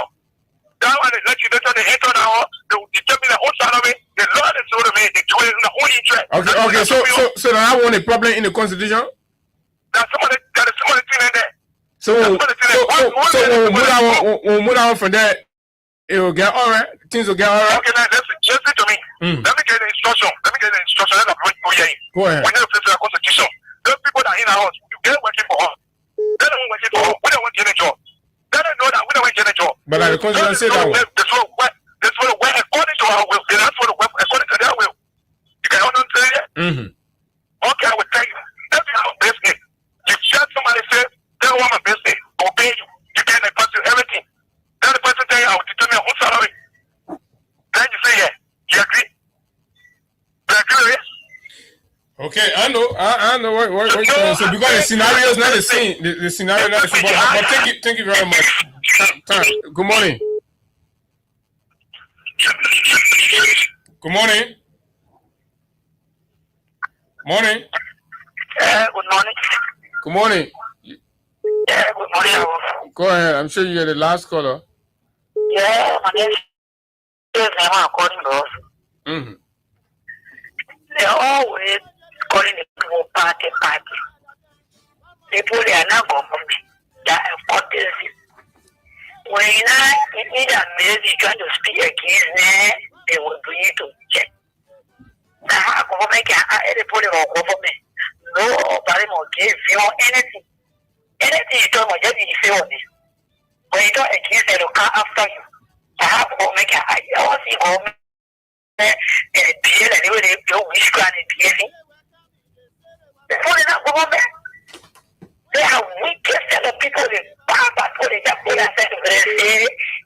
That one is legislature, they enter now, they determine the whole salary, the law is sort of it, they do it in the whole interest. Okay, so now I want a problem in the constitution? There's somebody thing in there. So we'll move on from there. It will get all right. Things will get all right. Okay, now listen to me. Let me get the instruction. Let us go here. Go ahead. We need to face the constitution. Those people that are in our house, you get working for us. They don't working for us. We don't want to get a job. They don't know that we don't want to get a job. But the constitution say that one. That's what work according to our will. That's what work according to their will. You can understand it? Okay, I will tell you. That's our business. You shut somebody say, they don't want my business. Obey you. You get the person everything. Then the person tell you, I will determine whose salary. Then you say, yeah, you agree? You agree with it? Okay, I know what you're saying. So because the scenario is not the same. The scenario is not the same. But thank you very much. Good morning. Good morning. Morning. Good morning. Good morning. Yeah, good morning. Go ahead. I'm sure you're the last caller. Yeah, my name is according to us. They're always calling the people party. People they are not government. They are courtesy. When you need a message trying to speak against them, they will bring you to check. Now, government can anybody or government. Nobody will give you anything. Anything you talk about, just be fair on it. When you talk against them, they'll come after you. Perhaps government can I want to see government behave and the way they do wish and behaving. People in that government, they are wicked set of people. They bad people. They just put and say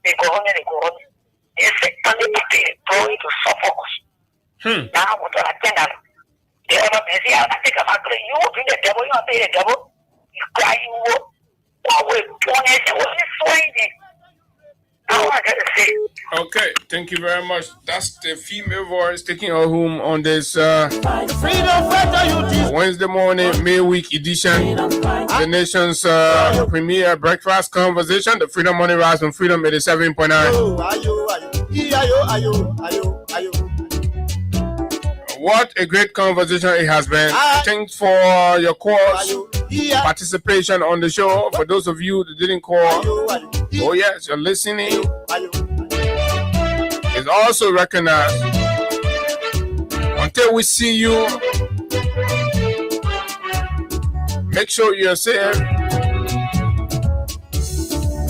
they go on. They say they go into suffocus. Now what I tell them, they ever busy. I think about you will be the devil. You will be the devil. You cry. You will punish. You will destroy it. Okay, thank you very much. That's the female voice taking her home on this Wednesday morning, May week edition, the nation's premier breakfast conversation, the Freedom Money Rise from Freedom 87.9. What a great conversation it has been. Thanks for your calls, participation on the show. For those of you that didn't call, oh yes, you're listening. It's also recognized. Until we see you, make sure you're safe.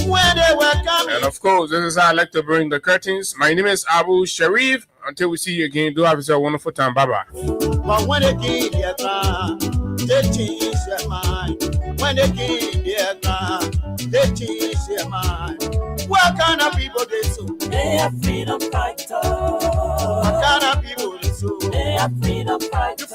And of course, this is how I like to bring the curtains. My name is Abu Sharif. Until we see you again, do have yourself a wonderful time. Bye-bye. But when they give their ground, they change their mind. When they give their ground, they change their mind. What kind of people they so? They are freedom fighters. What kind of people they so? They are freedom fighters.